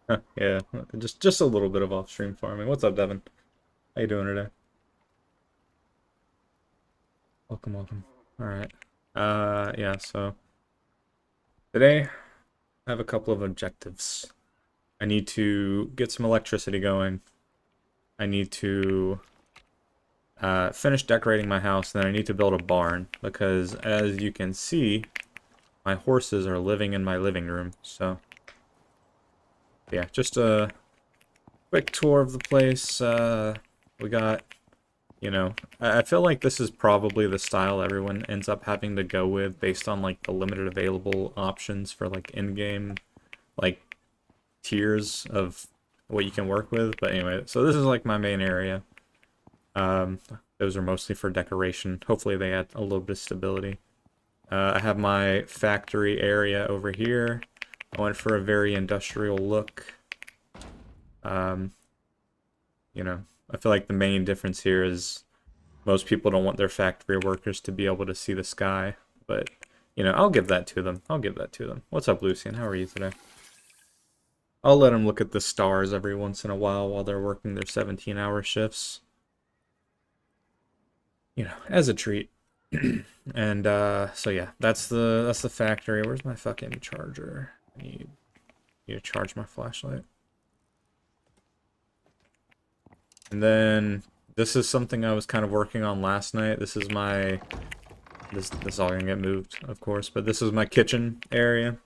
Yeah, just a little bit of off-stream farming. What's up, Devin? How you doing today? Welcome, welcome. All right. Yeah, so today I have a couple of objectives. I need to get some electricity going. I need to finish decorating my house, and then I need to build a barn because as you can see, my horses are living in my living room. So, yeah, just a quick tour of the place. We got I feel like this is probably the style everyone ends up having to go with based on like the limited available options for like in-game like tiers of what you can work with. But anyway, so this is like my main area. Um, those are mostly for decoration. Hopefully they add a little bit of stability. I have my factory area over here. I went for a very industrial look. Um, I feel like the main difference here is most people don't want their factory workers to be able to see the sky, but I'll give that to them. I'll give that to them. What's up, Lucian? How are you today? I'll let them look at the stars every once in a while they're working their 17-hour shifts. As a treat. And so yeah, that's the factory. Where's my fucking charger? I need to charge my flashlight. And then this is something I was kind of working on last night. This is my this all gonna get moved, of course, but this is my kitchen area.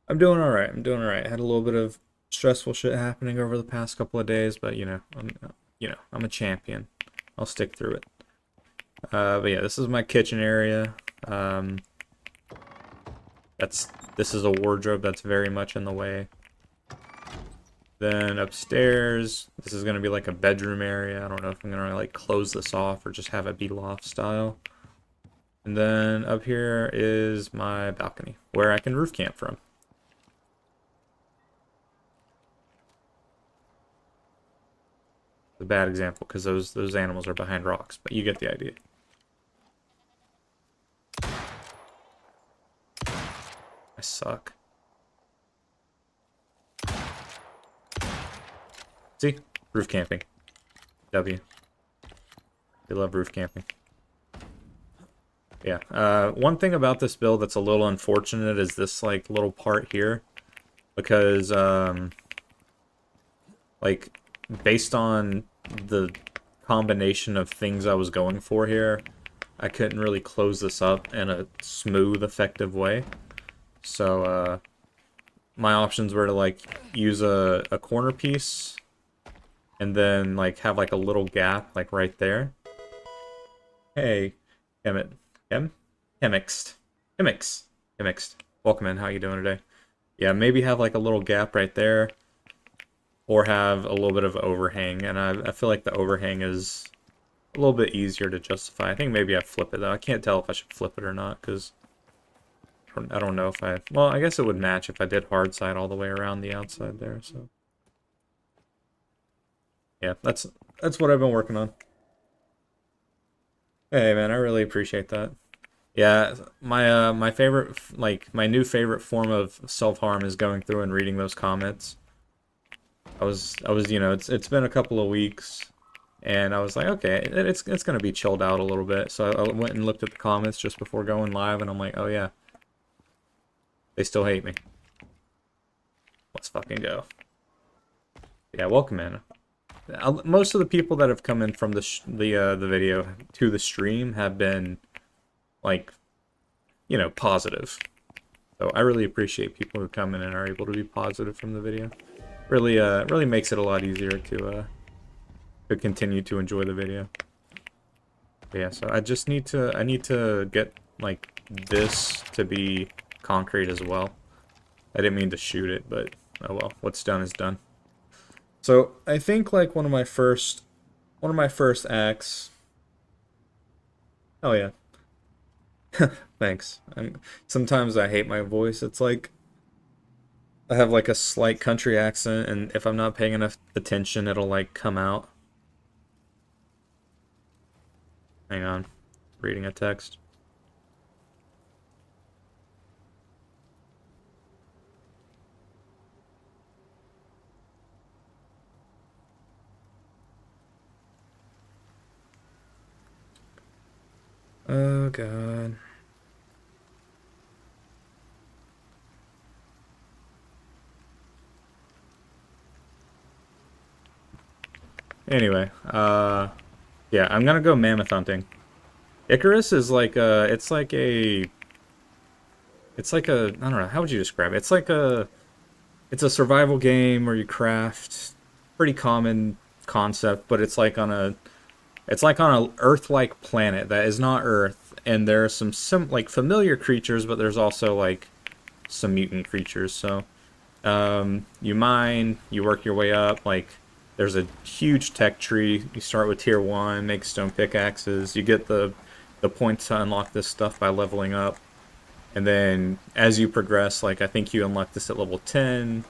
I'm doing all right. I'm doing all right. Had a little bit of stressful shit happening over the past couple of days, but I'm a champion. I'll stick through it. But yeah, this is my kitchen area. This is a wardrobe that's very much in the way. Then upstairs, this is gonna be like a bedroom area. I don't know if I'm gonna like close this off or just have it be loft style. And then up here is my balcony where I can roof camp from. A bad example because those animals are behind rocks, but you get the idea. I suck. See? Roof camping. W. We love roof camping. Yeah. One thing about this build that's a little unfortunate is this like little part here. Because like based on the combination of things I was going for here, I couldn't really close this up in a smooth, effective way. So my options were to like use a corner piece and then like have like a little gap like right there. Hey, Kemet, Chemixed, Chemixed. Welcome in. How you doing today? Yeah, maybe have like a little gap right there, or have a little bit of overhang. And I feel like the overhang is a little bit easier to justify. I think maybe I flip it though. I can't tell if I should flip it or not because I don't know if I. Well, I guess it would match if I did hard side all the way around the outside there. So yeah, that's what I've been working on. Hey man, I really appreciate that. Yeah, my favorite like my new favorite form of self-harm is going through and reading those comments. I was it's been a couple of weeks and I was like, okay, it's gonna be chilled out a little bit. So I went and looked at the comments just before going live and I'm like, oh yeah, they still hate me. Let's fucking go. Yeah, welcome in. Most of the people that have come in from the video to the stream have been like, positive. So I really appreciate people who come in and are able to be positive from the video. Really makes it a lot easier to continue to enjoy the video. But yeah, so I need to get like this to be concrete as well. I didn't mean to shoot it, but oh well, what's done is done. So I think like one of my first acts. Oh yeah, thanks. Sometimes I hate my voice. It's like I have like a slight country accent, and if I'm not paying enough attention, it'll like come out. Hang on, reading a text. Oh god. Anyway, yeah, I'm gonna go mammoth hunting. Icarus is like it's like a I don't know, how would you describe it? It's a survival game where you craft. Pretty common concept, but it's like on a Earth-like planet that is not Earth, and there are some like familiar creatures, but there's also like some mutant creatures. So you mine, you work your way up. Like there's a huge tech tree. You start with tier 1, make stone pickaxes. You get the points to unlock this stuff by leveling up. And then as you progress, like I think you unlock this at level 10.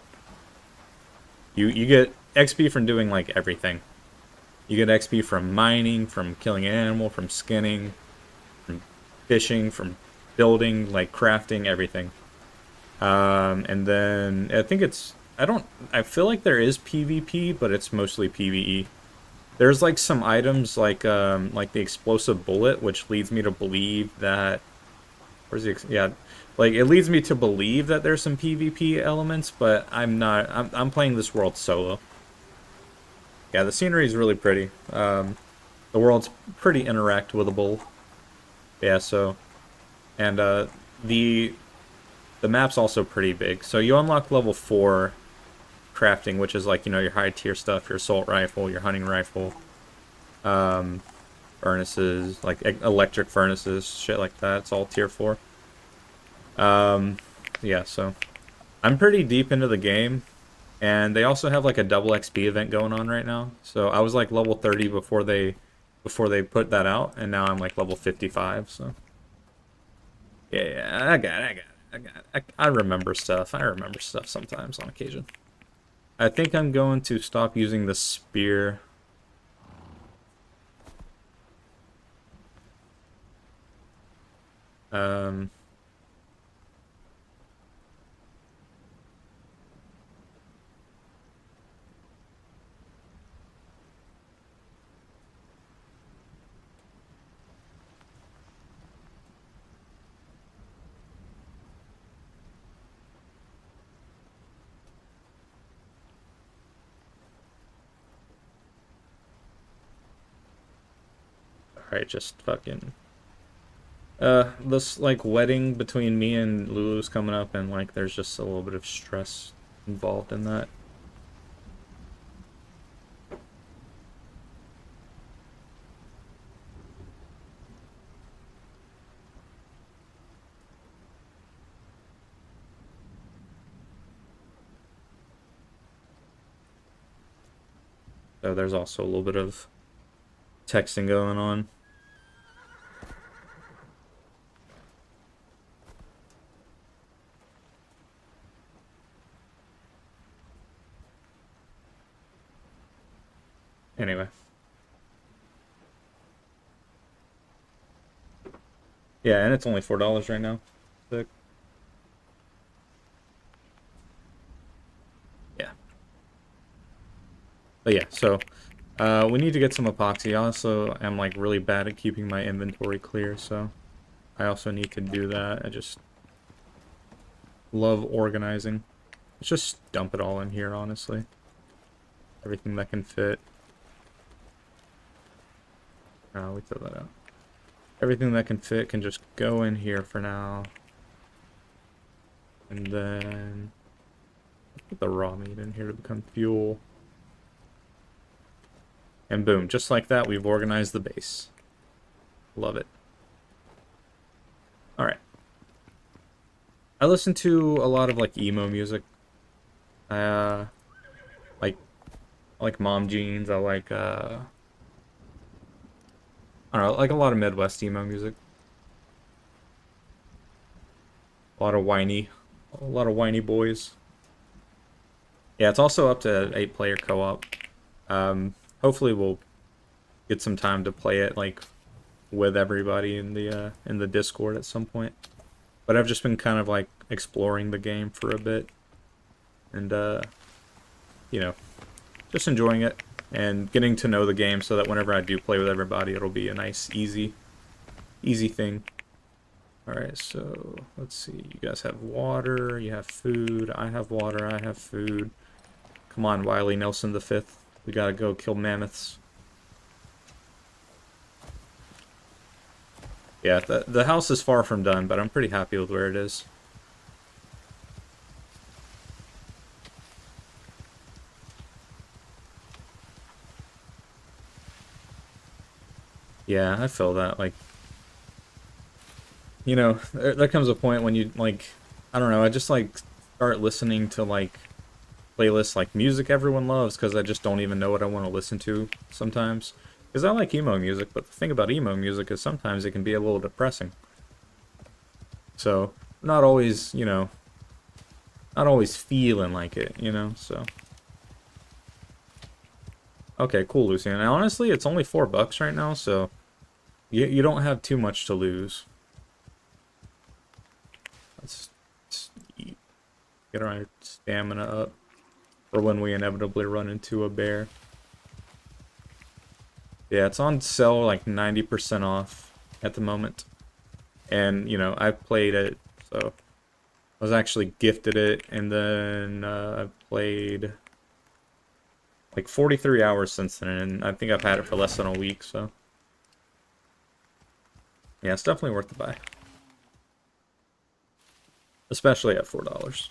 You get XP from doing like everything. You get XP from mining, from killing an animal, from skinning, from fishing, from building, like crafting, everything. And then I feel like there is PvP, but it's mostly PvE. There's like some items like the explosive bullet, which leads me to believe that yeah, like it leads me to believe that there's some PvP elements, but I'm not. I'm playing this world solo. Yeah, the scenery is really pretty. The world's pretty interactable. Yeah, so and the the map's also pretty big. So you unlock level 4 crafting, which is like your high tier stuff, your assault rifle, your hunting rifle, um, furnaces, like electric furnaces, shit like that. It's all tier 4. Um, yeah, so I'm pretty deep into the game, and they also have like a double XP event going on right now. So I was like level 30 before they put that out, and now I'm like level 55. So yeah, I remember stuff. I remember stuff sometimes on occasion. I think I'm going to stop using the spear. Um, Alright, just fucking this like wedding between me and Lulu's coming up, and like there's just a little bit of stress involved in that. So there's also a little bit of texting going on. Anyway. Yeah, and it's only $4 right now. Sick. Yeah. But yeah, so we need to get some epoxy. I also am like really bad at keeping my inventory clear, so I also need to do that. I just love organizing. Let's just dump it all in here, honestly. Everything that can fit. Oh, we throw that out. Everything that can fit can just go in here for now. And then put the raw meat in here to become fuel. And boom, just like that, we've organized the base. Love it. Alright. I listen to a lot of like emo music. Like I like Mom Jeans, I like I don't know, like a lot of Midwest emo music. A lot of whiny boys. Yeah, it's also up to 8-player co-op. Hopefully we'll get some time to play it like with everybody in the Discord at some point. But I've just been kind of like exploring the game for a bit, and just enjoying it and getting to know the game so that whenever I do play with everybody, it'll be a nice, easy Easy thing. Alright, so let's see. You guys have water, you have food, I have water, I have food. Come on, Wiley Nelson V. We gotta go kill mammoths. Yeah, the house is far from done, but I'm pretty happy with where it is. Yeah, I feel that. Like, you know, there comes a point when you, like, I don't know, I just, like, start listening to, like, playlists like music everyone loves because I just don't even know what I want to listen to sometimes. Because I like emo music, but the thing about emo music is sometimes it can be a little depressing. So, not always, you know, not always feeling like it, you know, so. Okay, cool, Lucian. And honestly, it's only $4 right now, so you don't have too much to lose. Let's eat. Get our stamina up for when we inevitably run into a bear. Yeah, it's on sale like 90% off at the moment. And, you know, I played it, so I was actually gifted it, and then I played like 43 hours since then, and I think I've had it for less than a week, so yeah, it's definitely worth the buy. Especially at $4.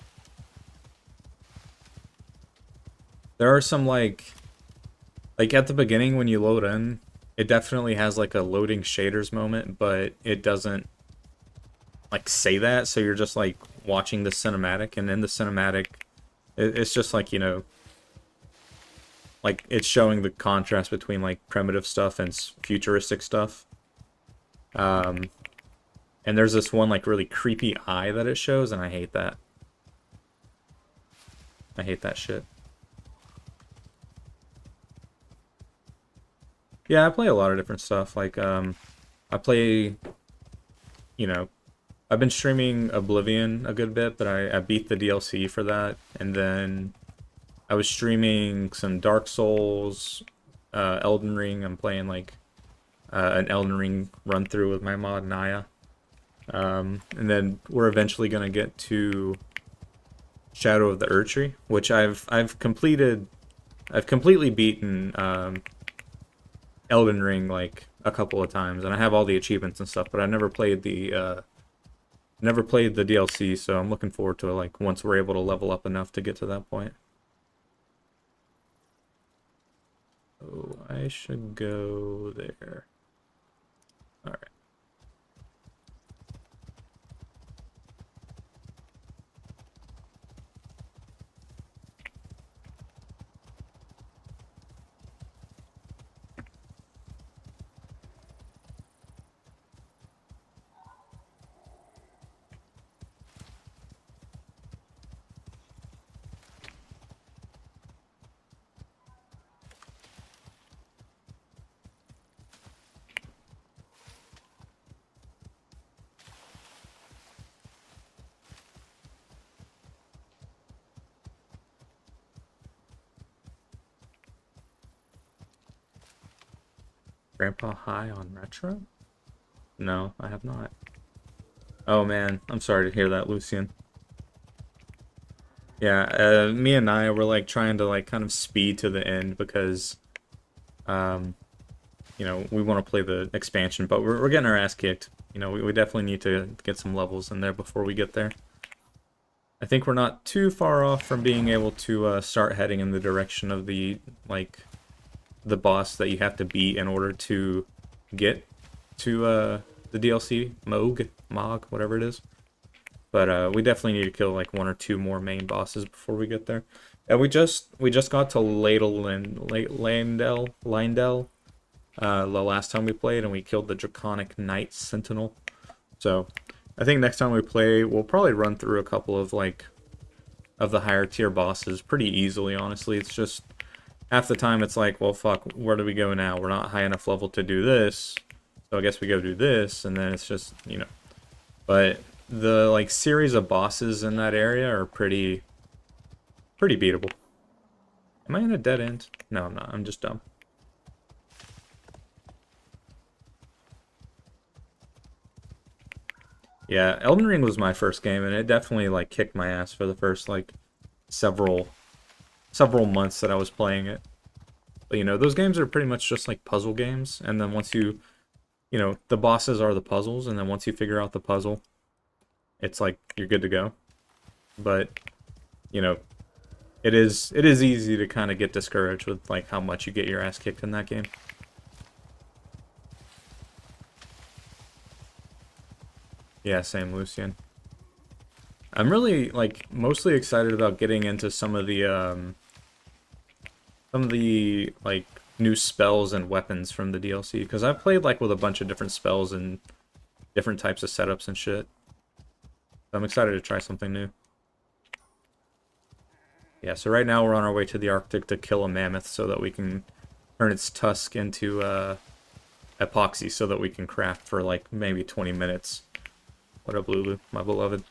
There are some like at the beginning when you load in, it definitely has like a loading shaders moment, but it doesn't like say that, so you're just like watching the cinematic, and in the cinematic, it's just like, you know, like it's showing the contrast between like primitive stuff and futuristic stuff. And there's this one like really creepy eye that it shows, and I hate that. I hate that shit. Yeah, I play a lot of different stuff. Like, I play, you know, I've been streaming Oblivion a good bit, but I beat the DLC for that. And then I was streaming some Dark Souls, Elden Ring. I'm playing like an Elden Ring run through with my mod Naya. And then we're eventually gonna get to Shadow of the Erdtree, which I've completed. I've completely beaten Elden Ring like a couple of times, and I have all the achievements and stuff, but I never played the DLC, so I'm looking forward to it, like once we're able to level up enough to get to that point. Oh, I should go there. All right. Grandpa High on Retro? No, I have not. Oh man, I'm sorry to hear that, Lucian. Yeah, me and I were like trying to like kind of speed to the end because, um, you know, we want to play the expansion, but we're getting our ass kicked. You know, we definitely need to get some levels in there before we get there. I think we're not too far off from being able to start heading in the direction of the, like, the boss that you have to beat in order to get to the DLC, Mog, whatever it is. But we definitely need to kill like one or two more main bosses before we get there. And we just got to Lindell, the last time we played, and we killed the Draconic Knight Sentinel. So I think next time we play, we'll probably run through a couple of like of the higher tier bosses pretty easily. Honestly, it's just half the time it's like, well, fuck, where do we go now? We're not high enough level to do this, so I guess we go do this, and then it's just, you know. But the like series of bosses in that area are pretty beatable. Am I in a dead end? No, I'm not. I'm just dumb. Yeah, Elden Ring was my first game, and it definitely like kicked my ass for the first like several several months that I was playing it. But you know, those games are pretty much just like puzzle games, and then once you know, the bosses are the puzzles, and then once you figure out the puzzle, it's like you're good to go. But you know, it is easy to kind of get discouraged with like how much you get your ass kicked in that game. Yeah, same, Lucian. I'm really like mostly excited about getting into some of the like new spells and weapons from the DLC because I've played like with a bunch of different spells and different types of setups and shit. So I'm excited to try something new. Yeah, so right now we're on our way to the Arctic to kill a mammoth so that we can turn its tusk into epoxy so that we can craft for like maybe 20 minutes. What up, Lulu, my beloved?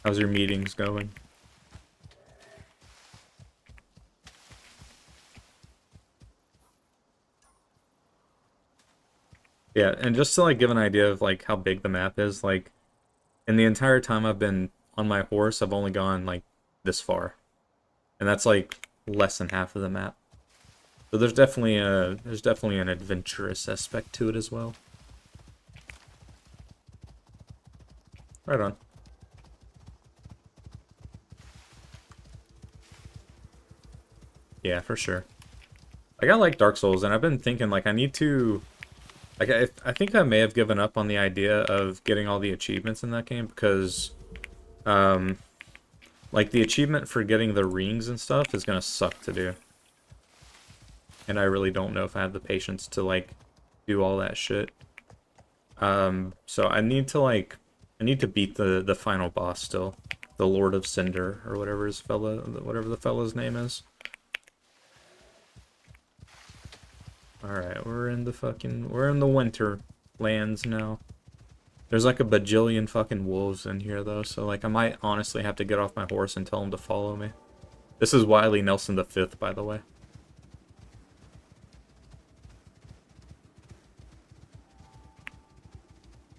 How's your meetings going? Yeah, and just to like give an idea of like how big the map is, like in the entire time I've been on my horse, I've only gone like this far. And that's like less than half of the map. So there's definitely an adventurous aspect to it as well. Right on. Yeah, for sure. Like I like Dark Souls, and I've been thinking like I need to like I think I may have given up on the idea of getting all the achievements in that game because um like the achievement for getting the rings and stuff is gonna suck to do. And I really don't know if I have the patience to like do all that shit. So I need to beat the final boss still, the Lord of Cinder or whatever the fella's name is. All right, we're in the winter lands now. There's like a bajillion fucking wolves in here though, so like I might honestly have to get off my horse and tell him to follow me. This is Wiley Nelson the Fifth, by the way.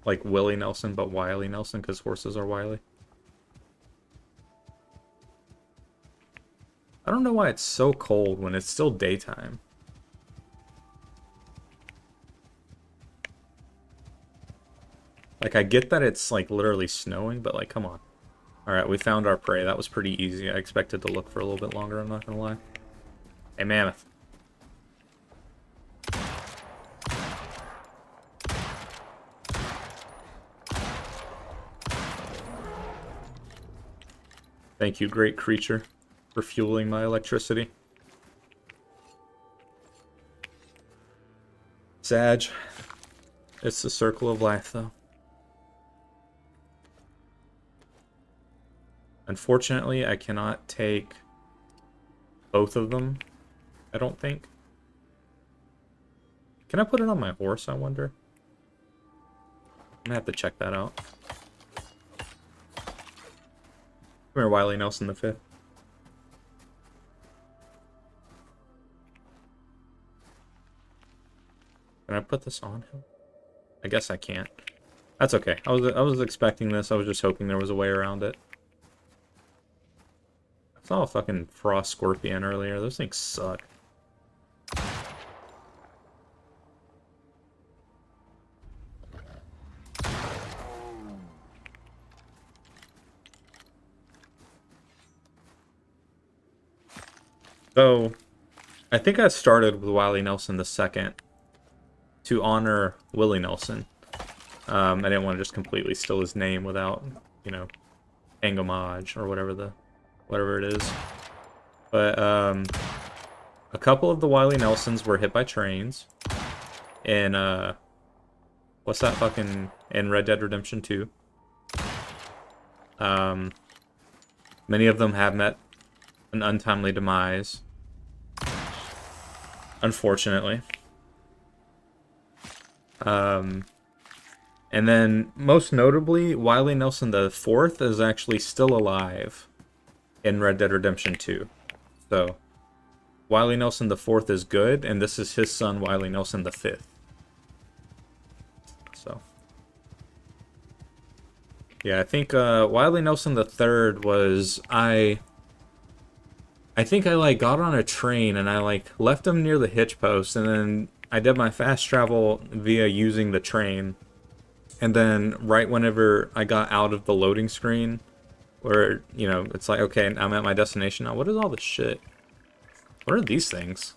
Like Willie Nelson, but Wiley Nelson, because horses are wily. I don't know why it's so cold when it's still daytime. Like, I get that it's, like, literally snowing, but, like, come on. Alright, we found our prey. That was pretty easy. I expected to look for a little bit longer, I'm not gonna lie. Hey, mammoth. Thank you, great creature, for fueling my electricity. Sag. It's the circle of life, though. Unfortunately, I cannot take both of them, I don't think. Can I put it on my horse, I wonder? I'm gonna have to check that out. Come here, Wiley Nelson the Fifth. Can I put this on him? I guess I can't. That's okay. I was expecting this. I was just hoping there was a way around it. I saw a fucking frost scorpion earlier. Those things suck. So, I think I started with Wiley Nelson the Second to honor Willie Nelson. I didn't want to just completely steal his name without, you know, paying homage or whatever it is. But a couple of the Wiley Nelsons were hit by trains in what's that fucking in Red Dead Redemption 2. Many of them have met an untimely demise, unfortunately. And then, most notably, Wiley Nelson the Fourth is actually still alive. in Red Dead Redemption 2. So, Wiley Nelson the Fourth is good, and this is his son, Wiley Nelson the Fifth. So, yeah, I think Wiley Nelson the Third was I think I like got on a train and I like left him near the hitch post, and then I did my fast travel via using the train. And then right whenever I got out of the loading screen, where, you know, it's like, okay, I'm at my destination now. What is all this shit? What are these things?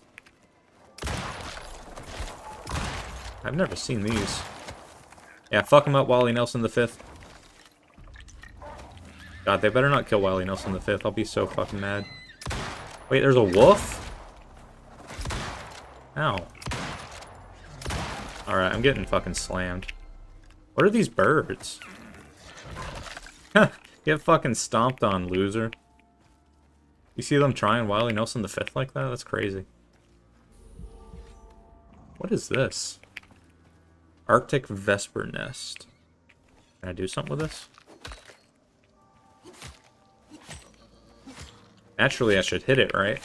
I've never seen these. Yeah, fuck him up, Wally Nelson the Fifth. God, they better not kill Wily Nelson the Fifth. I'll be so fucking mad. Wait, there's a wolf? Ow. Alright, I'm getting fucking slammed. What are these birds? Get fucking stomped on, loser. You see them trying Wily Nelson the Fifth like that? That's crazy. What is this? Arctic Vesper Nest. Can I do something with this? Naturally, I should hit it, right?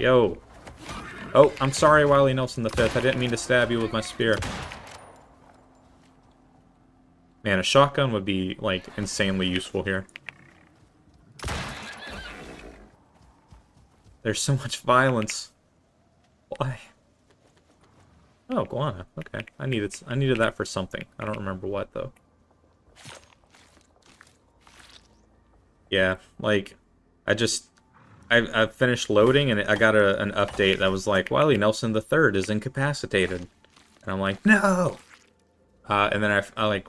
Yo. Oh, I'm sorry, Wily Nelson the Fifth. I didn't mean to stab you with my spear. Man, a shotgun would be, like, insanely useful here. There's so much violence. Why? Oh, guana. Okay. I needed that for something. I don't remember what, though. Yeah, like, I finished loading and I got an update that was like, Wiley Nelson the Third is incapacitated. And I'm like, no! And then I like,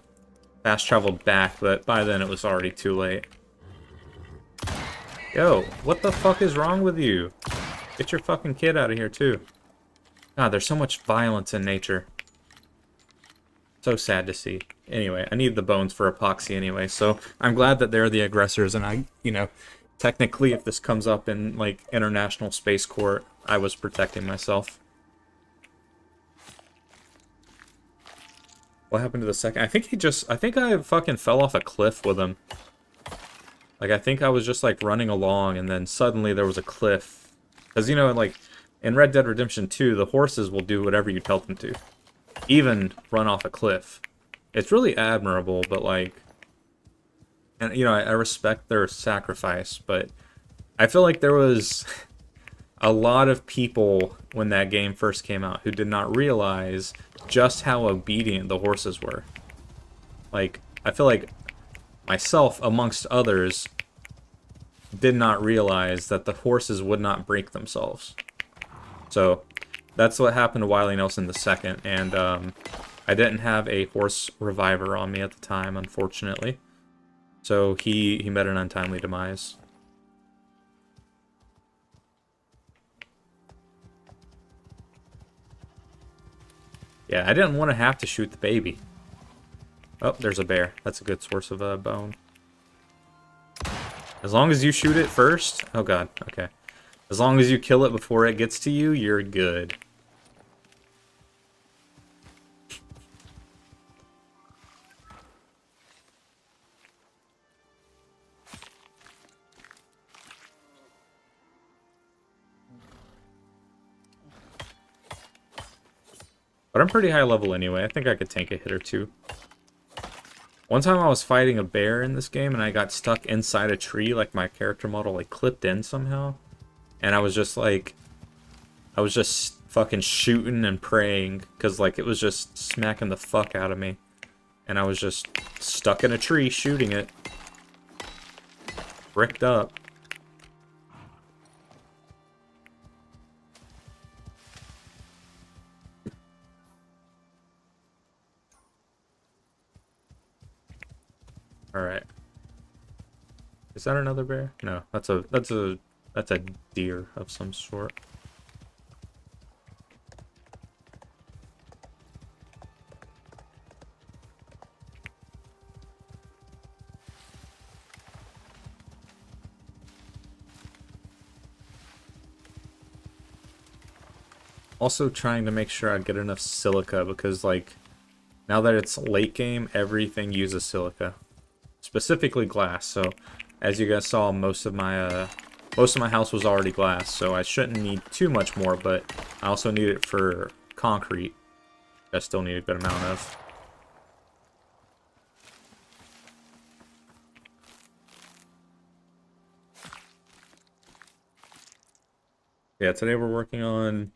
fast traveled back, but by then it was already too late. Yo, what the fuck is wrong with you? Get your fucking kid out of here, too. God, there's so much violence in nature. So sad to see. Anyway, I need the bones for epoxy anyway, so I'm glad that they're the aggressors, and I, you know, technically if this comes up in, like, International Space Court, I was protecting myself. What happened to the second? I think I fucking fell off a cliff with him. Like, I think I was just, like, running along, and then suddenly there was a cliff. Because, you know, like, in Red Dead Redemption 2, the horses will do whatever you tell them to. Even run off a cliff. It's really admirable, but, like... And, you know, I respect their sacrifice, but I feel like there was a lot of people when that game first came out who did not realize just how obedient the horses were. Like, I feel like myself, amongst others, did not realize that the horses would not break themselves. So, that's what happened to Wiley Nelson II, and I didn't have a horse reviver on me at the time, unfortunately. So he met an untimely demise. Yeah, I didn't want to have to shoot the baby. Oh, there's a bear. That's a good source of bone. As long as you shoot it first... Oh god, okay. As long as you kill it before it gets to you, you're good. But I'm pretty high level anyway. I think I could tank a hit or two. One time I was fighting a bear in this game and I got stuck inside a tree, like my character model like clipped in somehow. And I was just like... I was just fucking shooting and praying because like it was just smacking the fuck out of me. And I was just stuck in a tree shooting it. Bricked up. Alright. Is that another bear? No, that's a deer of some sort. Also trying to make sure I get enough silica because like Now that it's late game, everything uses silica, specifically glass. So, as you guys saw, most of my house was already glass, so I shouldn't need too much more. But I also need it for concrete. I still need a good amount of. Yeah, today we're working on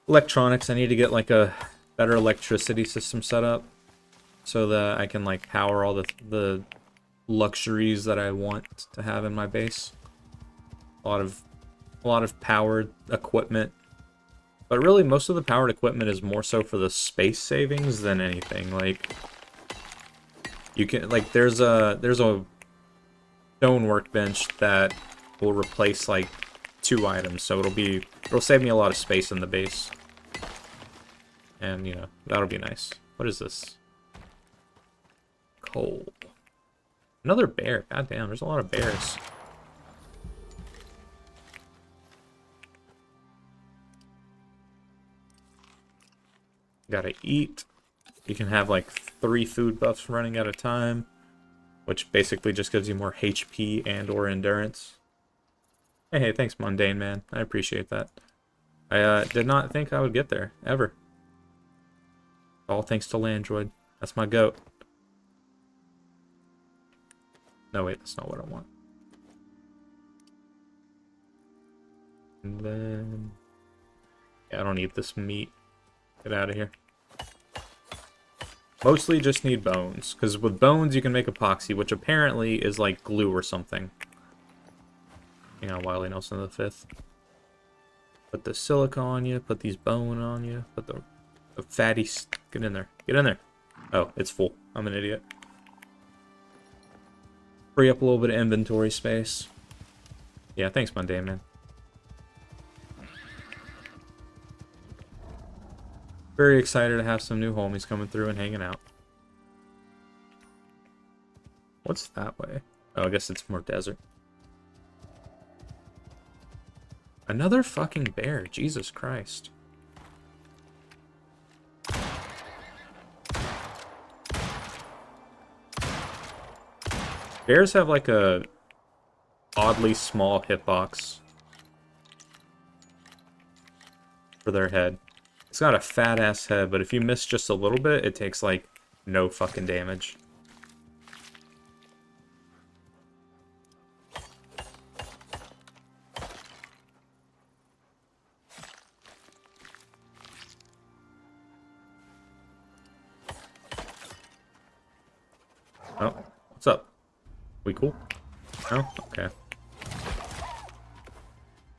electronics. I need to get like a better electricity system set up so that I can like power all the luxuries that I want to have in my base. A lot of powered equipment. But really most of the powered equipment is more so for the space savings than anything. Like you can like there's a stone workbench that will replace like 2 items, so it'll save me a lot of space in the base. And, you know, that'll be nice. What is this? Coal. Another bear. God damn, there's a lot of bears. Gotta eat. You can have like 3 food buffs running at a time, which basically just gives you more HP and or endurance. Hey, thanks, Mundane Man. I appreciate that. I did not think I would get there, ever. All thanks to Landroid. That's my goat. No, wait, that's not what I want. And then... yeah, I don't need this meat. Get out of here. Mostly just need bones, because with bones you can make epoxy, which apparently is like glue or something. Hang on, Wiley Nelson the 5th. Put the silica on you, put these bone on you, put the fatty... get in there. Get in there. Oh, it's full. I'm an idiot. Free up a little bit of inventory space. Yeah, thanks, Mundane Man. Very excited to have some new homies coming through and hanging out. What's that way? Oh, I guess it's more desert. Another fucking bear. Jesus Christ. Bears have like a oddly small hitbox for their head. It's got a fat ass head, but if you miss just a little bit, it takes like no fucking damage. Oh, what's up? We cool? Oh, okay.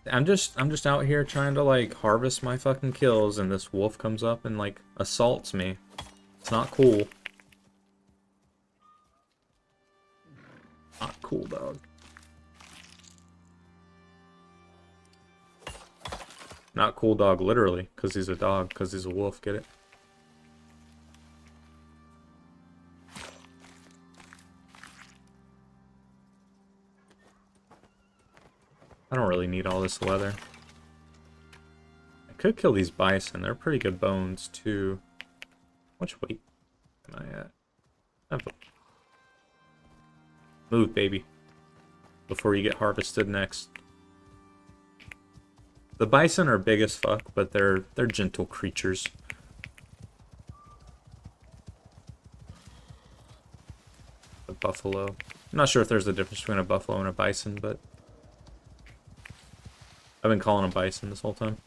I'm just out here trying to like harvest my fucking kills, and this wolf comes up and like assaults me. It's not cool. Not cool, dog. Not cool dog literally, because he's a dog, because he's a wolf, get it? I don't really need all this leather. I could kill these bison. They're pretty good bones, too. How much weight am I at? Move, baby. Before you get harvested next. The bison are big as fuck, but they're gentle creatures. The buffalo. I'm not sure if there's a difference between a buffalo and a bison, but I've been calling him bison this whole time.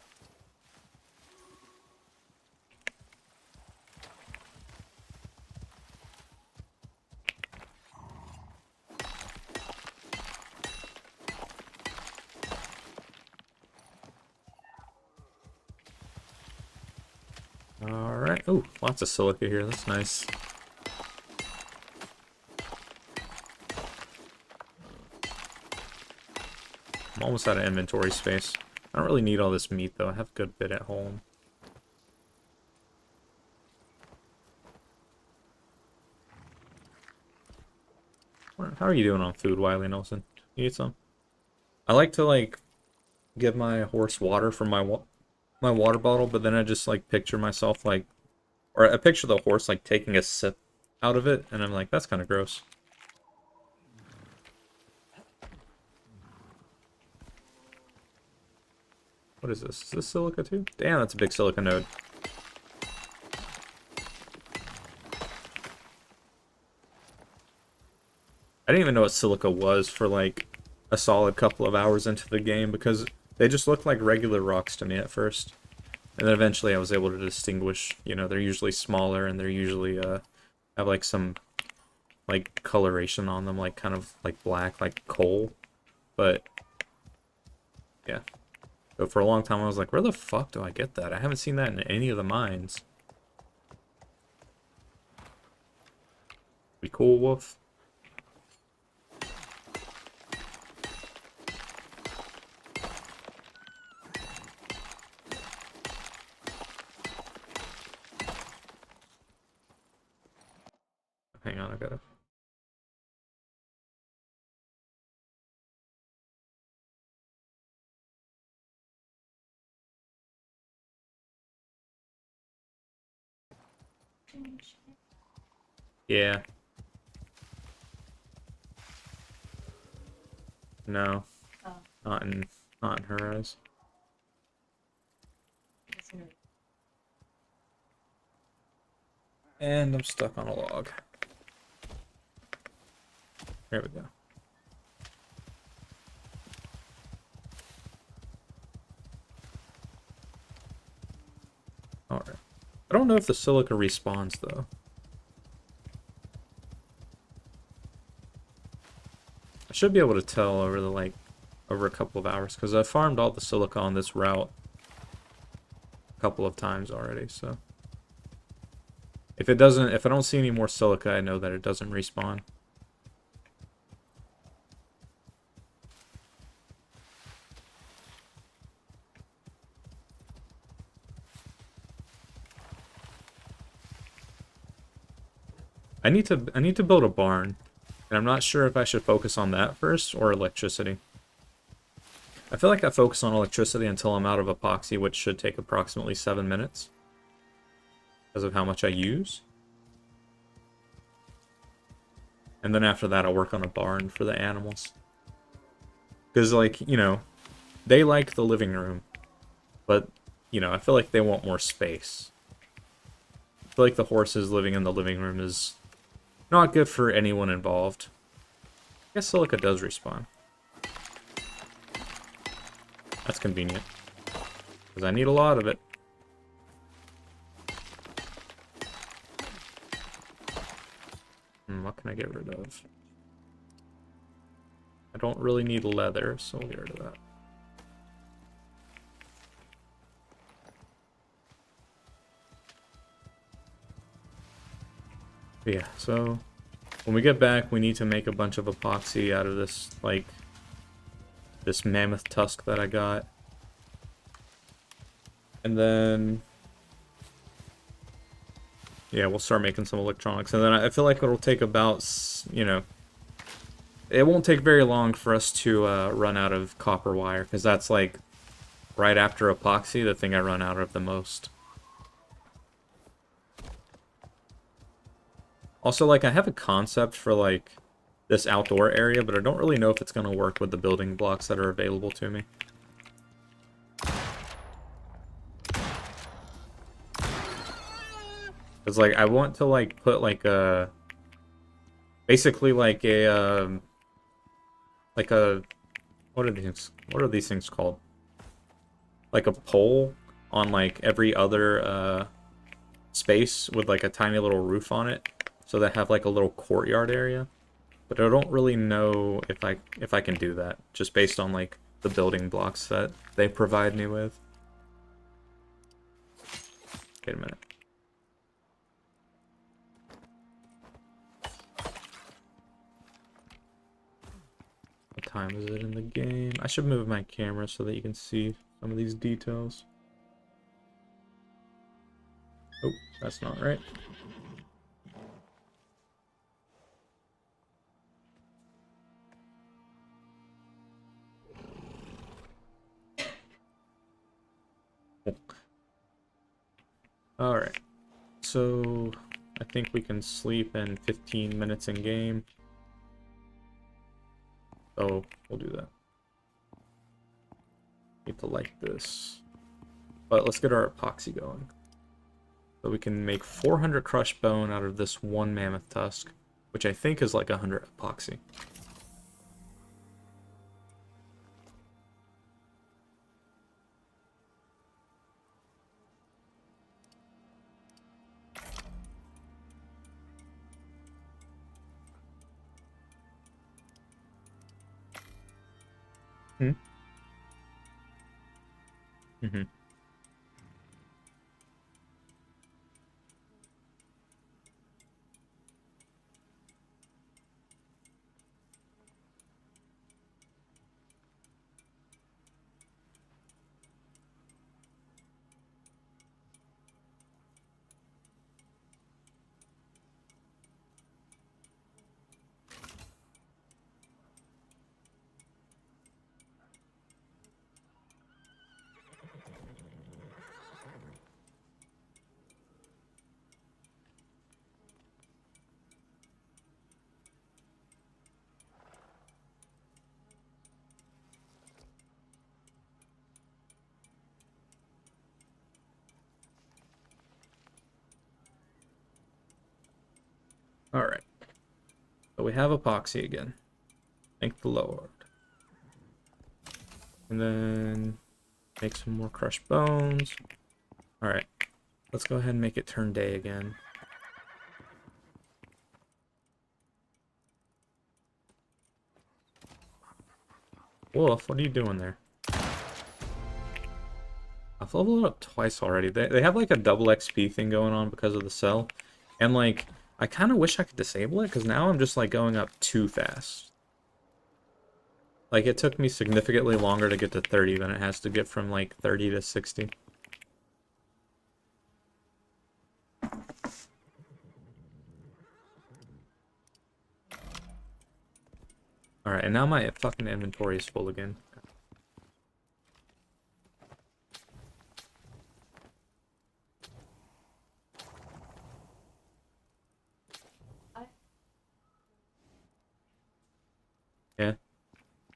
Alright. Oh, lots of silica here. That's nice. I'm almost out of inventory space. I don't really need all this meat, though. I have a good bit at home. How are you doing on food, Wiley Nelson? You eat some? I like to, like, give my horse water from my water bottle, but then I just, like, picture myself, like, Or I picture the horse like taking a sip out of it, and I'm like, that's kind of gross. What is this? Is this silica too? Damn, that's a big silica node. I didn't even know what silica was for like a solid couple of hours into the game because they just looked like regular rocks to me at first. And then eventually I was able to distinguish, you know, they're usually smaller and they're usually have like some like coloration on them, like kind of like black, like coal. But yeah. But for a long time I was like, where the fuck do I get that? I haven't seen that in any of the mines. Be cool, Wolf. Hang on, I gotta... Yeah. No. Oh. Not in her eyes. And I'm stuck on a log. There we go. Alright. I don't know if the silica respawns, though. I should be able to tell over the, like, over a couple of hours, because I farmed all the silica on this route a couple of times already, so... If I don't see any more silica, I know that it doesn't respawn. I need to build a barn, and I'm not sure if I should focus on that first or electricity. I feel like I focus on electricity until I'm out of epoxy, which should take approximately 7 minutes because of how much I use. And then after that, I'll work on a barn for the animals. Because, like, you know, they like the living room, but, you know, I feel like they want more space. I feel like the horses living in the living room is not good for anyone involved. I guess silica does respawn. That's convenient. Because I need a lot of it. What can I get rid of? I don't really need leather, so we'll get rid of that. But yeah, so when we get back, we need to make a bunch of epoxy out of this, like, this mammoth tusk that I got. And then... yeah, we'll start making some electronics. And then I feel like it'll take about, you know... it won't take very long for us to run out of copper wire, because that's, like, right after epoxy, the thing I run out of the most. Also, like, I have a concept for, like, this outdoor area, but I don't really know if it's going to work with the building blocks that are available to me. Because, like, I want to, like, put, like, a... basically, like, a, what are these things called? Like a pole on, like, every other, space with, like, a tiny little roof on it. So they have, like, a little courtyard area. But I don't really know if I can do that, just based on, like, the building blocks that they provide me with. Wait a minute. What time is it in the game? I should move my camera so that you can see some of these details. Oh, that's not right. Alright. so I think we can sleep in 15 minutes in game. So we'll do that. Need to light this. But let's get our epoxy going. So we can make 400 crushed bone out of this one mammoth tusk, which I think is like 100 epoxy. Hmm? Mm-hmm. Alright. So we have epoxy again. Thank the Lord. And then make some more crushed bones. Alright. Let's go ahead and make it turn day again. Wolf, what are you doing there? I've leveled it up twice already. They have like a double XP thing going on because of the cell. And like, I kind of wish I could disable it because now I'm just like going up too fast. Like, it took me significantly longer to get to 30 than it has to get from like 30 to 60. Alright, and now my fucking inventory is full again. Yeah.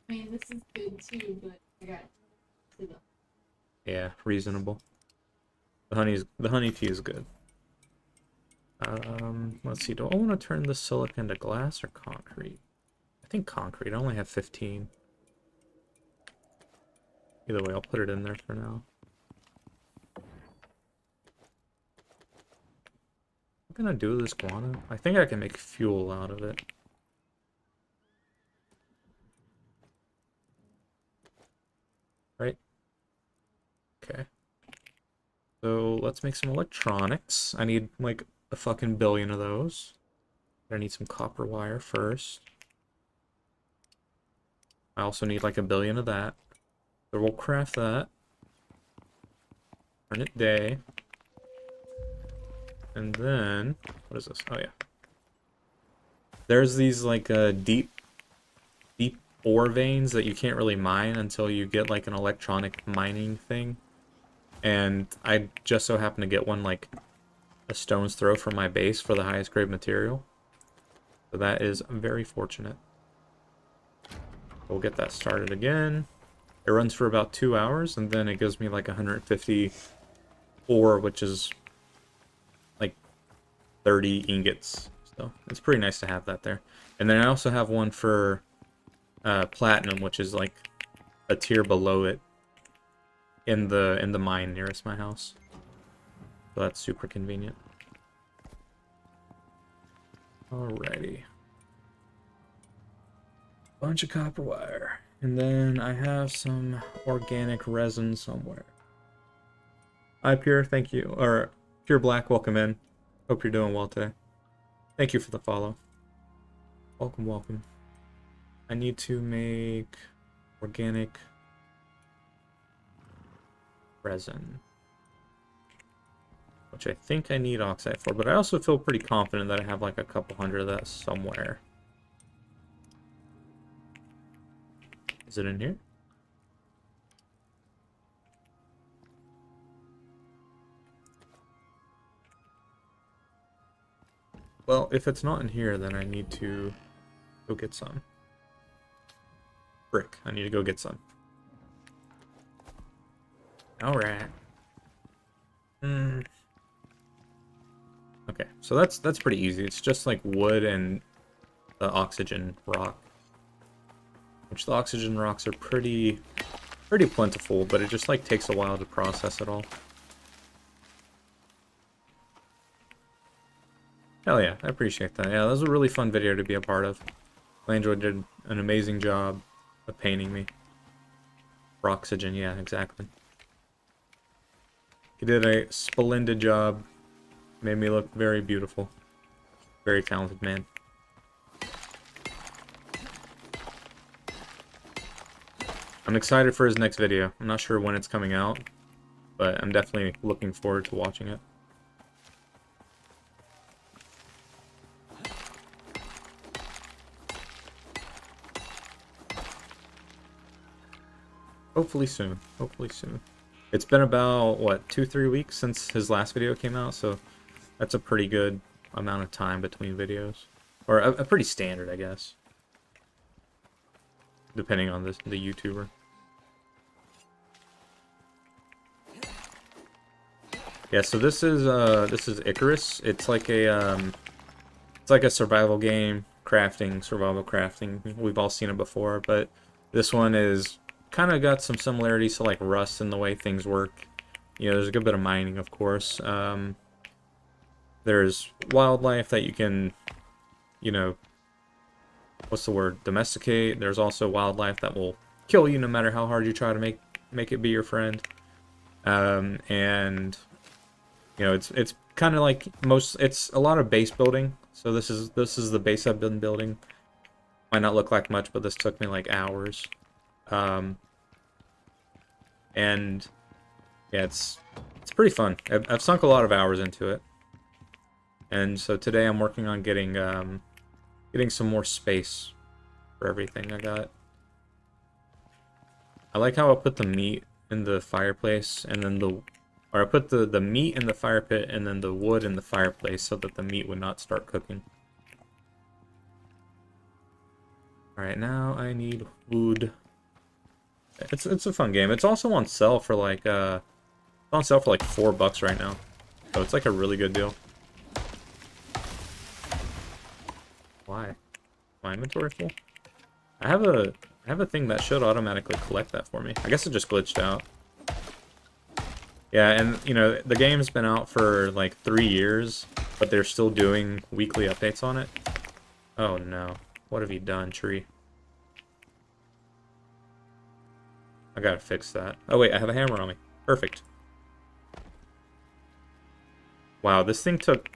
I mean, this is good too, but I got to the... Yeah, reasonable. The honey tea is good. Let's see. Do I want to turn the silica into glass or concrete? I think concrete. I only have 15. Either way, I'll put it in there for now. What can I do with this guano? I think I can make fuel out of it. Right? Okay. So let's make some electronics. I need like a fucking billion of those. I need some copper wire first. I also need like a billion of that. So we'll craft that. Turn it day. And then, what is this? Oh yeah. There's these like deep ore veins that you can't really mine until you get like an electronic mining thing. And I just so happen to get one like a stone's throw from my base for the highest grade material. So that is very fortunate. We'll get that started again. It runs for about 2 hours, and then it gives me like 150 ore, which is like 30 ingots. So it's pretty nice to have that there. And then I also have one for platinum, which is like a tier below it in the mine nearest my house. So that's super convenient. Alrighty. Bunch of copper wire. And then I have some organic resin somewhere. Hi, Pure, thank you. Or, Pure Black, welcome in. Hope you're doing well today. Thank you for the follow. Welcome, welcome. I need to make organic resin, which I think I need oxide for, but I also feel pretty confident that I have like a couple hundred of that somewhere. Is it in here? Well, if it's not in here, then I need to go get some. Brick. I need to go get some. Alright. Okay, so that's pretty easy. It's just like wood and the oxygen rock. Which the oxygen rocks are pretty plentiful, but it just like takes a while to process it all. Hell yeah, I appreciate that. Yeah, that was a really fun video to be a part of. Landro did an amazing job of painting me. Roxygen, yeah, exactly. He did a splendid job. Made me look very beautiful. Very talented man. I'm excited for his next video. I'm not sure when it's coming out, but I'm definitely looking forward to watching it. Hopefully soon. Hopefully soon. It's been about, what, 2-3 weeks since his last video came out, so that's a pretty good amount of time between videos. Or a pretty standard, I guess. Depending on the YouTuber. Yeah, so this is Icarus. It's like a survival game, survival crafting. We've all seen it before, but this one is kind of got some similarities to like Rust in the way things work. You know, there's a good bit of mining, of course. There's wildlife that you can, you know, what's the word? Domesticate. There's also wildlife that will kill you no matter how hard you try to make it be your friend. And you know, it's kind of like it's a lot of base building. So this is the base I've been building. Might not look like much, but this took me like hours. And yeah, it's pretty fun. I've sunk a lot of hours into it. And so today I'm working on getting some more space for everything I got. I like how I put the meat in the fireplace and then I put the meat in the fire pit and then the wood in the fireplace so that the meat would not start cooking. Alright, now I need wood. It's a fun game. It's also on sale for like $4 right now. So it's like a really good deal. Why? My inventory full? I have a thing that should automatically collect that for me. I guess it just glitched out. Yeah, and you know, the game's been out for like 3 years, but they're still doing weekly updates on it. Oh no. What have you done, tree? I gotta fix that. Oh wait, I have a hammer on me. Perfect. Wow, this thing took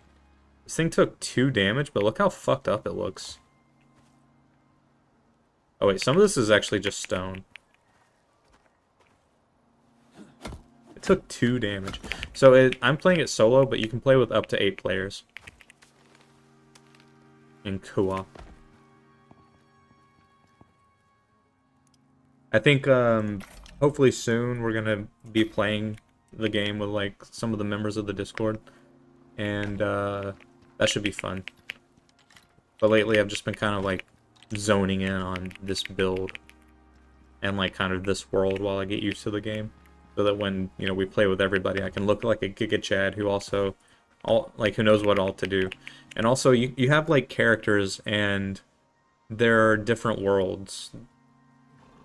2 damage, but look how fucked up it looks. Oh wait, some of this is actually just stone. It took 2 damage. So I'm playing it solo, but you can play with up to 8 players. In co-op. I think hopefully soon we're gonna be playing the game with like some of the members of the Discord, and that should be fun. But lately I've just been kind of like zoning in on this build and like kind of this world while I get used to the game, so that when, you know, we play with everybody, I can look like a Giga Chad who also who knows what all to do. And also you have like characters and there are different worlds.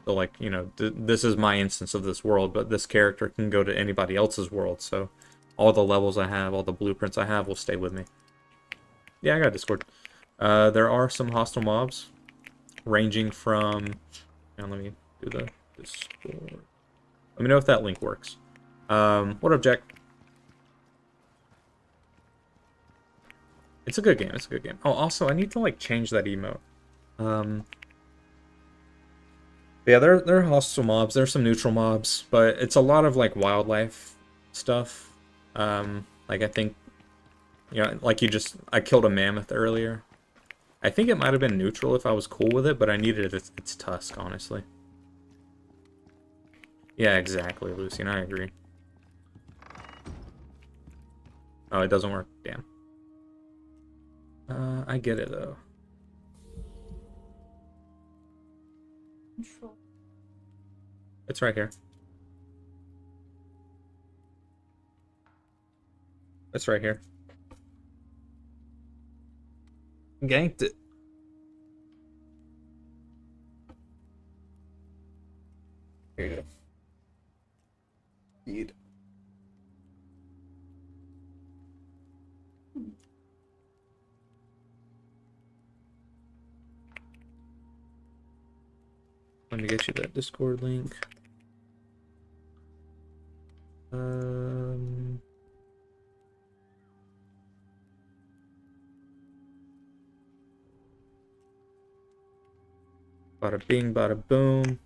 So like, you know, this is my instance of this world, but this character can go to anybody else's world. So all the levels I have, all the blueprints I have will stay with me. Yeah, I got Discord. There are some hostile mobs ranging from, and let me do the Discord. Let me know if that link works. What up, Jack? It's a good game. It's a good game. Oh, also, I need to like change that emote. Yeah, there are hostile mobs. There's some neutral mobs, but it's a lot of like wildlife stuff. Like I think, you know, like I killed a mammoth earlier. I think it might have been neutral if I was cool with it, but I needed its tusk, honestly. Yeah, exactly, Lucian. I agree. Oh, it doesn't work. Damn. I get it though. Control. It's right here. It's right here. Ganked it. Here you go. Eat. Let me get you that Discord link. Bada bing, bada boom.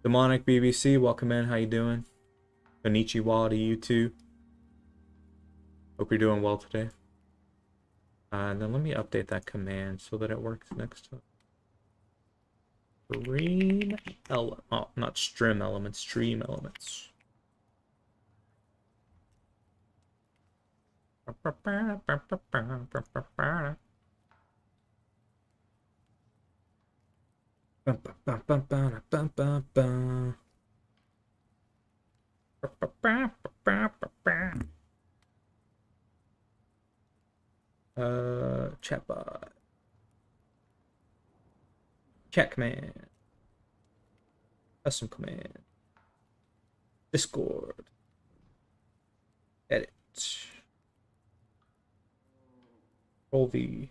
Demonic BBC, welcome in. How you doing? Konnichiwa to you too. Hope you're doing well today. And then let me update that command so that it works next time. Stream element. Oh, not stream elements. Stream elements. Chatbot. Chat command. Custom command. Discord. Edit. Control V.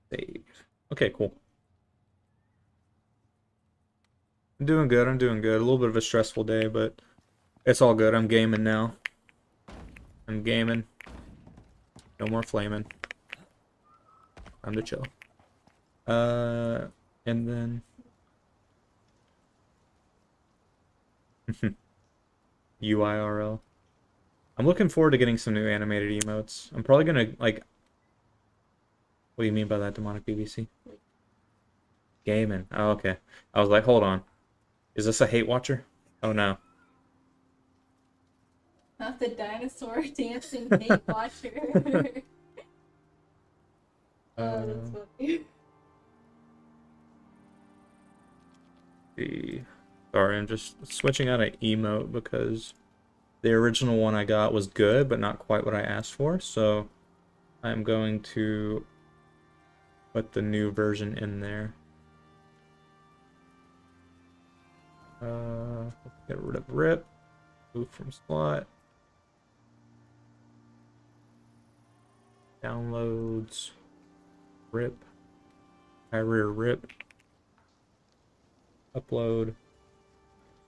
Save. Okay, cool. I'm doing good. I'm doing good. A little bit of a stressful day, but it's all good. I'm gaming now. I'm gaming. No more flaming. Time to chill. And then UIRL. I'm looking forward to getting some new animated emotes. I'm probably gonna like. What do you mean by that, demonic BBC? Gaming. Oh, okay. I was like, hold on. Is this a hate watcher? Oh no. Not the dinosaur dancing hate watcher. Oh, that's funny. Sorry, I'm just switching out an emote because the original one I got was good, but not quite what I asked for. So I'm going to put the new version in there. Get rid of rip. Move from slot. Downloads. Rip. Rear rip. Upload.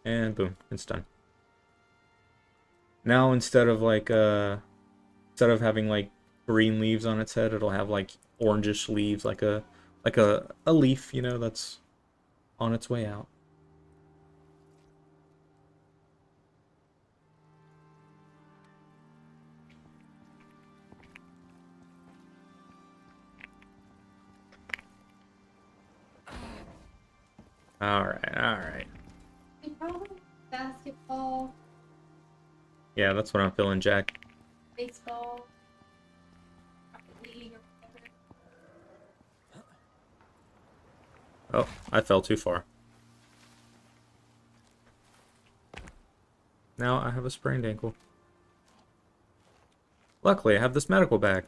And boom, it's done. Now instead of having like green leaves on its head, it'll have like orangish leaves, like a leaf, you know, that's on its way out. All right. Probably basketball, Yeah, that's what I'm feeling, Jack. baseball, Rocket League, or whatever. Oh, I fell too far. Now I have a sprained ankle. Luckily, I have this medical bag.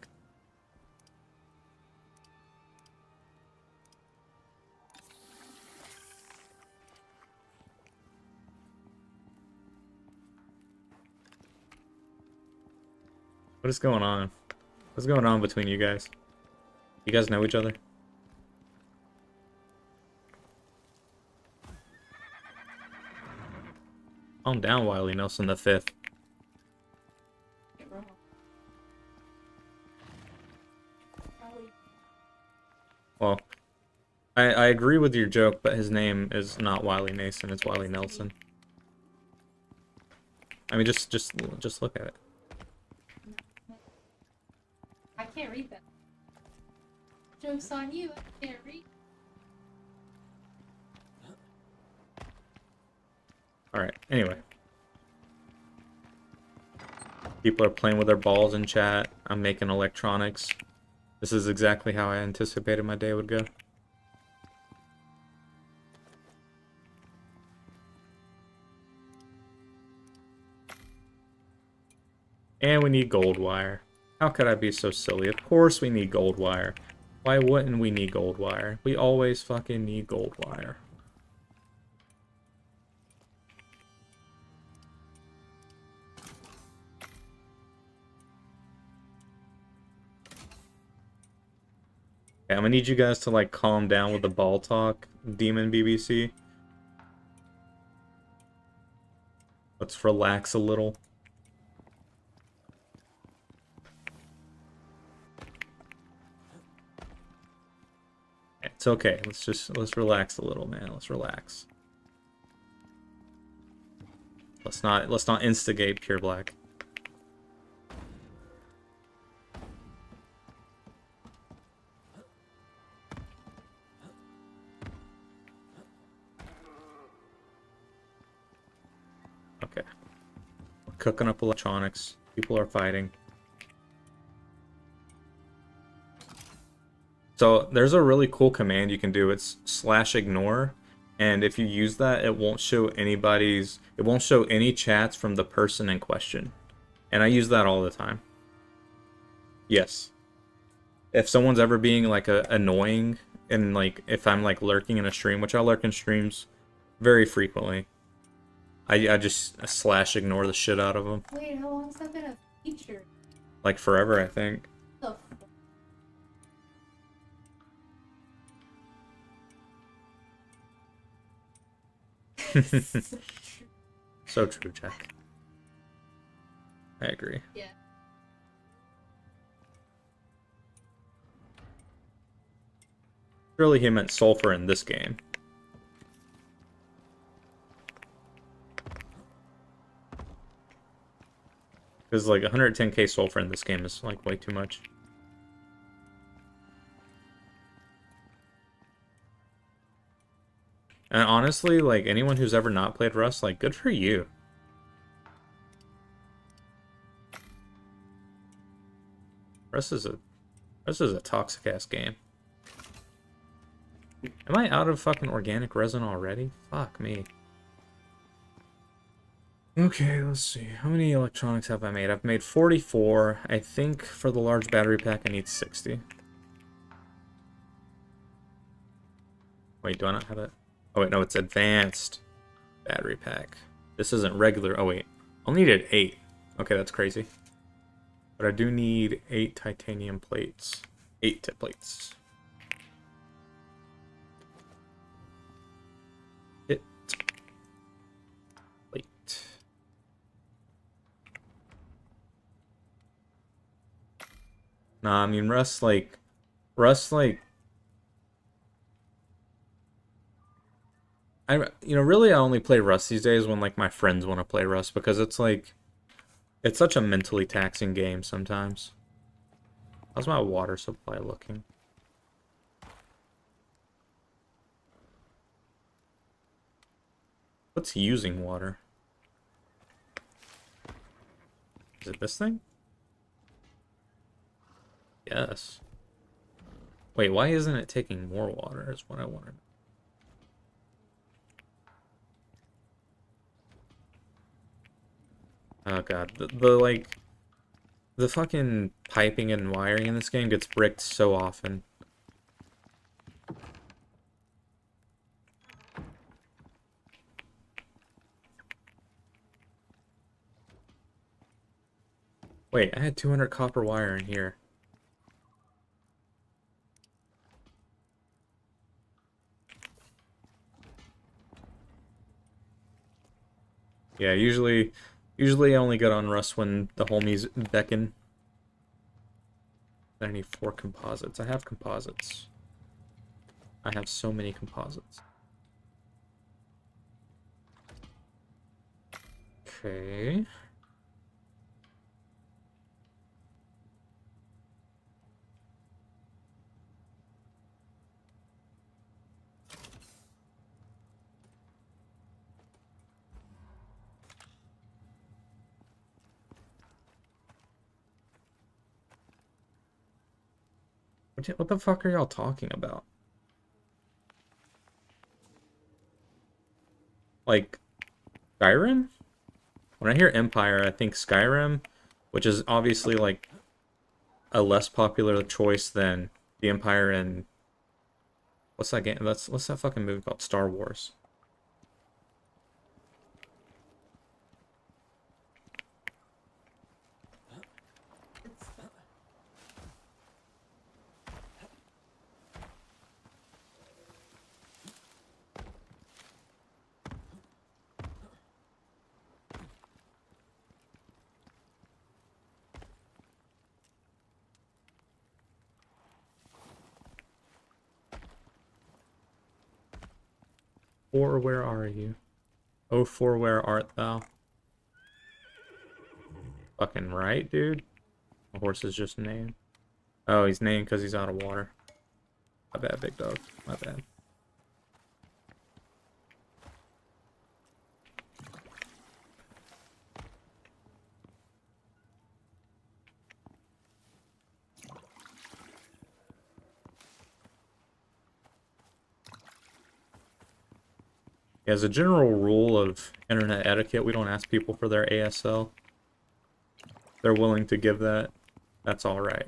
What is going on? What's going on between you guys? You guys know each other? Calm down, Wiley Nelson the Fifth. Get wrong. Probably. Well, I agree with your joke, but his name is not Wiley Nason, it's Wiley Nelson. I mean, just look at it. I can't read that. Joke's on you, I can't read. Alright, anyway. People are playing with their balls in chat. I'm making electronics. This is exactly how I anticipated my day would go. And we need gold wire. How could I be so silly? Of course we need gold wire. Why wouldn't we need gold wire? We always fucking need gold wire. Okay, I'm gonna need you guys to like calm down with the ball talk, Demon BBC. Let's relax a little. It's okay. Let's relax a little, man. Let's relax. Let's not instigate Pure Black. Okay. We're cooking up electronics. People are fighting. So there's a really cool command you can do. It's /ignore. And if you use that, it won't show any chats from the person in question. And I use that all the time. Yes. If someone's ever being like annoying, and like if I'm like lurking in a stream, which I lurk in streams very frequently, I just /ignore the shit out of them. Wait, how long's that been a feature? Like forever, I think. The So true, Jack. I agree. Yeah. Surely he meant sulfur in this game. Because like 110k sulfur in this game is like way too much. And honestly, like anyone who's ever not played Rust, like good for you. Rust is a toxic ass game. Am I out of fucking organic resin already? Fuck me. Okay, let's see. How many electronics have I made? I've made 44. I think for the large battery pack I need 60. Wait, do I not have it? Oh wait, no, it's advanced battery pack. This isn't regular. Oh wait, I'll need it 8. Okay, that's crazy. But I do need 8 titanium plates. 8 tip plates. Plate. Nah, I mean Rust like really I only play Rust these days when like my friends want to play Rust, because it's like it's such a mentally taxing game sometimes. How's my water supply looking? What's using water? Is it this thing? Yes. Wait, why isn't it taking more water is what I wanted. Oh god, the fucking piping and wiring in this game gets bricked so often. Wait, I had 200 copper wire in here. Yeah, usually I only get on Rust when the homies beckon. I need 4 composites. I have composites. I have so many composites. Okay. What the fuck are y'all talking about? Like, Skyrim? When I hear Empire, I think Skyrim, which is obviously like a less popular choice than the Empire in what's that game? What's that fucking movie called? Star Wars. Or where are you? Oh, for where art thou? Fucking right, dude. The horse is just named. Oh, he's named because he's out of water. My bad, big dog. My bad. As a general rule of internet etiquette, we don't ask people for their ASL. If they're willing to give that, that's alright.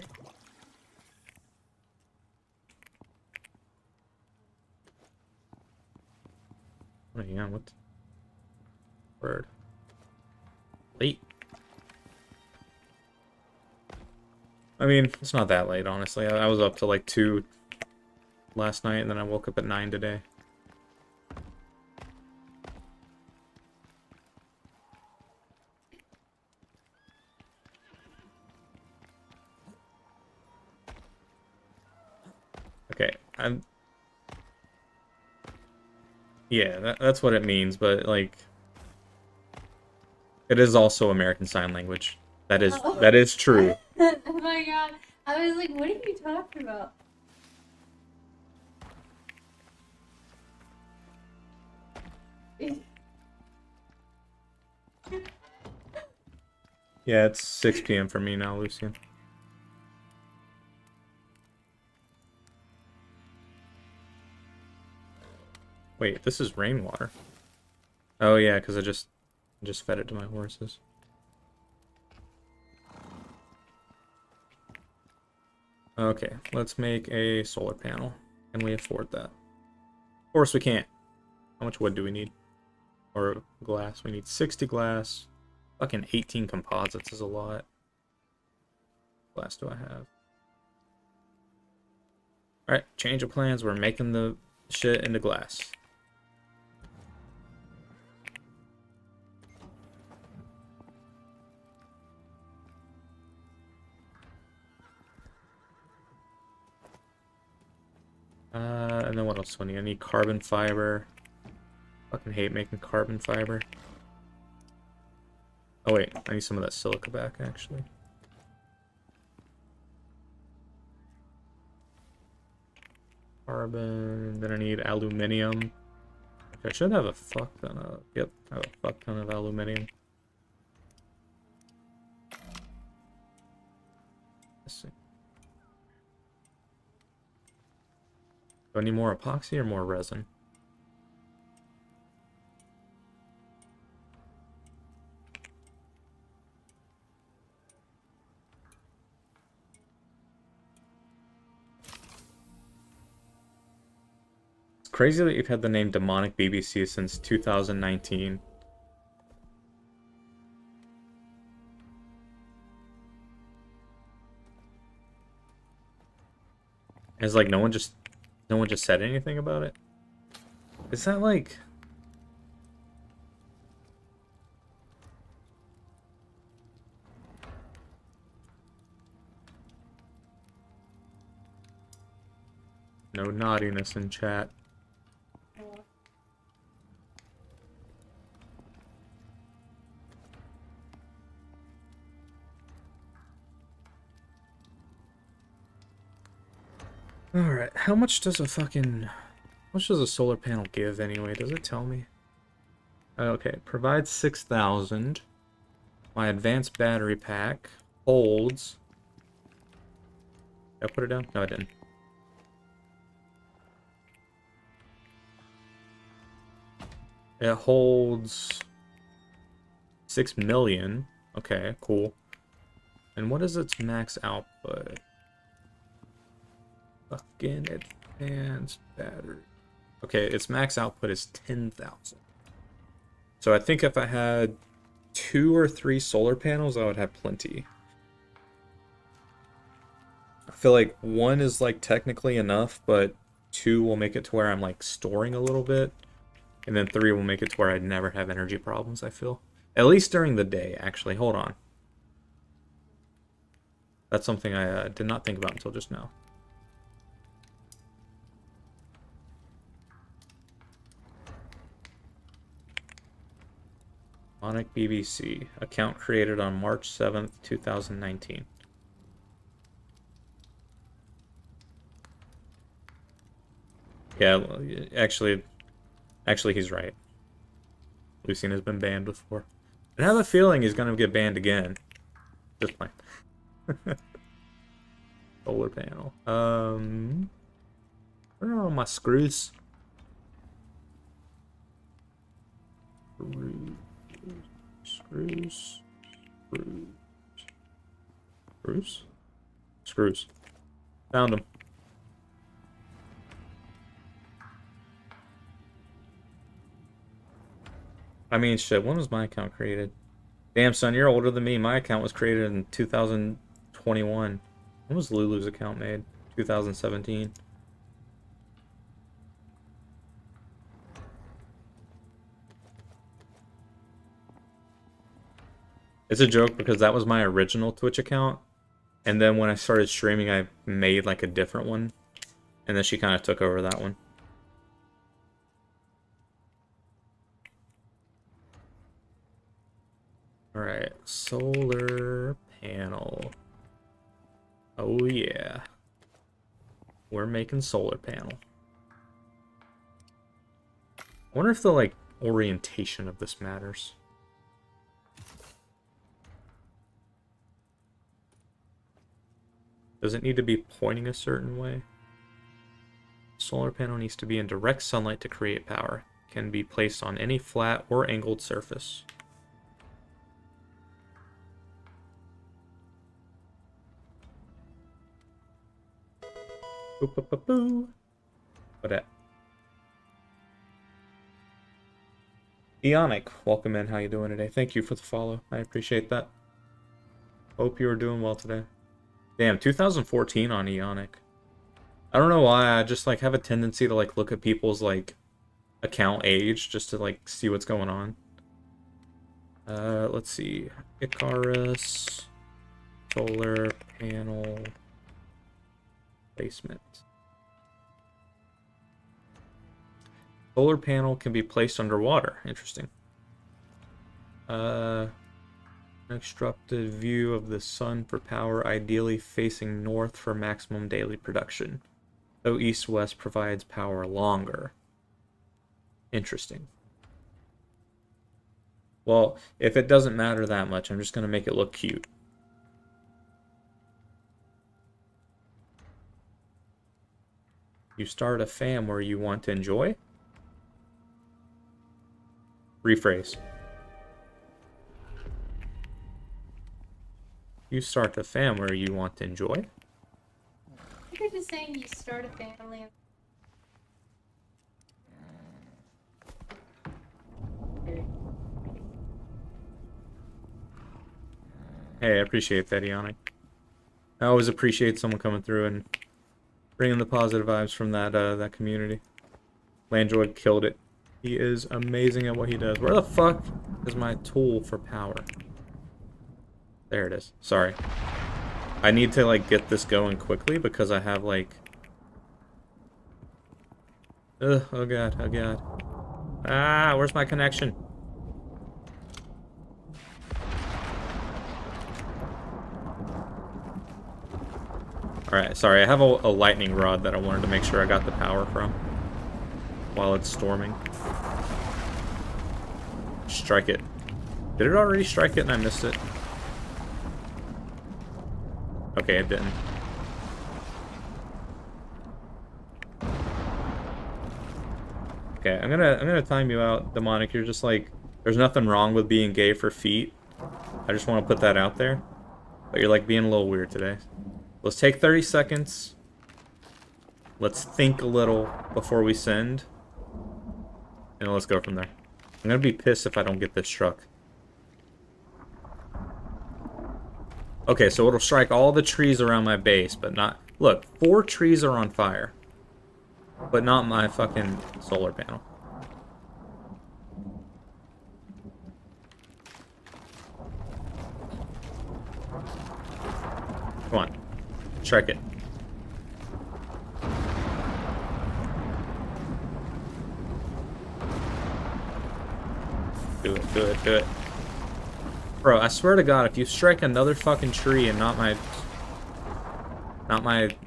Oh yeah, what? Bird. Late. I mean, it's not that late, honestly. I was up till like 2 last night, and then I woke up at 9 today. Okay, yeah, that's what it means, but like it is also American Sign Language. That is true. Oh my god. I was like, what are you talking about? Yeah, it's 6 p.m. for me now, Lucian. Wait, this is rainwater. Oh yeah, because I just fed it to my horses. Okay, let's make a solar panel. Can we afford that? Of course we can't. How much wood do we need? Or glass? We need 60 glass. Fucking 18 composites is a lot. What glass do I have? Alright, change of plans. We're making the shit into glass. And then what else do I need? I need carbon fiber. Fucking hate making carbon fiber. Oh wait, I need some of that silica back, actually. Carbon, then I need aluminium. I should have a fuck ton of, yep, I have a fuck ton of aluminium. Let's see. Do I need more epoxy or more resin? It's crazy that you've had the name Demonic BBC since 2019. It's like no one just said anything about it. Is that like no naughtiness in chat? Alright, how much does a solar panel give anyway? Does it tell me? Okay, provides 6,000. My advanced battery pack holds... Did I put it down? No, I didn't. It holds 6 million. Okay, cool. And what is its max output? Fucking advanced battery. Okay, its max output is 10,000. So I think if I had 2 or 3 solar panels, I would have plenty. I feel like 1 is like technically enough, but 2 will make it to where I'm like storing a little bit. And then 3 will make it to where I'd never have energy problems, I feel. At least during the day, actually. Hold on. That's something I did not think about until just now. Onic BBC. Account created on March 7th, 2019. Yeah, actually he's right. Lucien has been banned before. And I have a feeling he's going to get banned again. Just playing. Solar panel. Where are all my screws? Screws. Found them. I mean, shit, when was my account created? Damn, son, you're older than me. My account was created in 2021. When was Lulu's account made? 2017. It's a joke because that was my original Twitch account. And then when I started streaming, I made like a different one. And then she kind of took over that one. Alright, solar panel. Oh yeah. We're making solar panel. I wonder if the like orientation of this matters. Does it need to be pointing a certain way? Solar panel needs to be in direct sunlight to create power. Can be placed on any flat or angled surface. Boop, boop, boop, boop. What at? Eonic, welcome in. How you doing today? Thank you for the follow. I appreciate that. Hope you are doing well today. Damn, 2014 on Eonic. I don't know why, I just like have a tendency to like look at people's like account age just to like see what's going on. Let's see. Icarus, solar panel placement. Solar panel can be placed underwater. Interesting. Unobstructed view of the sun for power, ideally facing north for maximum daily production, though east-west provides power longer. Interesting. Well, if it doesn't matter that much, I'm just going to make it look cute. You start a fam where you want to enjoy? Rephrase. You start a fam where you want to enjoy? I think you're just saying you start a family. Hey, I appreciate that, Ionic. I always appreciate someone coming through and bringing the positive vibes from that community. Landroid killed it. He is amazing at what he does. Where the fuck is my tool for power? There it is. Sorry. I need to like get this going quickly because I have like... Ugh, oh god, oh god. Ah, where's my connection? Alright, sorry, I have a lightning rod that I wanted to make sure I got the power from while it's storming. Strike it. Did it already strike it and I missed it? Okay, it didn't. Okay, I'm gonna time you out, Demonic. You're just like, there's nothing wrong with being gay for feet. I just want to put that out there. But you're like being a little weird today. Let's take 30 seconds. Let's think a little before we send. And let's go from there. I'm gonna be pissed if I don't get this truck. Okay, so it'll strike all the trees around my base, but not... Look, 4 trees are on fire. But not my fucking solar panel. Come on. Strike it. Do it, do it, do it. Bro, I swear to God, if you strike another fucking tree and not my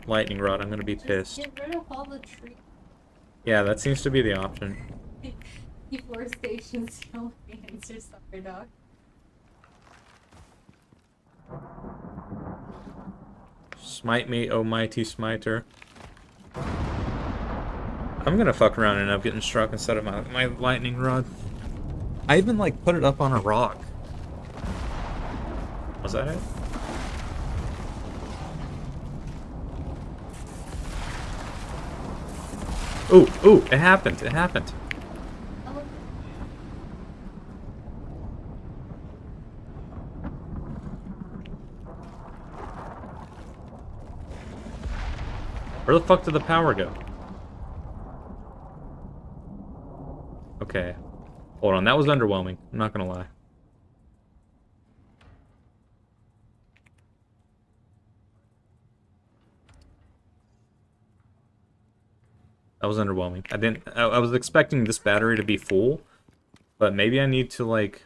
lightning rod, I'm gonna be pissed. Get rid of all the trees. Yeah, that seems to be the option. Deforestation's the only answer, sorry, dog. Smite me, oh mighty smiter. I'm gonna fuck around and end up getting struck instead of my lightning rod. I even, like, put it up on a rock. Was that it? Ooh, ooh, it happened, it happened. Oh, Where the fuck did the power go? Okay. Hold on, that was underwhelming. I'm not gonna lie. That was underwhelming. I was expecting this battery to be full, but maybe I need to, like,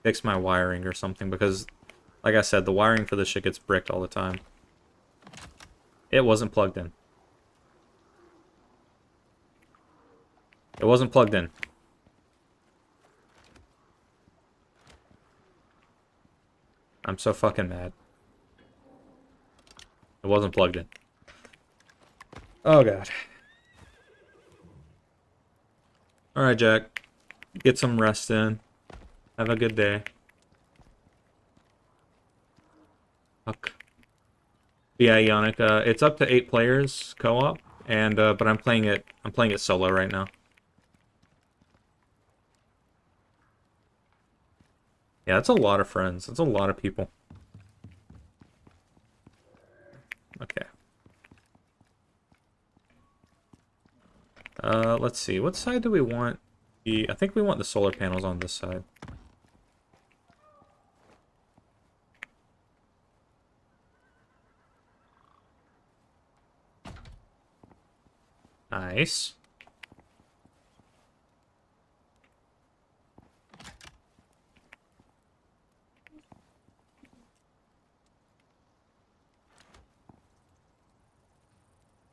fix my wiring or something, because, like I said, the wiring for this shit gets bricked all the time. It wasn't plugged in. It wasn't plugged in. I'm so fucking mad. It wasn't plugged in. Oh, God. Alright, Jack. Get some rest in. Have a good day. Fuck. Yeah, Yannick, it's up to 8 players co-op, and but I'm playing it solo right now. Yeah, that's a lot of friends. That's a lot of people. Okay. Let's see. What side do we want? I think we want the solar panels on this side. Nice.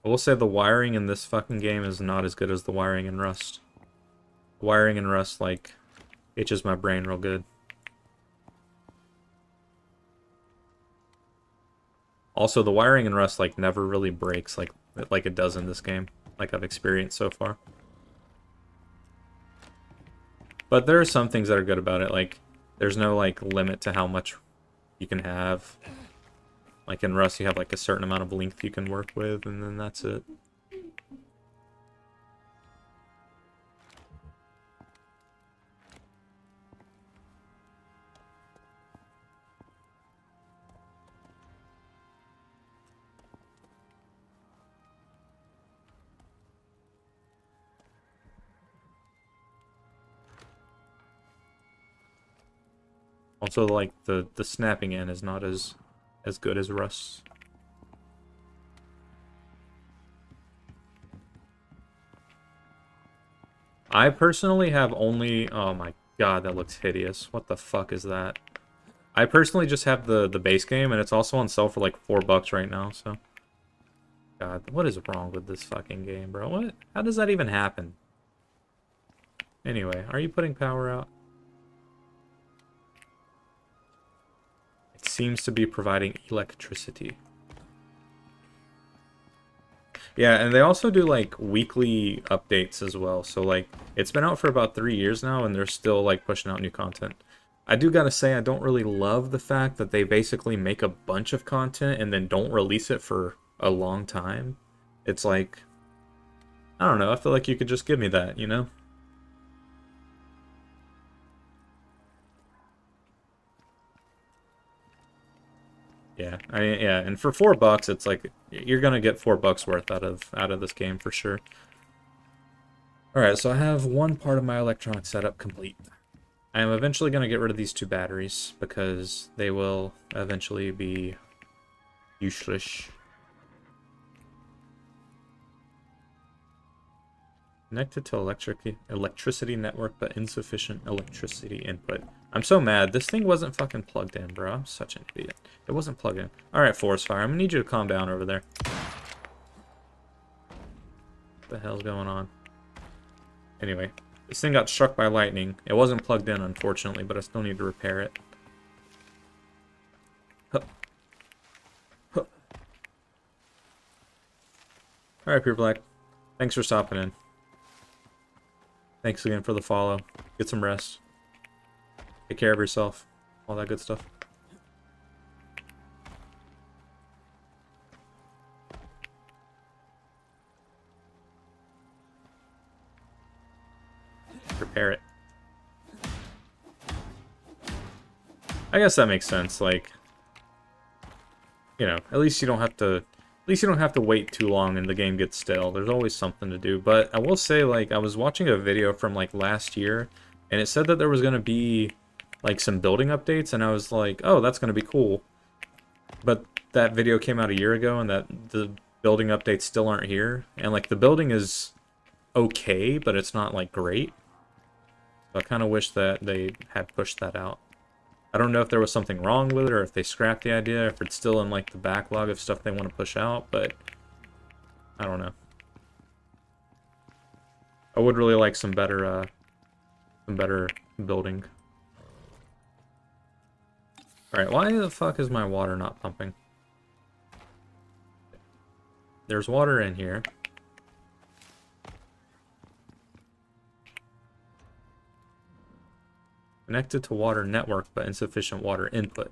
I will say the wiring in this fucking game is not as good as the wiring in Rust. The wiring in Rust, like, itches my brain real good. Also, the wiring in Rust, like, never really breaks like it does in this game, like I've experienced so far. But there are some things that are good about it, like, there's no, like, limit to how much you can have. Like in Rust, you have like a certain amount of length you can work with, and then that's it. Also, like, the snapping in is not as good as Rust. I personally have only... Oh my god, that looks hideous. What the fuck is that? I personally just have the base game, and it's also on sale for like $4 right now, so... God, what is wrong with this fucking game, bro? What? How does that even happen? Anyway, are you putting power out? It seems to be providing electricity. Yeah, and they also do like weekly updates as well. So like it's been out for about 3 years now, and they're still like pushing out new content. I do gotta say I don't really love the fact that they basically make a bunch of content and then don't release it for a long time. It's like, I don't know, I feel like you could just give me that, you know? Yeah, and for $4, it's like you're gonna get $4 worth out of this game for sure. All right, so I have one part of my electronic setup complete. I am eventually gonna get rid of these 2 batteries because they will eventually be useless. Connected to electricity network, but insufficient electricity input. I'm so mad. This thing wasn't fucking plugged in, bro. I'm such an idiot. It wasn't plugged in. Alright, Forest Fire. I'm gonna need you to calm down over there. What the hell's going on? Anyway, this thing got struck by lightning. It wasn't plugged in, unfortunately, but I still need to repair it. Huh. Huh. Alright, Pure Black. Thanks for stopping in. Thanks again for the follow. Get some rest. Take care of yourself. All that good stuff. Repair it. I guess that makes sense. Like, you know, at least you don't have to wait too long and the game gets stale. There's always something to do. But I will say, like, I was watching a video from like last year, and it said that there was gonna be like some building updates, and I was like, oh, that's gonna be cool. But that video came out a year ago, and that the building updates still aren't here. And like the building is okay, but it's not like great. So I kind of wish that they had pushed that out. I don't know if there was something wrong with it, or if they scrapped the idea, or if it's still in like the backlog of stuff they want to push out, but I don't know. I would really like some better building. Alright, why the fuck is my water not pumping? There's water in here. Connected to water network, but insufficient water input.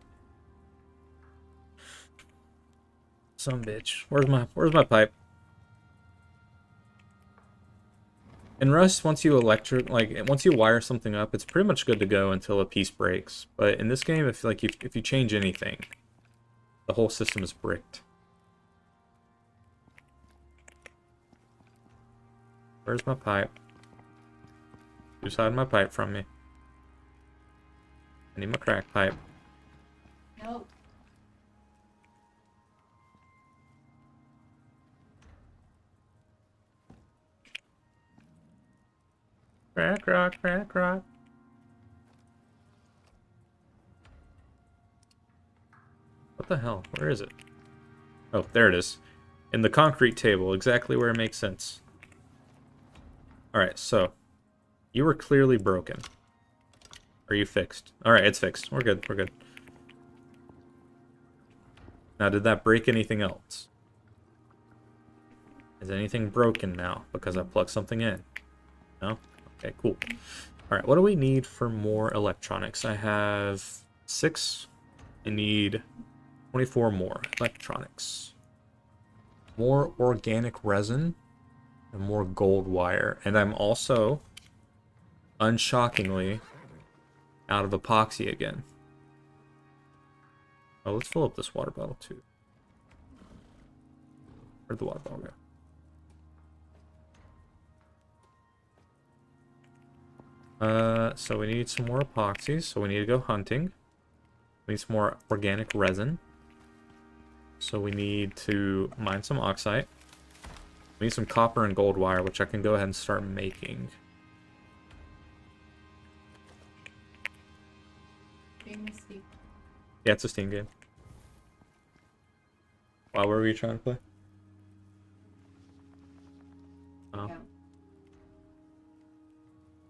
Some bitch. Where's my pipe? In Rust, once you wire something up, it's pretty much good to go until a piece breaks. But in this game, if you change anything, the whole system is bricked. Where's my pipe? Who's hiding my pipe from me? I need my crack pipe. Nope. Crack rock, crack rock. What the hell? Where is it? Oh, there it is. In the concrete table, exactly where it makes sense. Alright, so. You were clearly broken. Are you fixed? Alright, it's fixed. We're good, we're good. Now, did that break anything else? Is anything broken now because I plugged something in? No? Okay, cool. Alright, what do we need for more electronics? I have 6. I need 24 more electronics. More organic resin and more gold wire. And I'm also, unshockingly, out of epoxy again. Oh, let's fill up this water bottle too. Where'd the water bottle go? So we need some more epoxies, so we need to go hunting. We need some more organic resin. So we need to mine some oxide. We need some copper and gold wire, which I can go ahead and start making. Yeah, it's a Steam game. Wow, where were you trying to play? Oh. Yeah.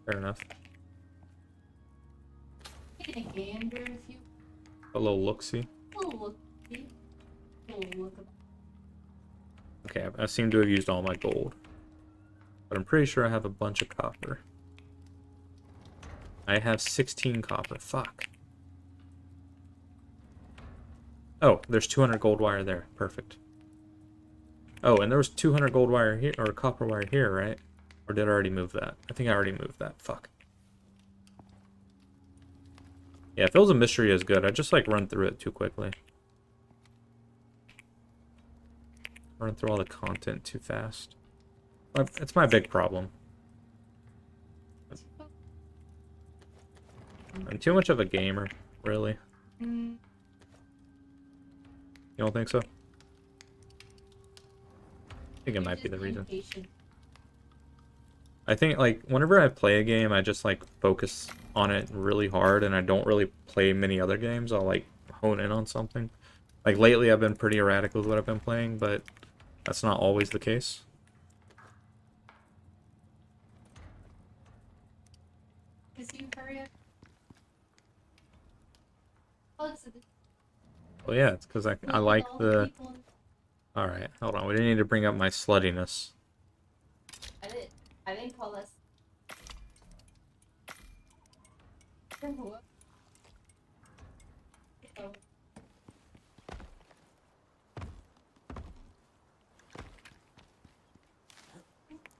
Fair enough. A gander if you A little look-see. will look. Will look. Okay, I seem to have used all my gold. But I'm pretty sure I have a bunch of copper. I have 16 copper. Fuck. Oh, there's 200 gold wire there. Perfect. Oh, and there was 200 gold wire here, or copper wire here, right? Or did I already move that? I think I already moved that. Fuck. Yeah, Phil's a mystery is good. I just like run through it too quickly. Run through all the content too fast. It's my big problem. I'm too much of a gamer, really. You don't think so? I think it might be the reason. I think, like, whenever I play a game, I just, like, focus on it really hard, and I don't really play many other games. I'll, like, hone in on something. Like, lately I've been pretty erratic with what I've been playing, but that's not always the case. Does you hurry up? Well, yeah, it's because I like the... Alright, hold on. We didn't need to bring up my sluttiness. I didn't call us.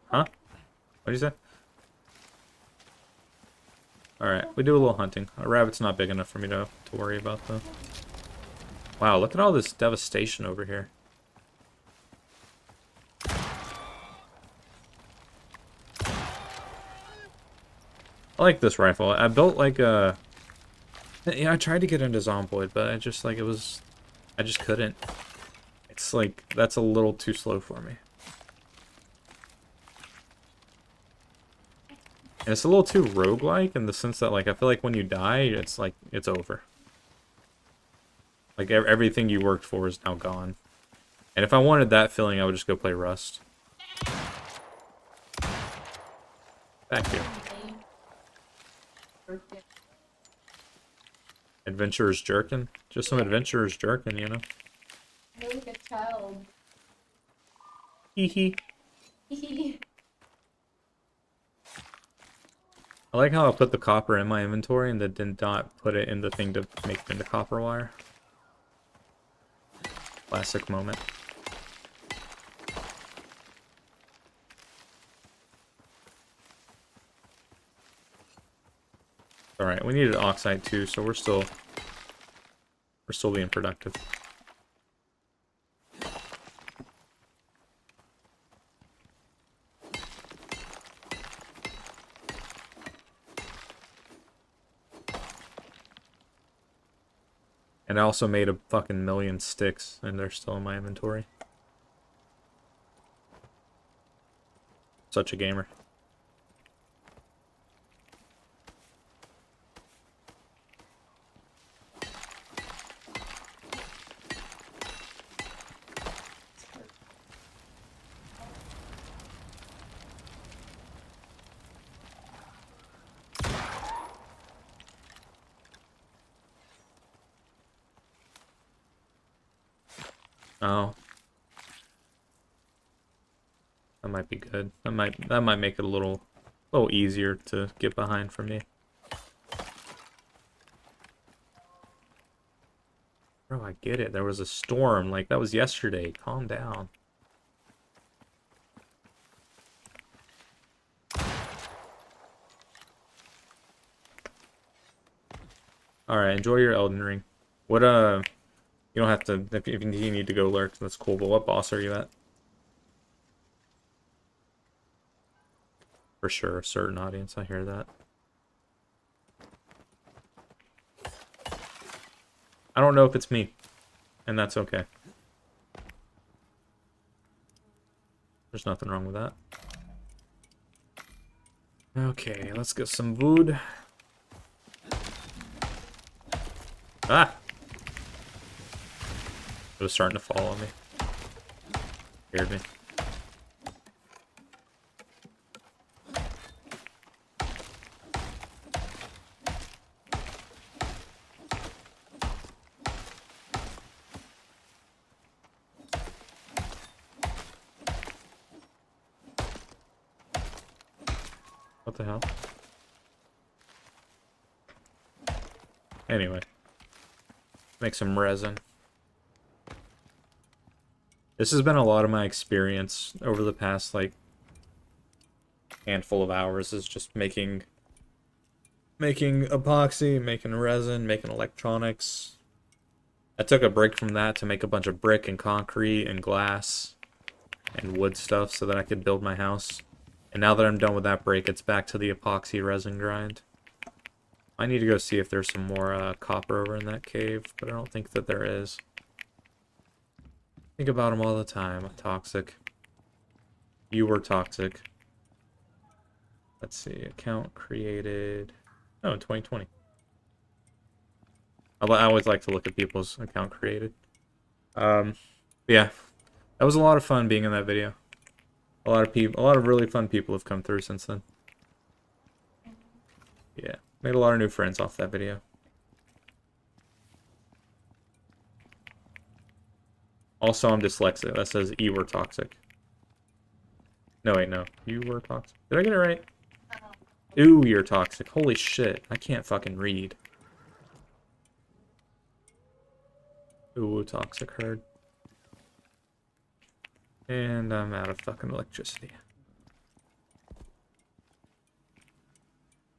Huh? What'd you say? Alright, we do a little hunting. A rabbit's not big enough for me to worry about, though. Wow, look at all this devastation over here. I like this rifle. I built like a... Yeah, I tried to get into Zomboid, but I just like I just couldn't. It's like, that's a little too slow for me. And it's a little too roguelike in the sense that, like, I feel like when you die, it's like, it's over. Like, everything you worked for is now gone. And if I wanted that feeling, I would just go play Rust. Back here. Adventurers jerkin? Just some adventurers jerkin, you know? I look like a child. Hee hee. I like how I put the copper in my inventory and then did not put it in the thing to make it into copper wire. Classic moment. Alright, we needed oxide too, so we're still being productive. And I also made a fucking million sticks, and they're still in my inventory. Such a gamer. Oh. That might be good. That might make it a little easier to get behind for me. Bro, I get it. There was a storm. Like, that was yesterday. Calm down. Alright, enjoy your Elden Ring. What, you don't have to, if you need to go lurk, that's cool, but what boss are you at? For sure, a certain audience, I hear that. I don't know if it's me, and that's okay. There's nothing wrong with that. Okay, let's get some wood. Ah! It was starting to fall on me. Scared me. What the hell? Anyway. Make some resin. This has been a lot of my experience over the past, like, handful of hours, is just making epoxy, making resin, making electronics. I took a break from that to make a bunch of brick and concrete and glass and wood stuff so that I could build my house. And now that I'm done with that break, it's back to the epoxy resin grind. I need to go see if there's some more copper over in that cave, but I don't think that there is. Think about them all the time. Toxic. You were toxic. Let's see. Account created. Oh, in 2020. I always like to look at people's account created. Yeah, that was a lot of fun being in that video. A lot of really fun people have come through since then. Yeah, made a lot of new friends off that video. Also, I'm dyslexic. That says you were toxic. No, wait, no. You were toxic. Did I get it right? Ooh, you're toxic. Holy shit. I can't fucking read. Ooh, toxic herd. And I'm out of fucking electricity.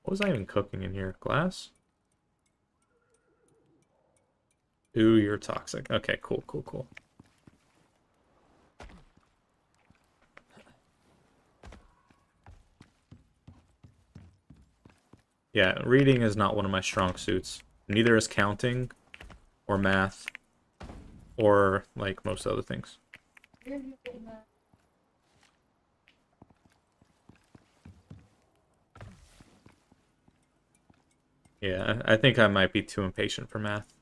What was I even cooking in here? Glass? Ooh, you're toxic. Okay, cool, cool, cool. Yeah, reading is not one of my strong suits. Neither is counting, or math, or, like, most other things. Yeah, I think I might be too impatient for math.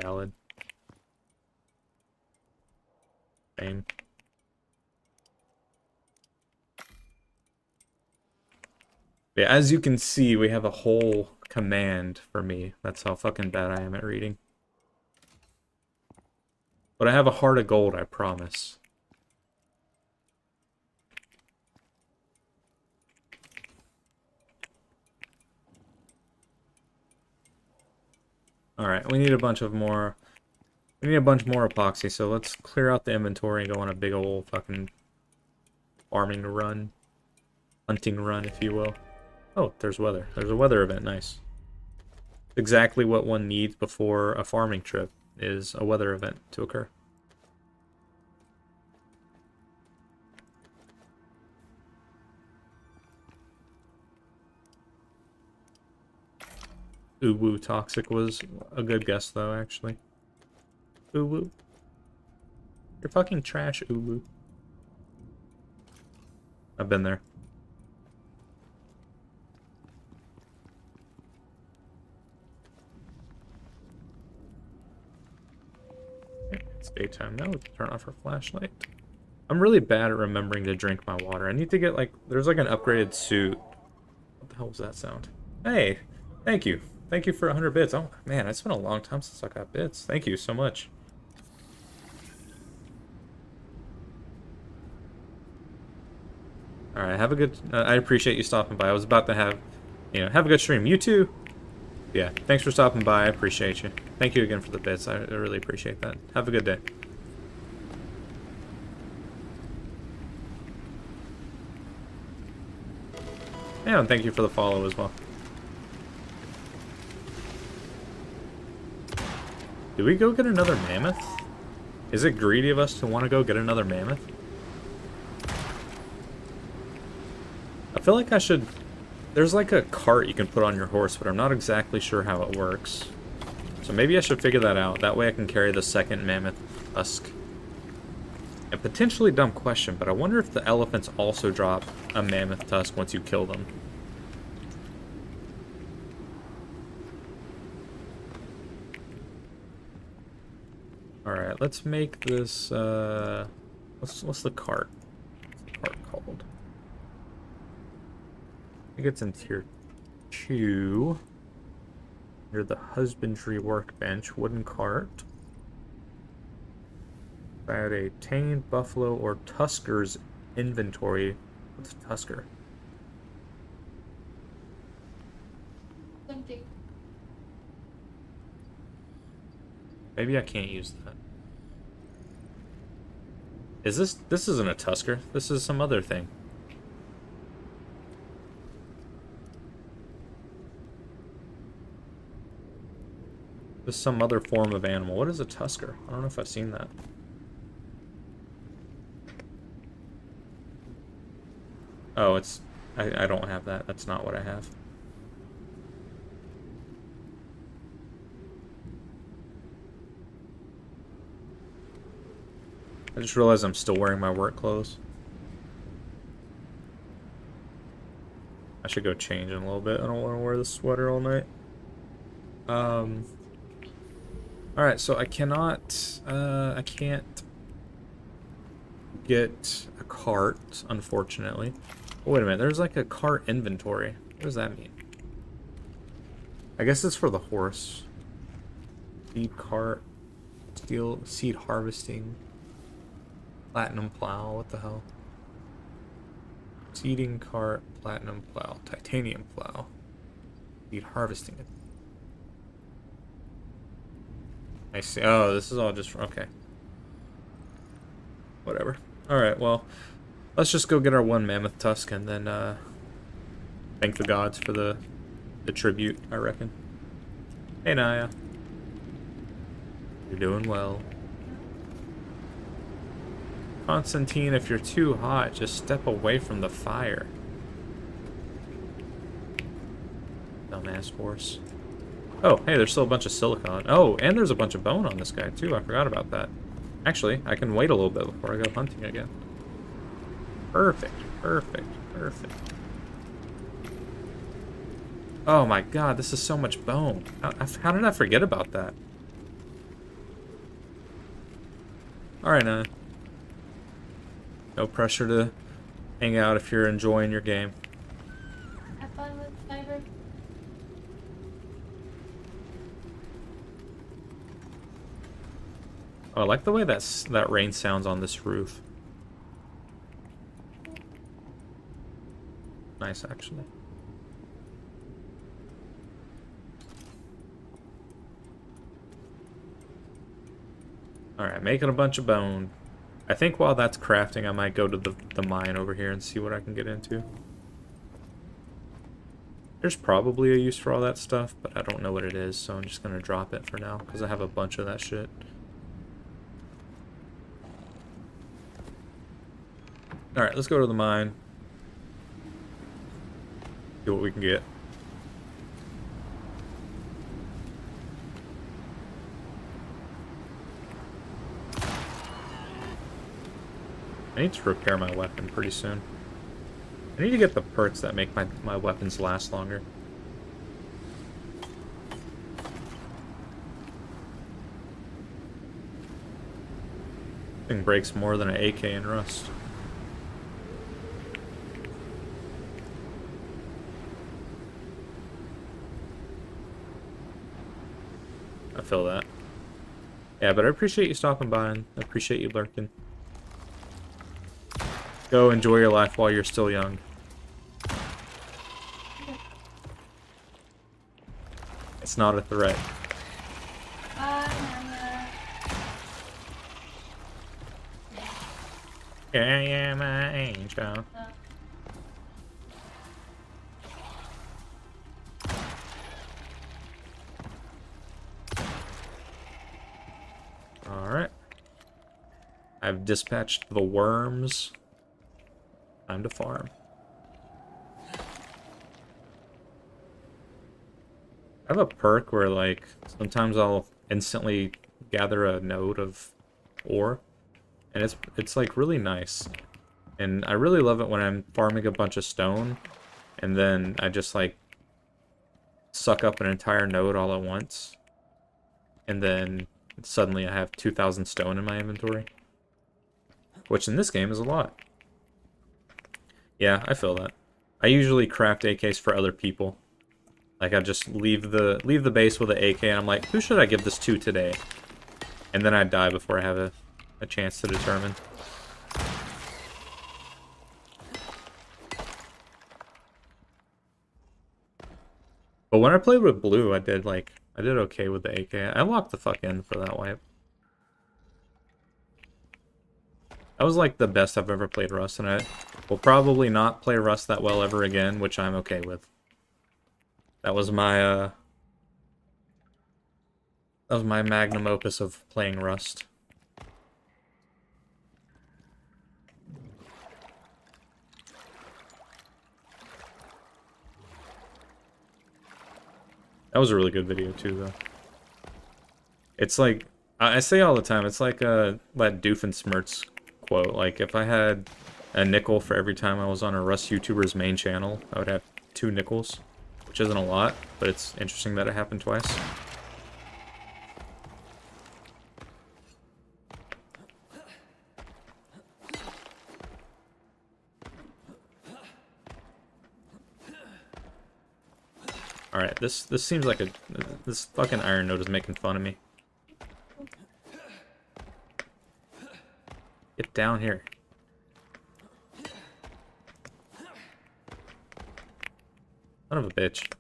Valid. Same. Yeah, as you can see, we have a whole command for me. That's how fucking bad I am at reading. But I have a heart of gold, I promise. Alright, we need a bunch more epoxy, so let's clear out the inventory and go on a big old fucking farming run. Hunting run, if you will. Oh, there's weather. There's a weather event, nice. Exactly what one needs before a farming trip is a weather event to occur. Uwu toxic was a good guess, though, actually. Uwu. You're fucking trash, Uwu. I've been there. It's daytime now. We can turn off our flashlight. I'm really bad at remembering to drink my water. I need to get, like, there's like an upgraded suit. What the hell was that sound? Hey, thank you. Thank you for 100 bits. Oh, man, it's been a long time since I got bits. Thank you so much. Alright, have a good... I appreciate you stopping by. I was about to have a good stream. You too. Yeah, thanks for stopping by. I appreciate you. Thank you again for the bits. I really appreciate that. Have a good day. Yeah, and thank you for the follow as well. Do we go get another mammoth? Is it greedy of us to want to go get another mammoth? I feel like I should... There's like a cart you can put on your horse, but I'm not exactly sure how it works. So maybe I should figure that out. That way I can carry the second mammoth tusk. A potentially dumb question, but I wonder if the elephants also drop a mammoth tusk once you kill them. Alright, let's make this, what's the cart? What's the cart called? I think it's in tier 2. Near the husbandry workbench, wooden cart. If I had a tamed buffalo or tusker's inventory. What's a tusker? Something. Maybe I can't use that. Is this isn't a tusker. This is some other thing. This is some other form of animal. What is a tusker? I don't know if I've seen that. Oh, it's... I don't have that. That's not what I have. I just realized I'm still wearing my work clothes. I should go change in a little bit. I don't want to wear this sweater all night. Alright, so I can't get a cart, unfortunately. Oh, wait a minute, there's like a cart inventory. What does that mean? I guess it's for the horse. Seed cart, steel, seed harvesting, platinum plow, what the hell? Seeding cart, platinum plow, titanium plow, seed harvesting. I see. Oh, this is all just okay. Whatever. Alright, well, let's just go get our one mammoth tusk and then thank the gods for the tribute, I reckon. Hey, Naya. You're doing well. Constantine, if you're too hot, just step away from the fire. Dumbass horse. Oh, hey, there's still a bunch of silicon. Oh, and there's a bunch of bone on this guy, too. I forgot about that. Actually, I can wait a little bit before I go hunting again. Perfect, perfect, perfect. Oh my god, this is so much bone. How did I forget about that? Alright, no pressure to hang out if you're enjoying your game. Have fun with fiber. Oh, I like the way that rain sounds on this roof. Nice, actually. Alright, making a bunch of bone. I think while that's crafting, I might go to the mine over here and see what I can get into. There's probably a use for all that stuff, but I don't know what it is, so I'm just gonna drop it for now, because I have a bunch of that shit. Alright, let's go to the mine. See what we can get. I need to repair my weapon pretty soon. I need to get the perks that make my weapons last longer. Thing breaks more than an AK in Rust. I feel that. Yeah, but I appreciate you stopping by and I appreciate you lurking. Go enjoy your life while you're still young. It's not a threat. Yeah, my angel. Alright. I've dispatched the worms. Time to farm. I have a perk where, like, sometimes I'll instantly gather a node of ore. And it's like really nice. And I really love it when I'm farming a bunch of stone and then I just like suck up an entire node all at once. And then suddenly I have 2,000 stone in my inventory. Which in this game is a lot. Yeah, I feel that. I usually craft AKs for other people. Like I just leave the base with an AK and I'm like, who should I give this to today? And then I die before I have a chance to determine. But when I played with blue, I did okay with the AK. I locked the fuck in for that wipe. That was like the best I've ever played Rust, and I will probably not play Rust that well ever again, which I'm okay with. That was my magnum opus of playing Rust. That was a really good video too, though. It's like, I say all the time, it's like that Doofenshmirtz quote. Like, if I had a nickel for every time I was on a Rust YouTuber's main channel, I would have 2 nickels, which isn't a lot, but it's interesting that it happened twice. Alright, this seems like this fucking iron node is making fun of me. Get down here. Son of a bitch.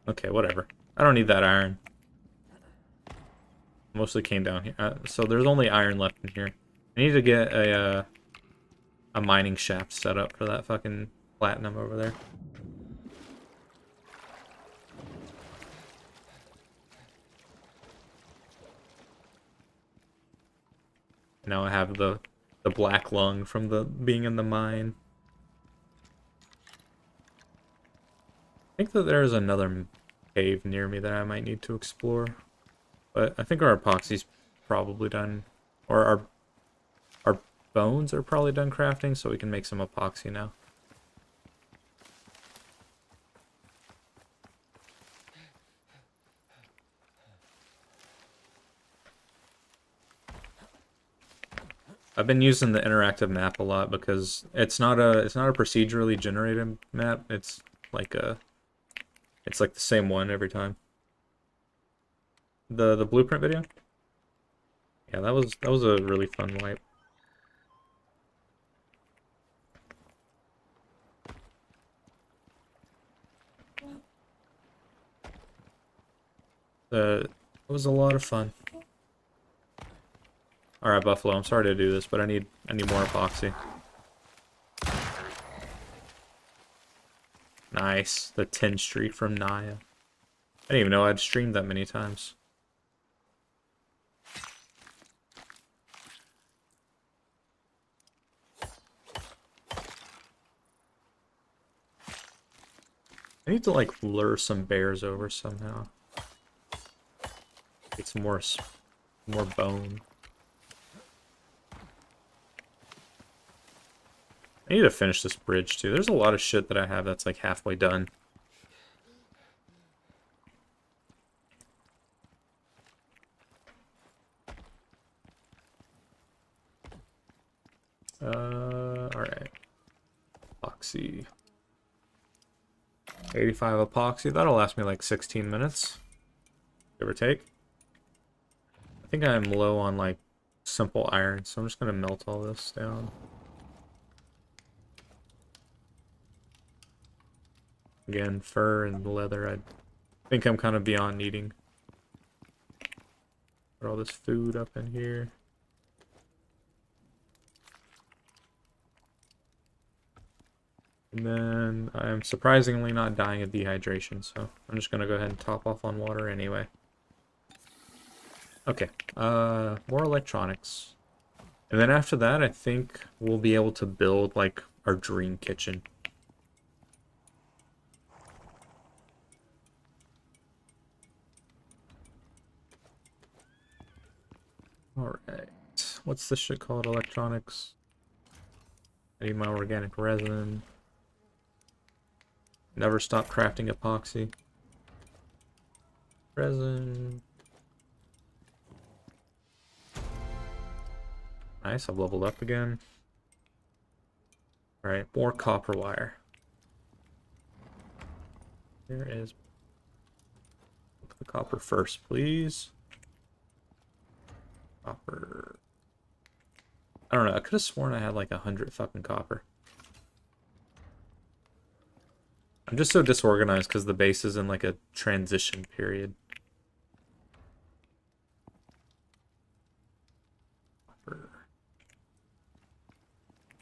Okay, whatever. I don't need that iron. Mostly came down here. So there's only iron left in here. I need to get a mining shaft set up for that fucking platinum over there. Now I have the black lung from the being in the mine. I think that there's another cave near me that I might need to explore. But I think our epoxy's probably done, or our bones are probably done crafting, so we can make some epoxy now. I've been using the interactive map a lot because it's not a procedurally generated map. It's like the same one every time. The blueprint video? Yeah, that was a really fun wipe. It was a lot of fun. Alright, Buffalo, I'm sorry to do this, but I need more epoxy. Nice. The 10 streak from Naya. I didn't even know I'd streamed that many times. I need to like lure some bears over somehow. Get some more bone. I need to finish this bridge too. There's a lot of shit that I have that's like halfway done. Alright. Epoxy. 85 epoxy. That'll last me like 16 minutes. Give or take. I think I'm low on like simple iron, so I'm just gonna melt all this down. Again, fur and leather, I think I'm kind of beyond needing. Put all this food up in here. And then I'm surprisingly not dying of dehydration, so I'm just gonna go ahead and top off on water anyway. Okay, more electronics. And then after that, I think we'll be able to build like our dream kitchen. Alright, what's this shit called? Electronics. I need my organic resin. Never stop crafting epoxy. Resin. Nice, I've leveled up again. Alright, more copper wire. There is... copper first, please. Copper. I don't know. I could have sworn I had like 100 fucking copper. I'm just so disorganized because the base is in like a transition period. Copper.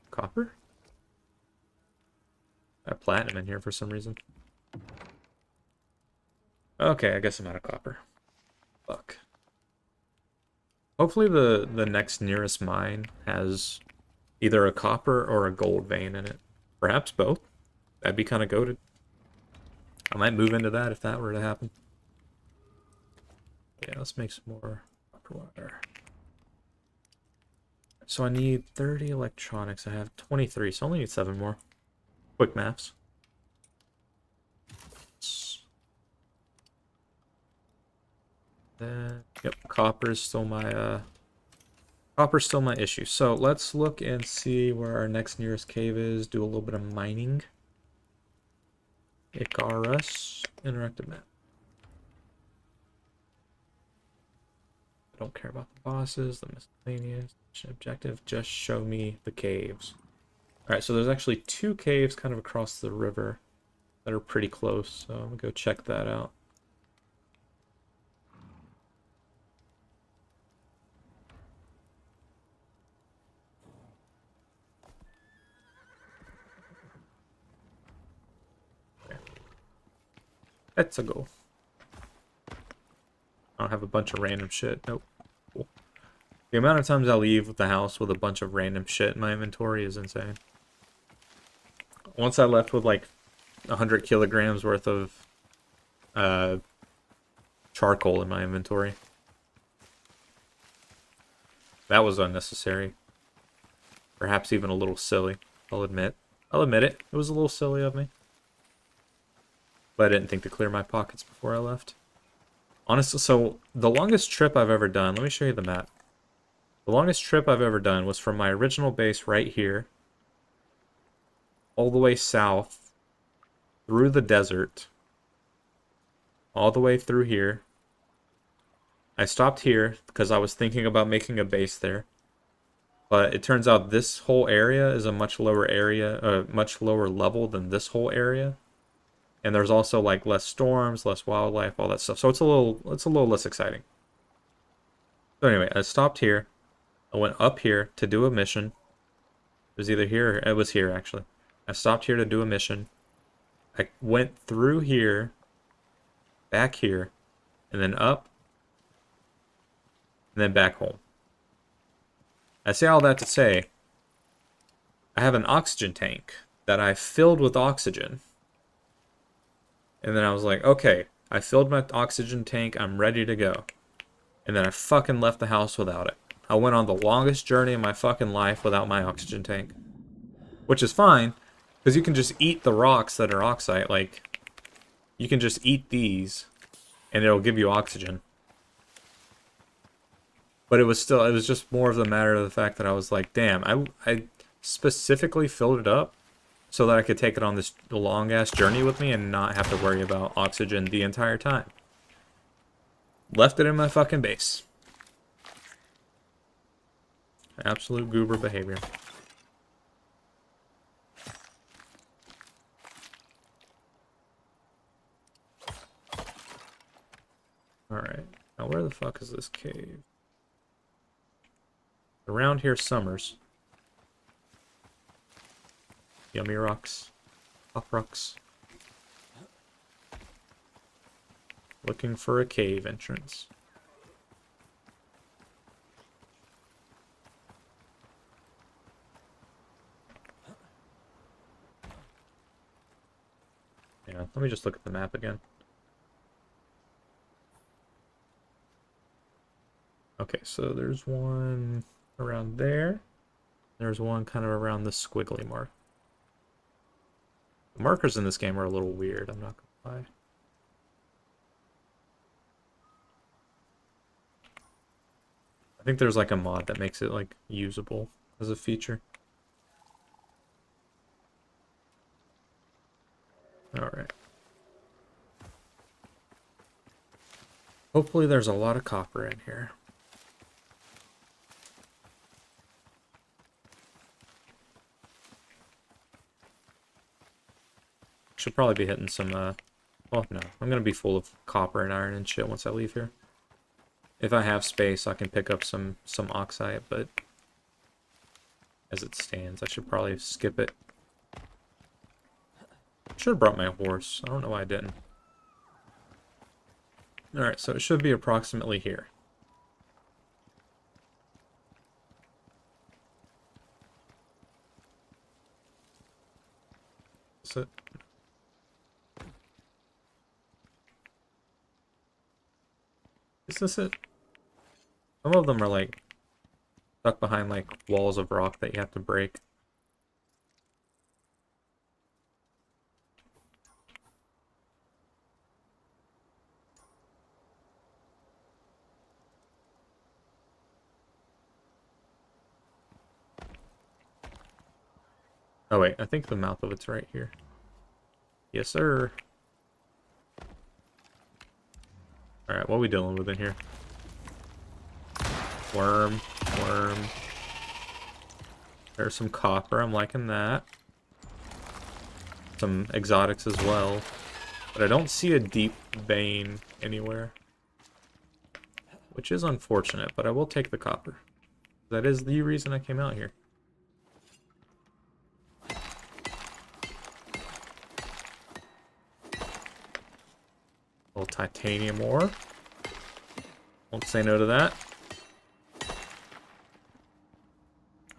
Copper? I have platinum in here for some reason. Okay, I guess I'm out of copper. Fuck. Hopefully the next nearest mine has either a copper or a gold vein in it. Perhaps both. That'd be kind of goated. I might move into that if that were to happen. Yeah, let's make some more copper wire. So I need 30 electronics. I have 23, so I only need 7 more. Quick maths. Then, yep, copper's still my issue. So let's look and see where our next nearest cave is. Do a little bit of mining. Icarus, interactive map. I don't care about the bosses, the miscellaneous objective. Just show me the caves. All right, so there's actually 2 caves kind of across the river that are pretty close. So I'm gonna go check that out. Let's go. I don't have a bunch of random shit. Nope. Cool. The amount of times I leave the house with a bunch of random shit in my inventory is insane. Once I left with like 100 kilograms worth of charcoal in my inventory. That was unnecessary. Perhaps even a little silly. I'll admit it. It was a little silly of me. But I didn't think to clear my pockets before I left. Honestly, so the longest trip I've ever done, let me show you the map. The longest trip I've ever done was from my original base right here, all the way south, through the desert, all the way through here. I stopped here because I was thinking about making a base there. But it turns out this whole area is a much lower area, much lower level than this whole area. And there's also like less storms, less wildlife, all that stuff. So it's a little less exciting. So anyway, I stopped here. I went up here to do a mission. It was either here or it was here actually. I stopped here to do a mission. I went through here, back here, and then up, and then back home. I say all that to say, I have an oxygen tank that I filled with oxygen. And then I was like, okay, I filled my oxygen tank, I'm ready to go. And then I fucking left the house without it. I went on the longest journey of my fucking life without my oxygen tank. Which is fine, because you can just eat the rocks that are oxide. Like, you can just eat these, and it'll give you oxygen. But it was just more of the matter of the fact that I was like, damn, I specifically filled it up so that I could take it on this long-ass journey with me and not have to worry about oxygen the entire time. Left it in my fucking base. Absolute goober behavior. Alright, now where the fuck is this cave? Around here, summers. Yummy rocks. Pop rocks. Looking for a cave entrance. Yeah, let me just look at the map again. Okay, so there's one around there. There's one kind of around the squiggly mark. The markers in this game are a little weird, I'm not gonna lie. I think there's like a mod that makes it like usable as a feature. Alright. Hopefully there's a lot of copper in here. Should probably be hitting some, well, no. I'm gonna be full of copper and iron and shit once I leave here. If I have space, I can pick up some oxide, but as it stands, I should probably skip it. Should have brought my horse. I don't know why I didn't. Alright, so it should be approximately here. Is it? Is this it? Some of them are like stuck behind like walls of rock that you have to break. Oh wait, I think the mouth of it's right here. Yes, sir. Alright, what are we dealing with in here? Worm, worm. There's some copper, I'm liking that. Some exotics as well. But I don't see a deep vein anywhere. Which is unfortunate, but I will take the copper. That is the reason I came out here. Little titanium ore. Won't say no to that.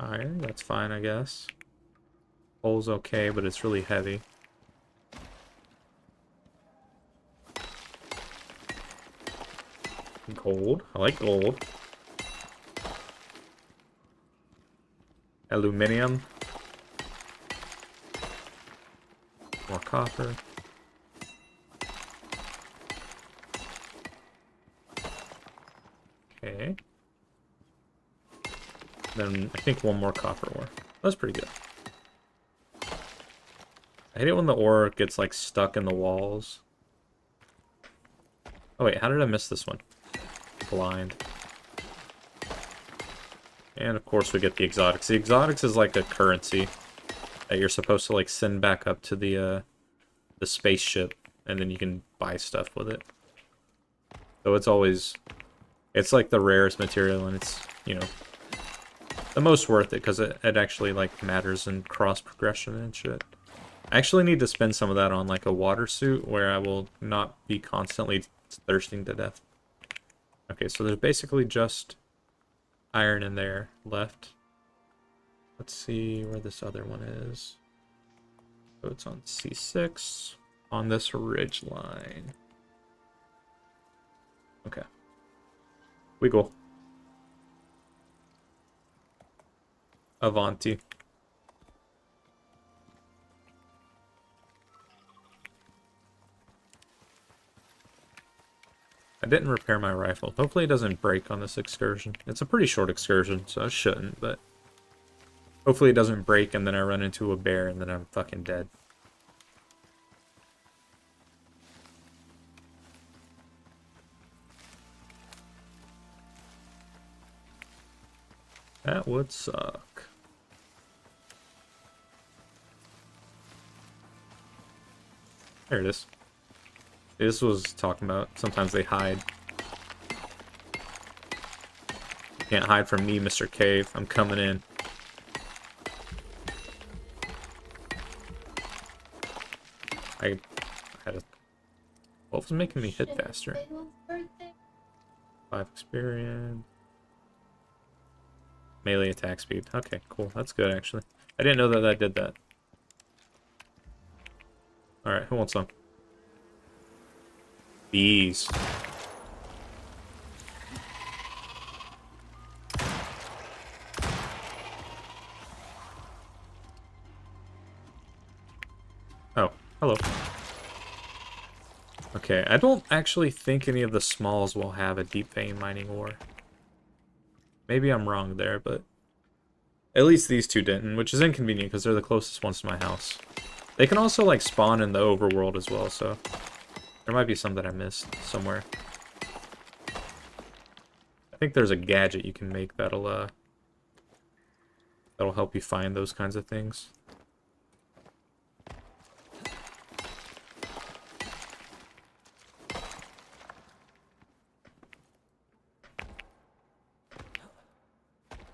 Iron, that's fine, I guess. Coal's okay, but it's really heavy. Gold. I like gold. Aluminium. More copper. Okay. Then I think one more copper ore. That's pretty good. I hate it when the ore gets like stuck in the walls. Oh wait, how did I miss this one? Blind. And of course we get the exotics. The exotics is like a currency that you're supposed to like send back up to the spaceship, and then you can buy stuff with it. So it's always, it's like the rarest material, and it's, you know, the most worth it because it actually like matters in cross progression and shit. I actually need to spend some of that on like a water suit where I will not be constantly thirsting to death. Okay, so there's basically just iron in there left. Let's see where this other one is. So it's on C6 on this ridge line. Okay. We go. Avanti. I didn't repair my rifle. Hopefully it doesn't break on this excursion. It's a pretty short excursion, so I shouldn't, but hopefully it doesn't break and then I run into a bear and then I'm fucking dead. That would suck. There it is. This was talking about sometimes they hide. You can't hide from me, Mr. Cave. I'm coming in. I had a... What was making me hit faster? 5 experience. Melee attack speed. Okay, cool. That's good, actually. I didn't know that that did that. Alright, who wants some? Bees. Oh, hello. Okay, I don't actually think any of the smalls will have a deep vein mining ore. Maybe I'm wrong there, but at least these two didn't, which is inconvenient because they're the closest ones to my house. They can also like spawn in the overworld as well, so there might be some that I missed somewhere. I think there's a gadget you can make that'll help you find those kinds of things.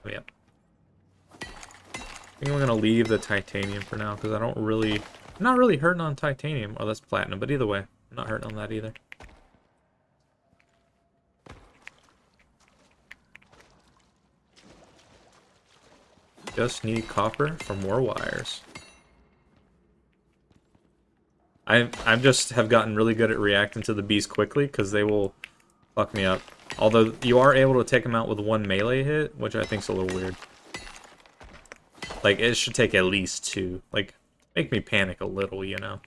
Oh, yeah. I think we're gonna leave the titanium for now because I'm not really hurting on titanium. Oh, that's platinum, but either way, I'm not hurting on that either. Just need copper for more wires. I just have gotten really good at reacting to the bees quickly because they will fuck me up. Although you are able to take them out with one melee hit, which I think is a little weird. Like, it should take at least 2. Like, make me panic a little, you know?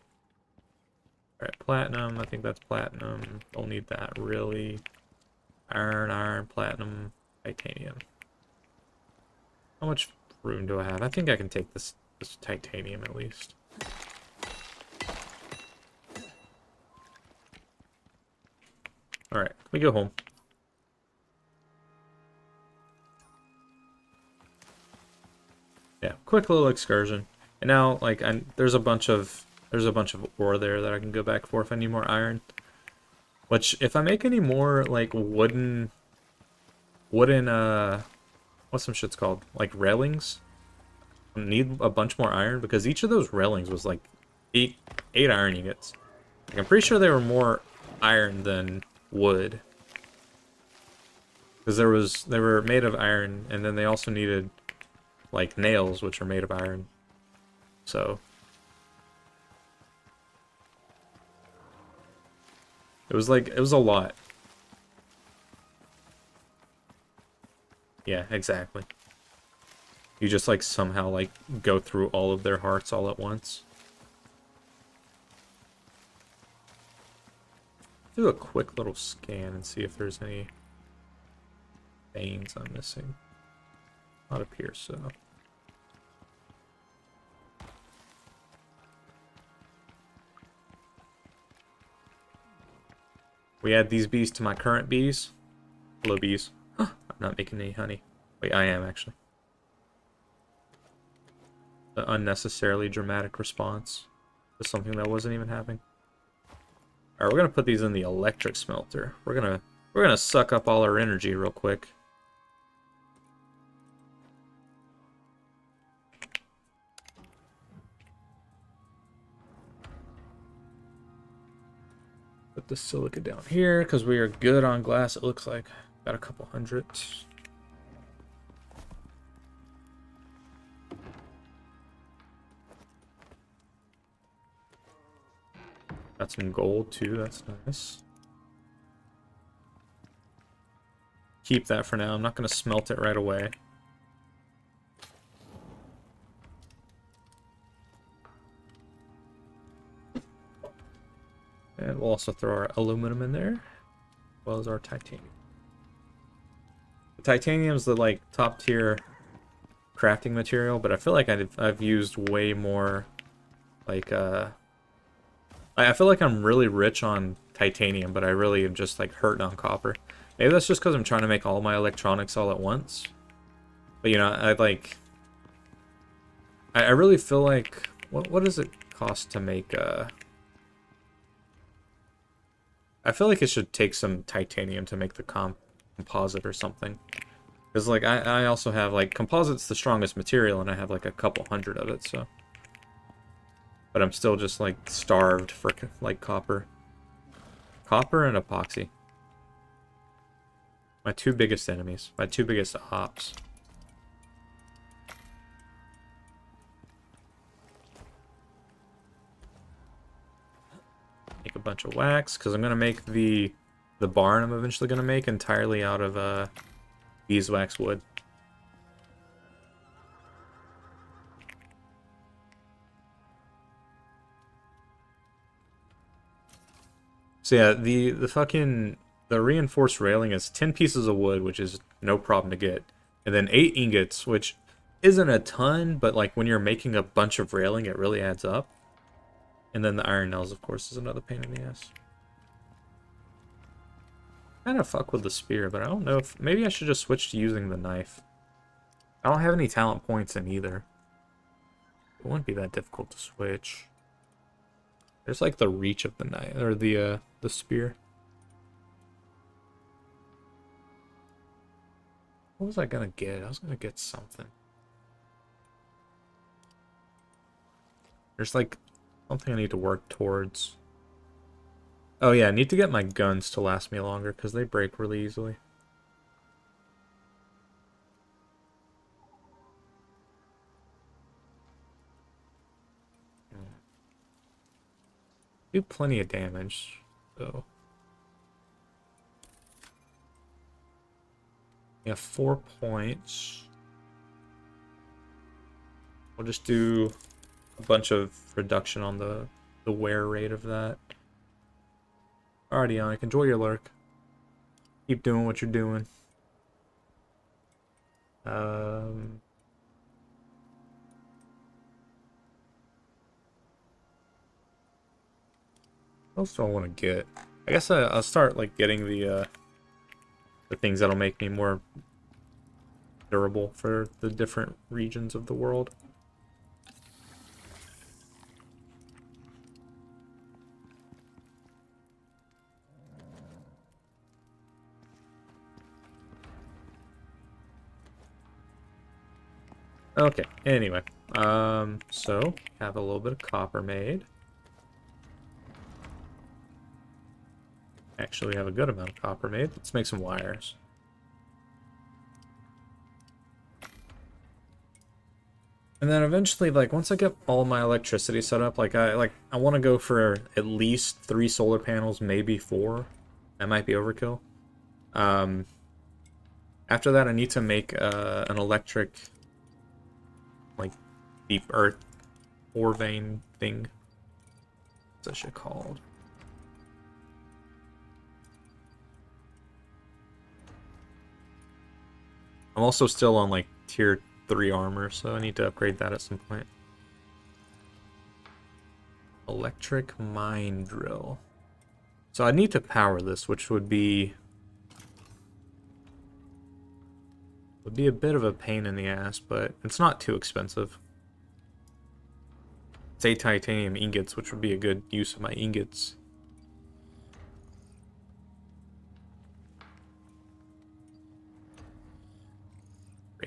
Alright, platinum. I think that's platinum. Don't need that, really. Iron, platinum, titanium. How much room do I have? I think I can take this titanium at least. Alright, we go home. Yeah, quick little excursion. And now, like, there's a bunch of ore there that I can go back for if I need more iron. Which, if I make any more, like, wooden, what's some shit's called? Like, railings? I need a bunch more iron, because each of those railings was, like, 8 iron ingots. Like, I'm pretty sure they were more iron than wood. Because they were made of iron, and then they also needed, like, nails, which are made of iron. So it was a lot. Yeah, exactly. You just, like, somehow, like, go through all of their hearts all at once. Do a quick little scan and see if there's any veins I'm missing. Not appear so. We add these bees to my current bees. Hello, bees. Huh, I'm not making any honey. Wait, I am, actually. The unnecessarily dramatic response to something that wasn't even happening. Alright, we're gonna put these in the electric smelter. We're gonna suck up all our energy real quick. Put the silica down here because we are good on glass. It looks like got a couple hundred. Got some gold too. That's nice. Keep that for now. I'm not going to smelt it right away. And we'll also throw our aluminum in there, as well as our titanium. The titanium's the, like, top tier crafting material, but I feel like I've used way more, like, I feel like I'm really rich on titanium, but I really am just, like, hurting on copper. Maybe that's just because I'm trying to make all my electronics all at once. But, you know, I really feel like, what does it cost to make, I feel like it should take some titanium to make the composite or something. Because, like, I also have, like, composite's the strongest material, and I have, like, a couple hundred of it, so. But I'm still just, like, starved for, like, copper. Copper and epoxy. My two biggest enemies. My two biggest ops. Make a bunch of wax, because I'm going to make the barn I'm eventually going to make entirely out of beeswax wood. So yeah, the reinforced railing is 10 pieces of wood, which is no problem to get. And then 8 ingots, which isn't a ton, but like when you're making a bunch of railing, it really adds up. And then the iron nails, of course, is another pain in the ass. kind of fuck with the spear, but I don't know if... Maybe I should just switch to using the knife. I don't have any talent points in either. It wouldn't be that difficult to switch. There's like the reach of the knife, or the spear. What was I gonna get? I was gonna get something. There's like something I need to work towards. Oh yeah, I need to get my guns to last me longer because they break really easily. Do plenty of damage, so. Yeah, 4 points. We'll just do a bunch of reduction on the wear rate of that. Alrighty, Yannick, enjoy your lurk. Keep doing what you're doing. What else do I want to get? I guess I'll start like getting the things that'll make me more durable for the different regions of the world. Okay, anyway, so have a little bit of copper made. Actually, we have a good amount of copper made. Let's make some wires. And then eventually, like, once I get all my electricity set up, I want to go for at least 3 solar panels, maybe 4. That might be overkill. After that, I need to make an electric, like, deep earth ore vein thing. What's that shit called? I'm also still on, like, tier 3 armor, so I need to upgrade that at some point. Electric mine drill. So I need to power this, which would be a bit of a pain in the ass, but it's not too expensive. It's 8 titanium ingots, which would be a good use of my ingots.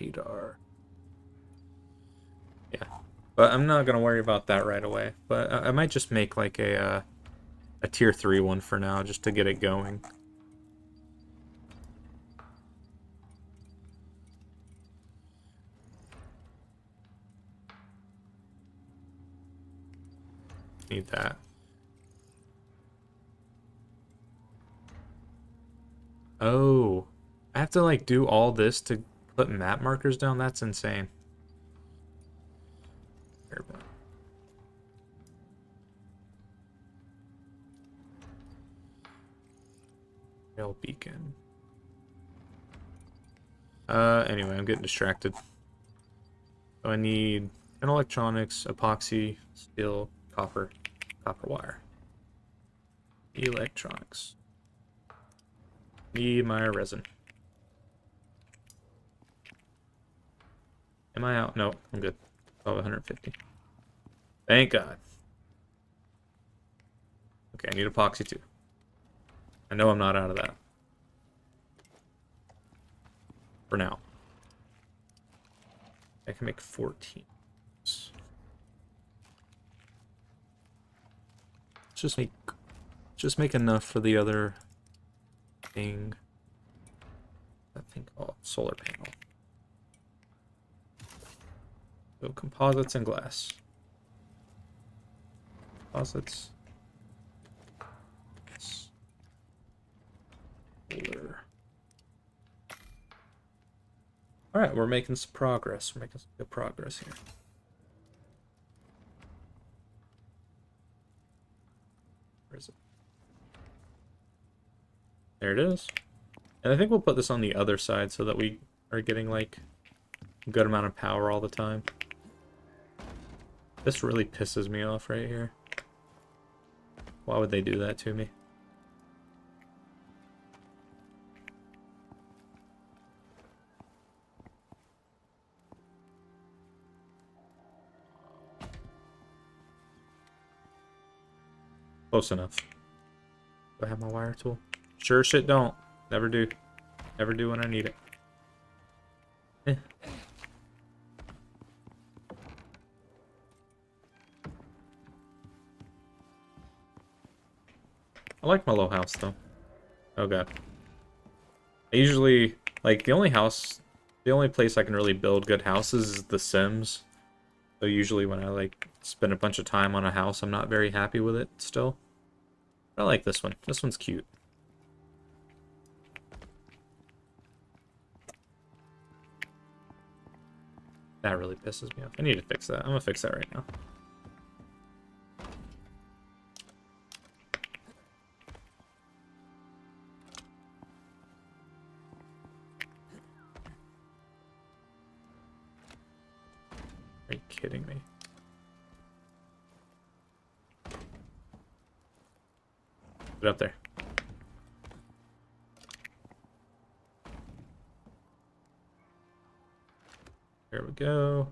Radar. Yeah, but I'm not gonna worry about that right away. But I might just make like a tier 3 one for now, just to get it going. Need that. Oh, I have to like do all this to put map markers down? That's insane. Rail beacon. Anyway, I'm getting distracted. So I need an electronics, epoxy, steel, copper wire. Electronics. Need my resin. Am I out? No, I'm good. Oh, 150. Thank God. Okay, I need epoxy too. I know I'm not out of that. For now. I can make 14. Just make enough for the other thing. I think solar panel. So composites and glass. Composites. Solar. Alright, we're making some progress. We're making some good progress here. Where is it? There it is. And I think we'll put this on the other side so that we are getting like a good amount of power all the time. This really pisses me off right here. Why would they do that to me? Close enough. Do I have my wire tool? Sure shit don't. Never do. Never do when I need it. Eh. I like my low house, though. Oh, God. I usually, like, the only place I can really build good houses is The Sims. So usually when I, like, spend a bunch of time on a house, I'm not very happy with it still. But I like this one. This one's cute. That really pisses me off. I need to fix that. I'm gonna fix that right now. Are you kidding me? Get up there. There we go.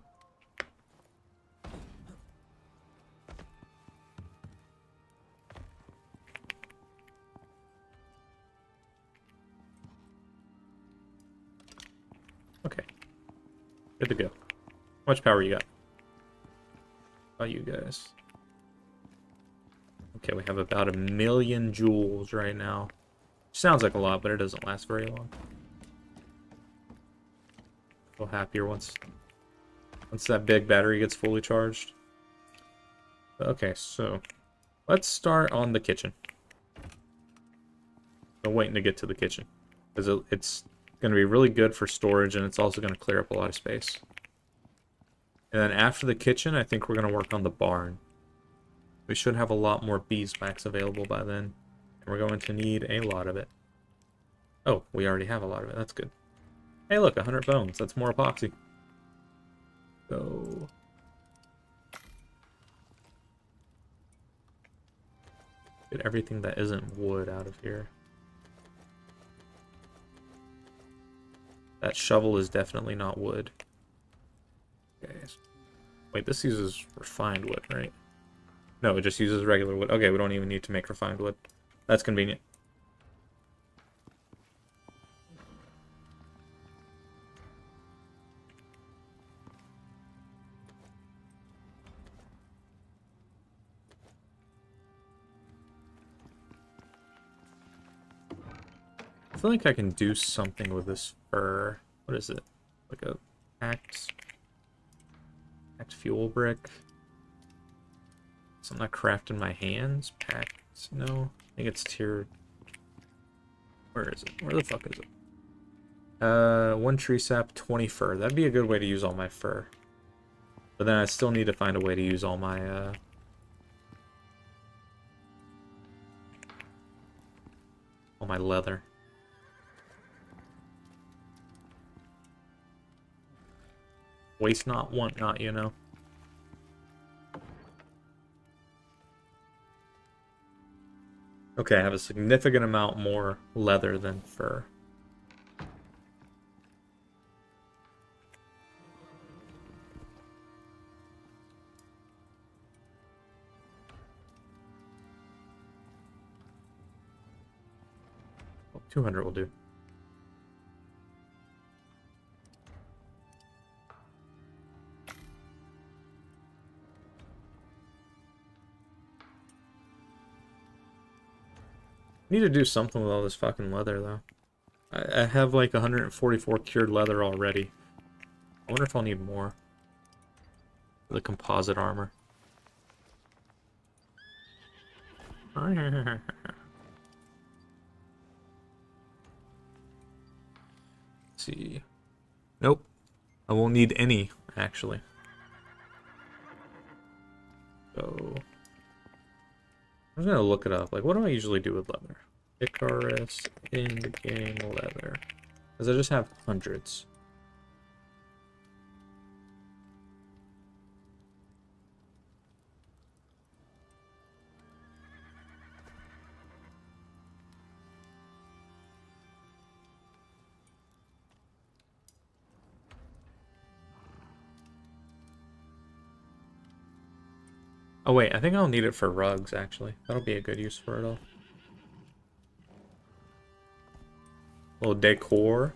Okay. Good to go. How much power you got? How about you guys? Okay, we have about 1,000,000 joules right now. Sounds like a lot, but it doesn't last very long. Feel happier once that big battery gets fully charged. Okay, so let's start on the kitchen. I'm waiting to get to the kitchen because it's going to be really good for storage, and it's also going to clear up a lot of space. And then after the kitchen, I think we're going to work on the barn. We should have a lot more beeswax available by then, and we're going to need a lot of it. Oh, we already have a lot of it. That's good. Hey, look, 100 bones. That's more epoxy. So get everything that isn't wood out of here. That shovel is definitely not wood. Okay. Wait, this uses refined wood, right? No, it just uses regular wood. Okay, we don't even need to make refined wood. That's convenient. I feel like I can do something with this fur. What is it? Like a packed fuel brick? Something I craft in my hands? Packed? No. I think it's tiered. Where is it? Where the fuck is it? 1 tree sap, 20 fur. That'd be a good way to use all my fur. But then I still need to find a way to use all my leather. Waste not, want not, you know? Okay, I have a significant amount more leather than fur. Well, 200 will do. Need to do something with all this fucking leather, though. I have like 144 cured leather already. I wonder if I'll need more. The composite armor. Let's see. Nope. I won't need any, actually. So I'm just gonna look it up. Like, what do I usually do with leather? Icarus in the game leather. Because I just have hundreds. Oh wait, I think I'll need it for rugs, actually. That'll be a good use for it all. A little decor.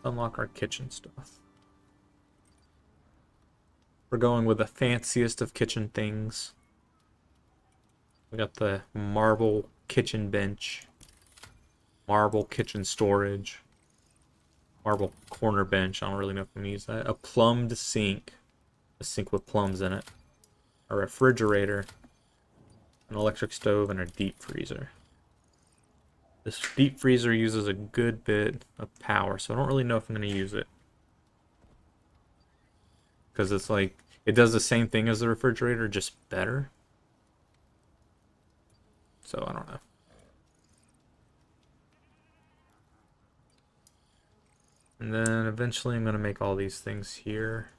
Unlock our kitchen stuff. We're going with the fanciest of kitchen things. We got the marble kitchen bench, marble kitchen storage, marble corner bench. I don't really know if I'm gonna use that. A plumbed sink, a sink with plums in it, a refrigerator, an electric stove, and a deep freezer. This deep freezer uses a good bit of power, so I don't really know if I'm gonna use it. Because it's like, it does the same thing as the refrigerator, just better. So I don't know. And then eventually I'm going to make all these things here.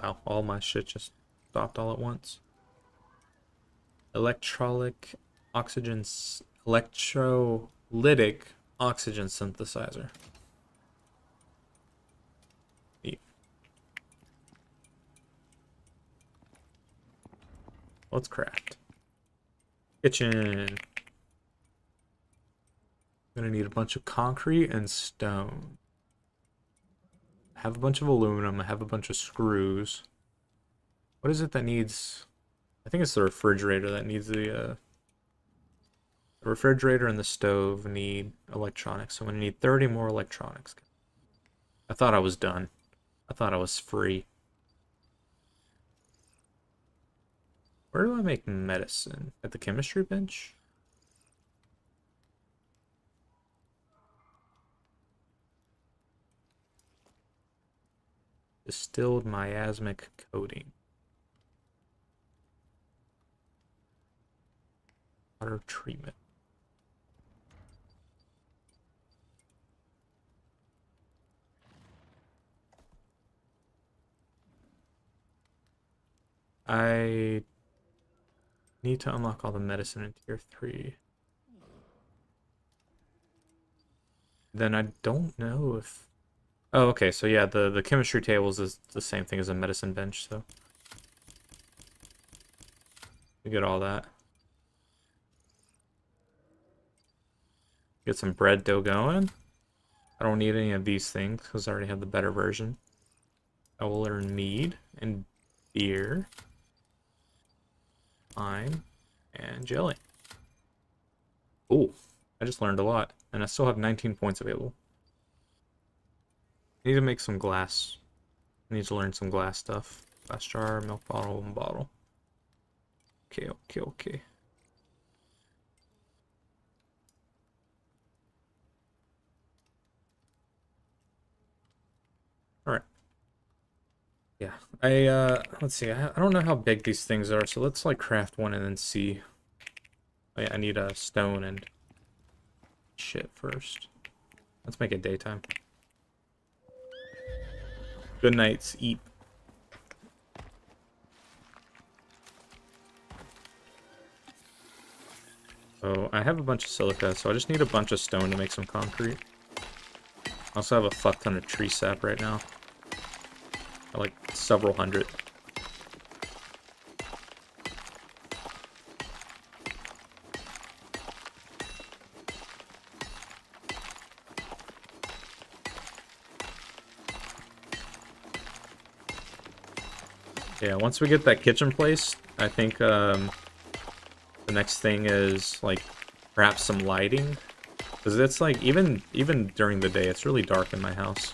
Wow, all my shit just stopped all at once. Electrolytic oxygen, electrolytic oxygen synthesizer. Neat. Let's craft. Kitchen. I'm gonna need a bunch of concrete and stone. I have a bunch of aluminum. I have a bunch of screws. What is it that needs? I think it's the refrigerator that needs the refrigerator and the stove need electronics. So I'm gonna need 30 more electronics. I thought I was done. I thought I was free. Where do I make medicine? At the chemistry bench? Distilled miasmic coating. Water treatment. I need to unlock all the medicine in tier 3. Then I don't know if... Oh, okay, so yeah, the chemistry tables is the same thing as a medicine bench, so... We get all that. Get some bread dough going. I don't need any of these things, because I already have the better version. I will learn mead and beer. Lime and jelly. Ooh, I just learned a lot. And I still have 19 points available. I need to make some glass. I need to learn some glass stuff. Glass jar, milk bottle, and bottle. Okay, okay, okay. Alright. Yeah, let's see, I don't know how big these things are, so let's, like, craft one and then see. Oh, yeah, I need a stone and shit first. Let's make it daytime. Good nights, eat. So, I have a bunch of silica, so I just need a bunch of stone to make some concrete. I also have a fuck ton of tree sap right now. Like several hundred. Yeah, once we get that kitchen place, I think the next thing is like perhaps some lighting, because it's like even during the day, it's really dark in my house.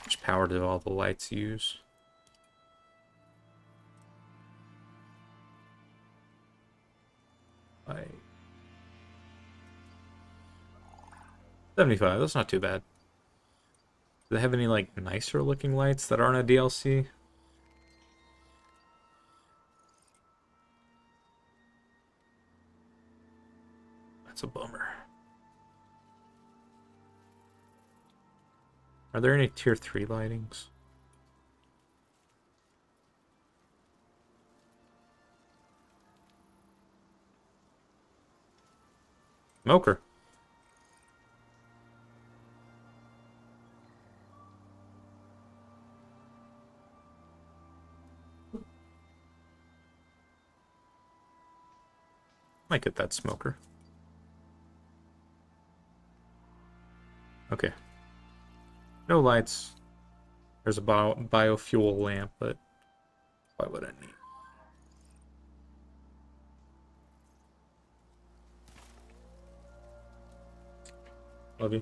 Which power do all the lights use? Like 75. That's not too bad. Do they have any like nicer looking lights that aren't a DLC? That's a bummer. Are there any tier 3 lightings? Smoker. Might get that smoker. Okay. No lights. There's a biofuel lamp, but why would I need? Love you.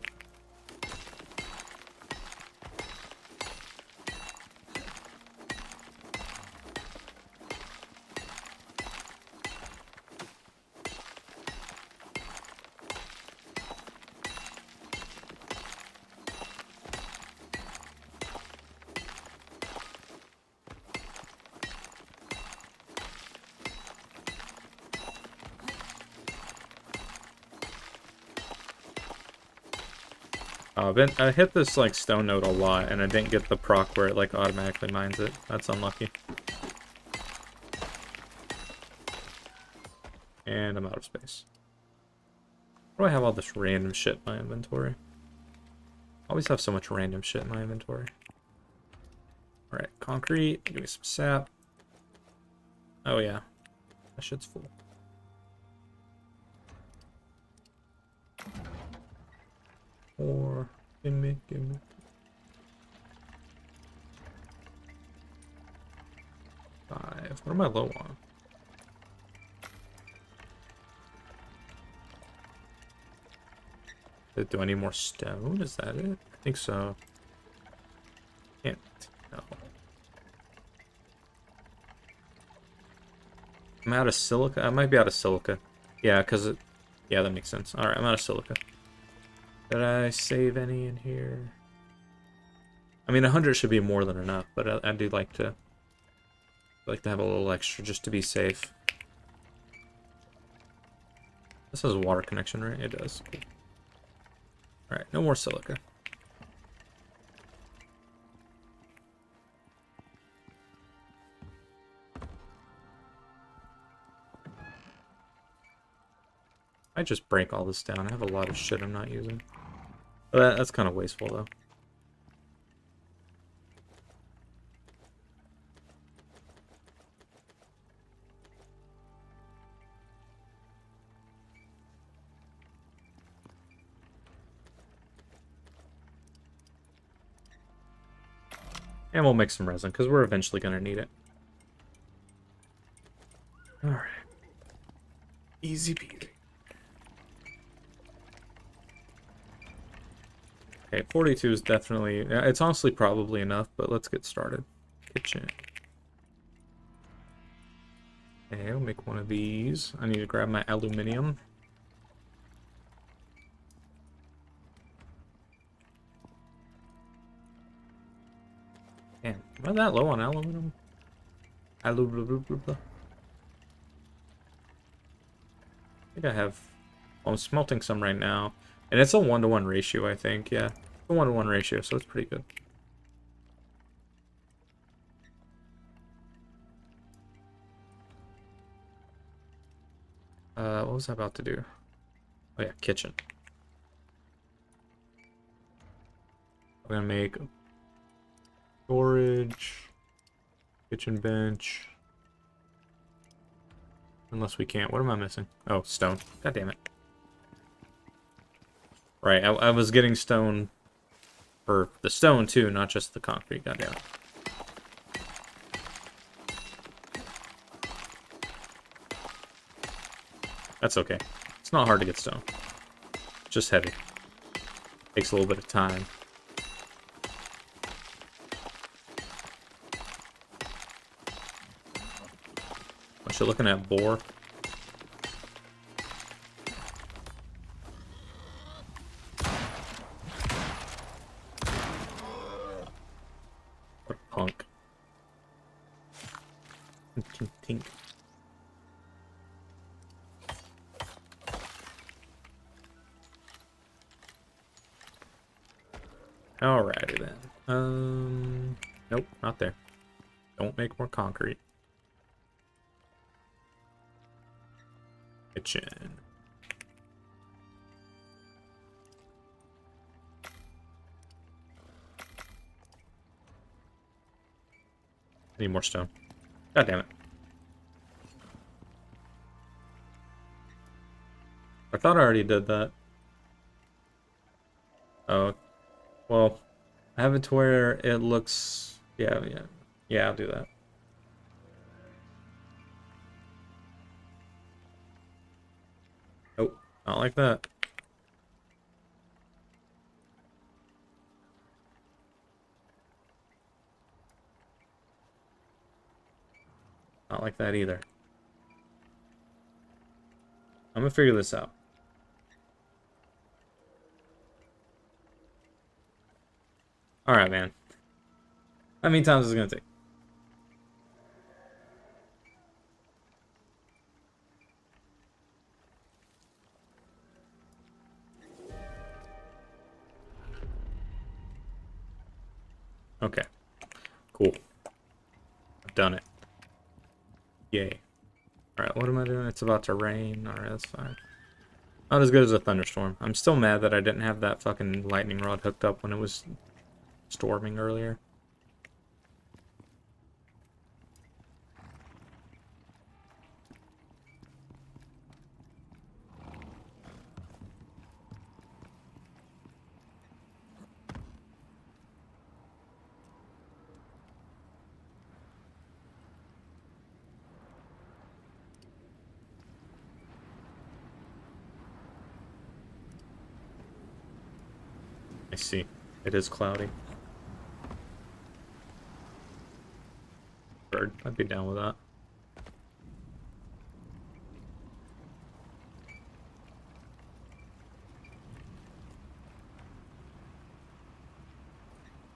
I hit this like stone node a lot, and I didn't get the proc where it like automatically mines it. That's unlucky. And I'm out of space. Why do I have all this random shit in my inventory? I always have so much random shit in my inventory. Alright, concrete. Give me some sap. Oh yeah. That shit's full. Or give me. 5. What am I low on? Do I need more stone? Is that it? I think so. Can't tell. I'm out of silica. I might be out of silica. Yeah, because it. Yeah, that makes sense. Alright, I'm out of silica. Did I save any in here? I mean, 100 should be more than enough, but I do like to have a little extra just to be safe. This has a water connection, right? It does. Cool. Alright, no more silica. I just break all this down. I have a lot of shit I'm not using. But that's kind of wasteful, though. And we'll make some resin, because we're eventually going to need it. Alright. Easy peasy. Okay, 42 is definitely... It's honestly probably enough, but let's get started. Kitchen. Okay, I'll make one of these. I need to grab my aluminum. Damn, am I that low on aluminum? I think I have... I'm smelting some right now. And it's a 1-to-1 ratio, I think. Yeah, a 1-to-1 ratio, so it's pretty good. What was I about to do? Oh yeah, kitchen. I'm gonna make storage, kitchen bench. Unless we can't. What am I missing? Oh, stone. God damn it. Right, I was getting stone for the stone too, not just the concrete. God damn it. That's okay. It's not hard to get stone. It's just heavy. Takes a little bit of time. What you looking at, boar? What a punk. Tink, tink. Alrighty then. Nope, not there. Don't make more concrete. Kitchen. I need more stone. God damn it. I thought I already did that. Oh, well, I have it to where it looks... Yeah, I'll do that. Nope, not like that. Not like that either. I'm gonna figure this out. Alright, man. How many times is it gonna take? Okay. Cool. I've done it. Yay. Alright, what am I doing? It's about to rain. Alright, that's fine. Not as good as a thunderstorm. I'm still mad that I didn't have that fucking lightning rod hooked up when it was storming earlier. I see. It is cloudy. Bird. I'd be down with that.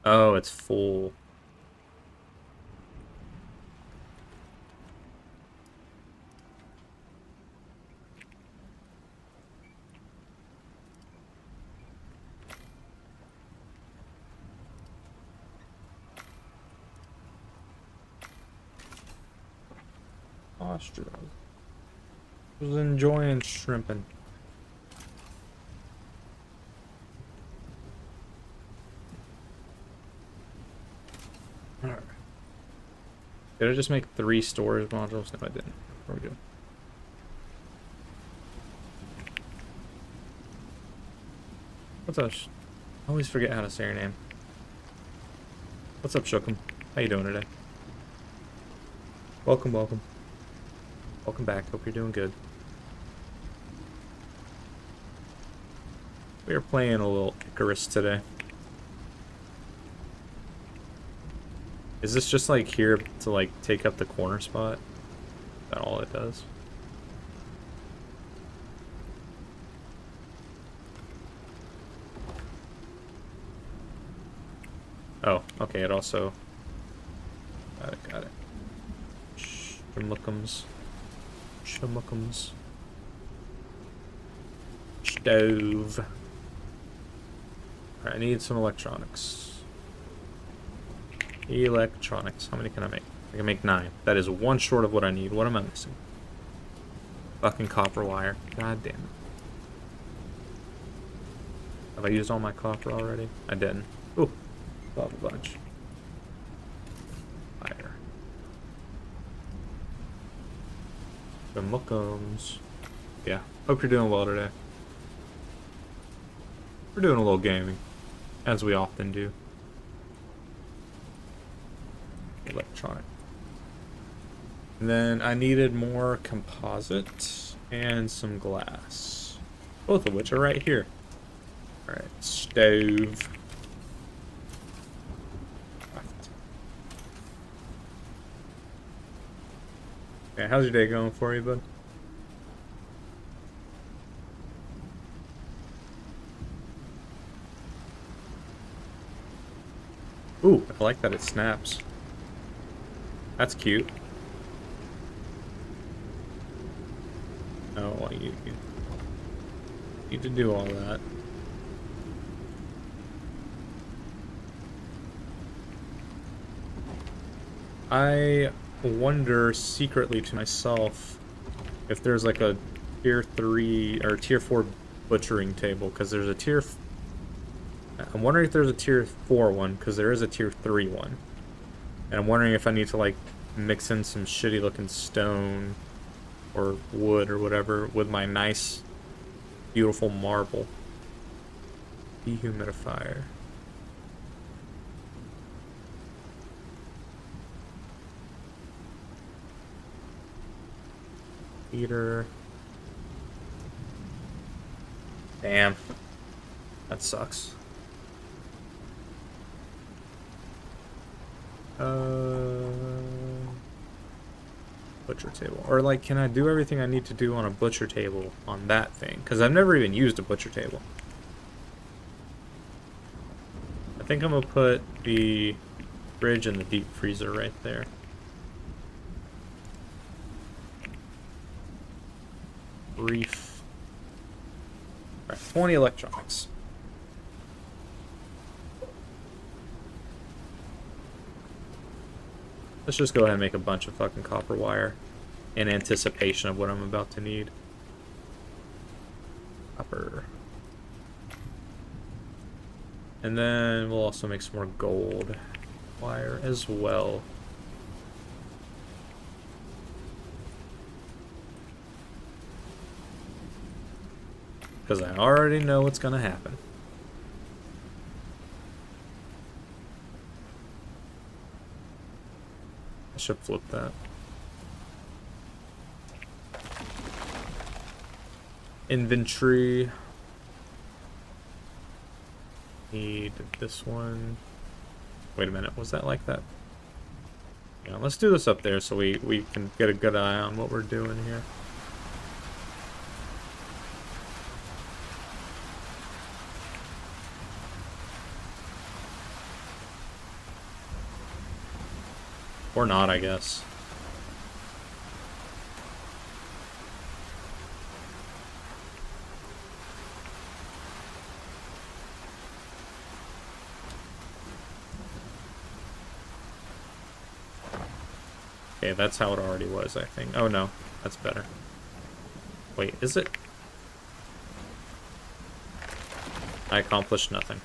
Oh, it's full. Austria. Was enjoying shrimping. Alright. Did I just make 3 storage modules? No, I didn't. Where we go? What's up? I always forget how to say your name. What's up, Shookum? How you doing today? Welcome, welcome. Welcome back. Hope you're doing good. We are playing a little Icarus today. Is this just like here to like take up the corner spot? Is that all it does? Oh, okay, it also... Got it. Shmuckums. Stove. Alright, I need some electronics. Electronics. How many can I make? I can make 9. That is 1 short of what I need. What am I missing? Fucking copper wire. God damn it. Have I used all my copper already? I didn't. Ooh. Love a bunch. Fire. The muckums. Yeah. Hope you're doing well today. We're doing a little gaming. As we often do. Electronic. And then I needed more composite and some glass. Both of which are right here. Alright, stove. Okay, how's your day going for you, bud? Ooh, I like that it snaps. That's cute. Oh, well, you need to do all that. I wonder secretly to myself if there's like a tier 3 or tier 4 butchering table, because there's a tier... I'm wondering if there's a tier 4 one, because there is a tier 3 one. And I'm wondering if I need to like mix in some shitty looking stone or wood or whatever with my nice, beautiful marble. Dehumidifier. Heater. Damn. That sucks. Butcher table. Or like, can I do everything I need to do on a butcher table on that thing? Because I've never even used a butcher table. I think I'm gonna put the fridge and the deep freezer right there. Brief. Alright, 20 electronics. Let's just go ahead and make a bunch of fucking copper wire in anticipation of what I'm about to need. Copper. And then we'll also make some more gold wire as well. Because I already know what's going to happen. I should flip that. Inventory. Need this one. Wait a minute, was that like that? Yeah, let's do this up there so we can get a good eye on what we're doing here. Or not, I guess. Okay, that's how it already was, I think. Oh no, that's better. Wait, is it? I accomplished nothing.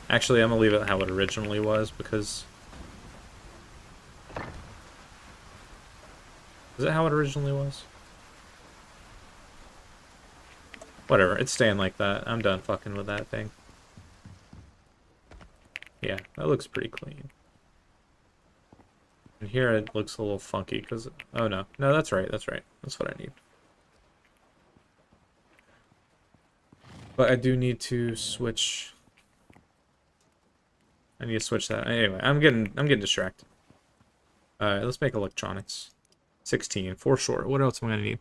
Actually, I'm gonna leave it how it originally was, because... Is it how it originally was? Whatever, it's staying like that. I'm done fucking with that thing. Yeah, that looks pretty clean. And here it looks a little funky, because... Oh no. No, that's right, that's right. That's what I need. But I do need to switch... I need to switch that. Anyway, I'm getting distracted. Alright, let's make electronics. 16, 4 short. What else am I gonna need?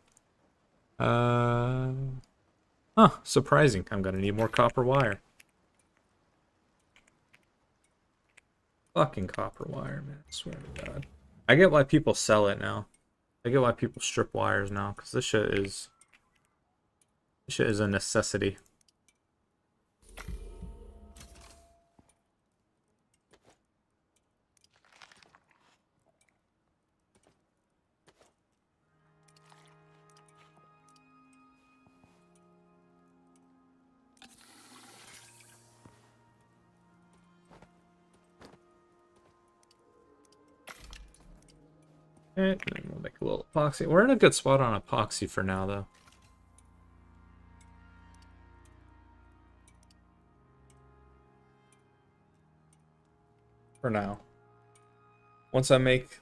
Huh, surprising. I'm gonna need more copper wire. Fucking copper wire, man. I swear to God. I get why people sell it now. I get why people strip wires now, because this shit is a necessity. And then we'll make a little epoxy. We're in a good spot on epoxy for now, though. For now. Once I make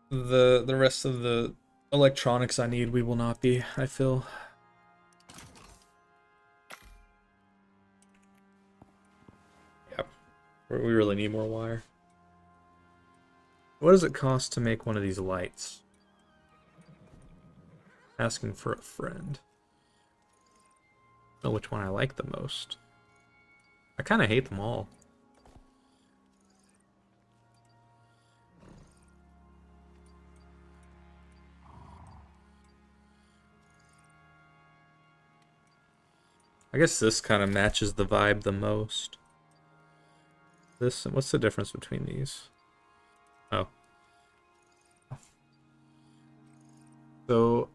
the rest of the electronics I need, we will not be, I feel. Yep. We really need more wire. What does it cost to make one of these lights? Asking for a friend. I don't know which one I like the most. I kind of hate them all. I guess this kind of matches the vibe the most. This, what's the difference between these? Oh. So,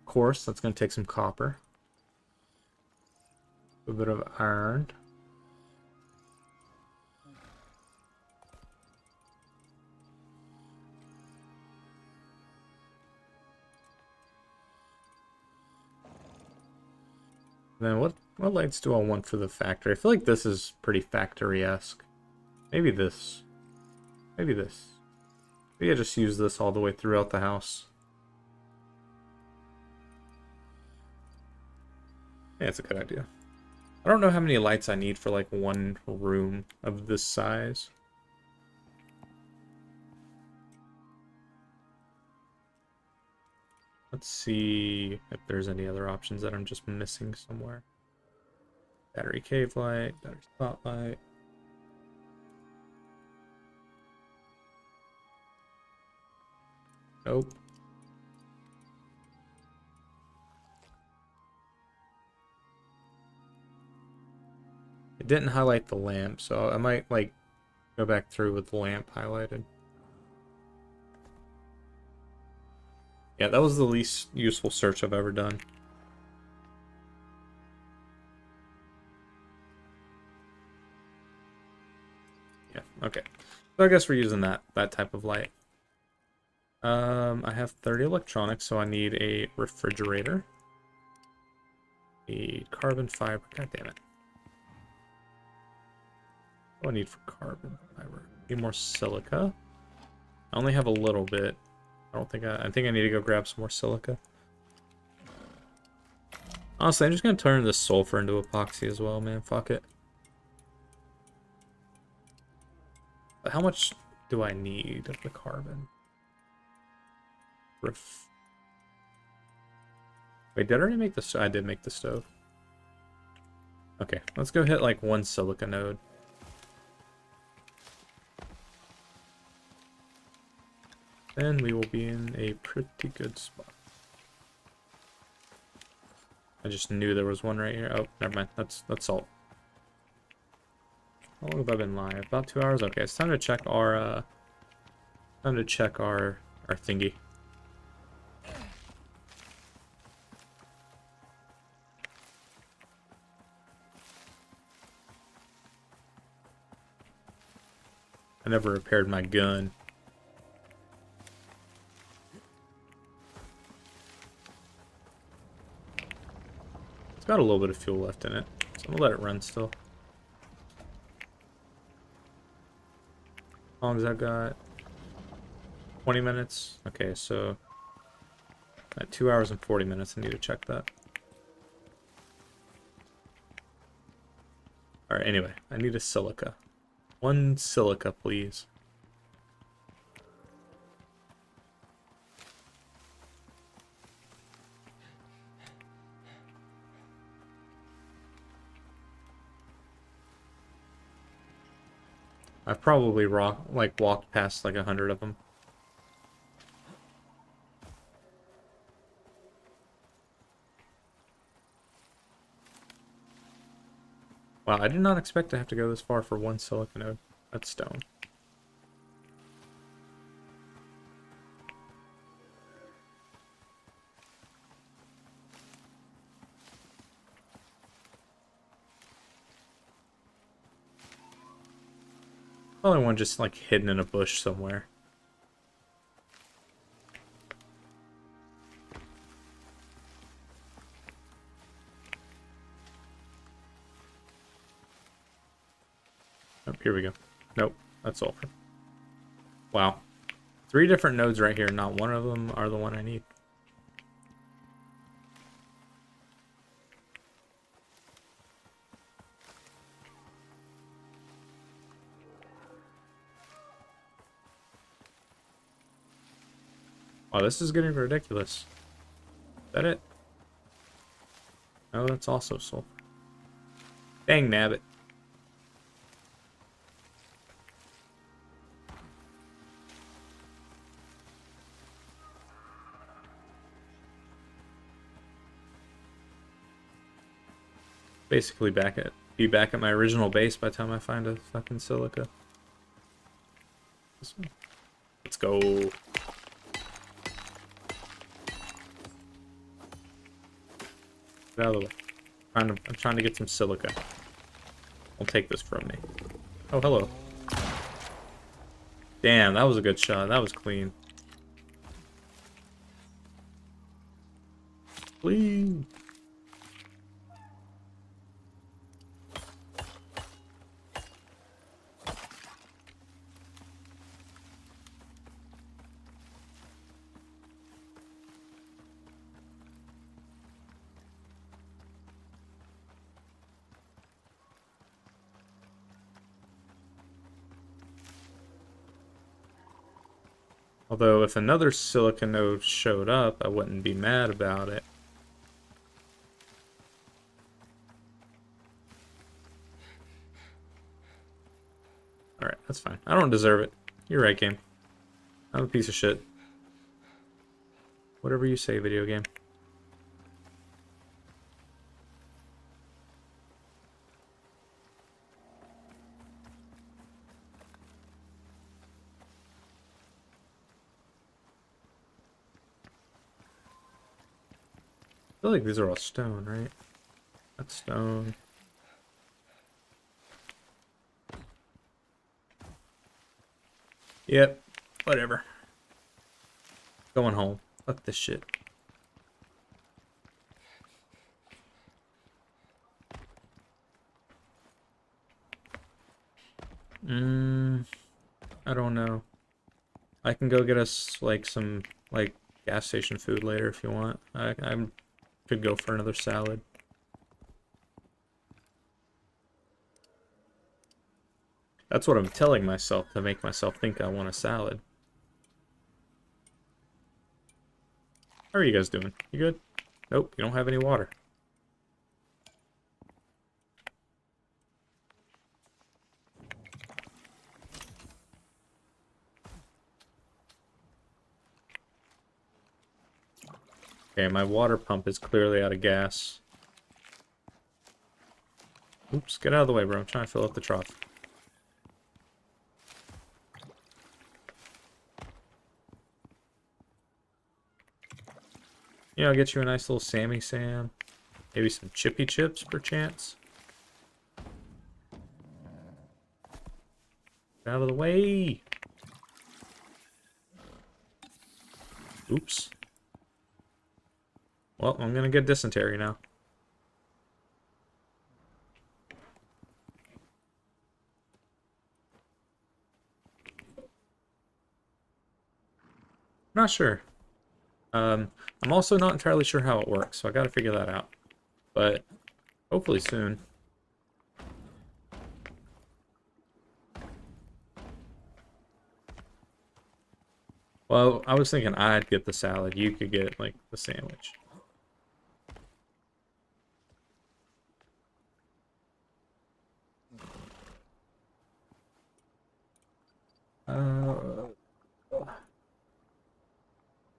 of course, that's going to take some copper. A bit of iron. Then what lights do I want for the factory? I feel like this is pretty factory-esque. Maybe this. Maybe this. Maybe I just use this all the way throughout the house. Yeah, it's a good idea. I don't know how many lights I need for like one room of this size. Let's see if there's any other options that I'm just missing somewhere. Battery cave light, battery spotlight. Nope. It didn't highlight the lamp, so I might like go back through with the lamp highlighted. Yeah, that was the least useful search I've ever done. Yeah, okay. So I guess we're using that type of light. I have 30 electronics, so I need a refrigerator. A carbon fiber. God damn it. What do I need for carbon fiber? Need more silica. I only have a little bit. I think I need to go grab some more silica. Honestly, I'm just gonna turn this sulfur into epoxy as well, man. Fuck it. But how much do I need of the carbon? Wait, did I already make the I did make the stove. Okay, let's go hit like one silica node. Then we will be in a pretty good spot. I just knew there was one right here. Oh, never mind. That's salt. How long have I been live? About 2 hours? Okay, it's time to check our thingy. I never repaired my gun. It's got a little bit of fuel left in it, so I'm gonna let it run still. How long has that got? 20 minutes? Okay, so at 2 hours and 40 minutes, I need to check that. Alright, anyway, I need a silica. One silica, please. I've probably walked past like 100 of them. Wow, I did not expect to have to go this far for one silica node. That's stone. Probably one just like hidden in a bush somewhere. Oh, here we go. Nope, that's sulfur. Wow. 3 different nodes right here, not one of them are the one I need. Wow, this is getting ridiculous. Is that it? No, that's also sulfur. Dang nabbit. Basically be back at my original base by the time I find a fucking silica. this way. Let's go. Get out of the way. I'm trying to get some silica. Don't take this from me. Oh, hello. Damn, that was a good shot. That was clean. Please. Although, if another silica node showed up, I wouldn't be mad about it. Alright, that's fine. I don't deserve it. You're right, game. I'm a piece of shit. Whatever you say, video game. I feel like these are all stone, right? That's stone. Yep, whatever. Going home. Fuck this shit. I don't know. I can go get us like some like gas station food later if you want. I could go for another salad. That's what I'm telling myself to make myself think I want a salad. How are you guys doing? You good? Nope, you don't have any water. Okay, my water pump is clearly out of gas. Oops, get out of the way, bro. I'm trying to fill up the trough. Yeah, I'll get you a nice little Sammy Sam. Maybe some chippy chips, perchance. Get out of the way! Oops. Well, I'm gonna get dysentery now. Not sure. I'm also not entirely sure how it works, so I gotta figure that out. But hopefully soon. Well, I was thinking I'd get the salad. You could get, like, the sandwich.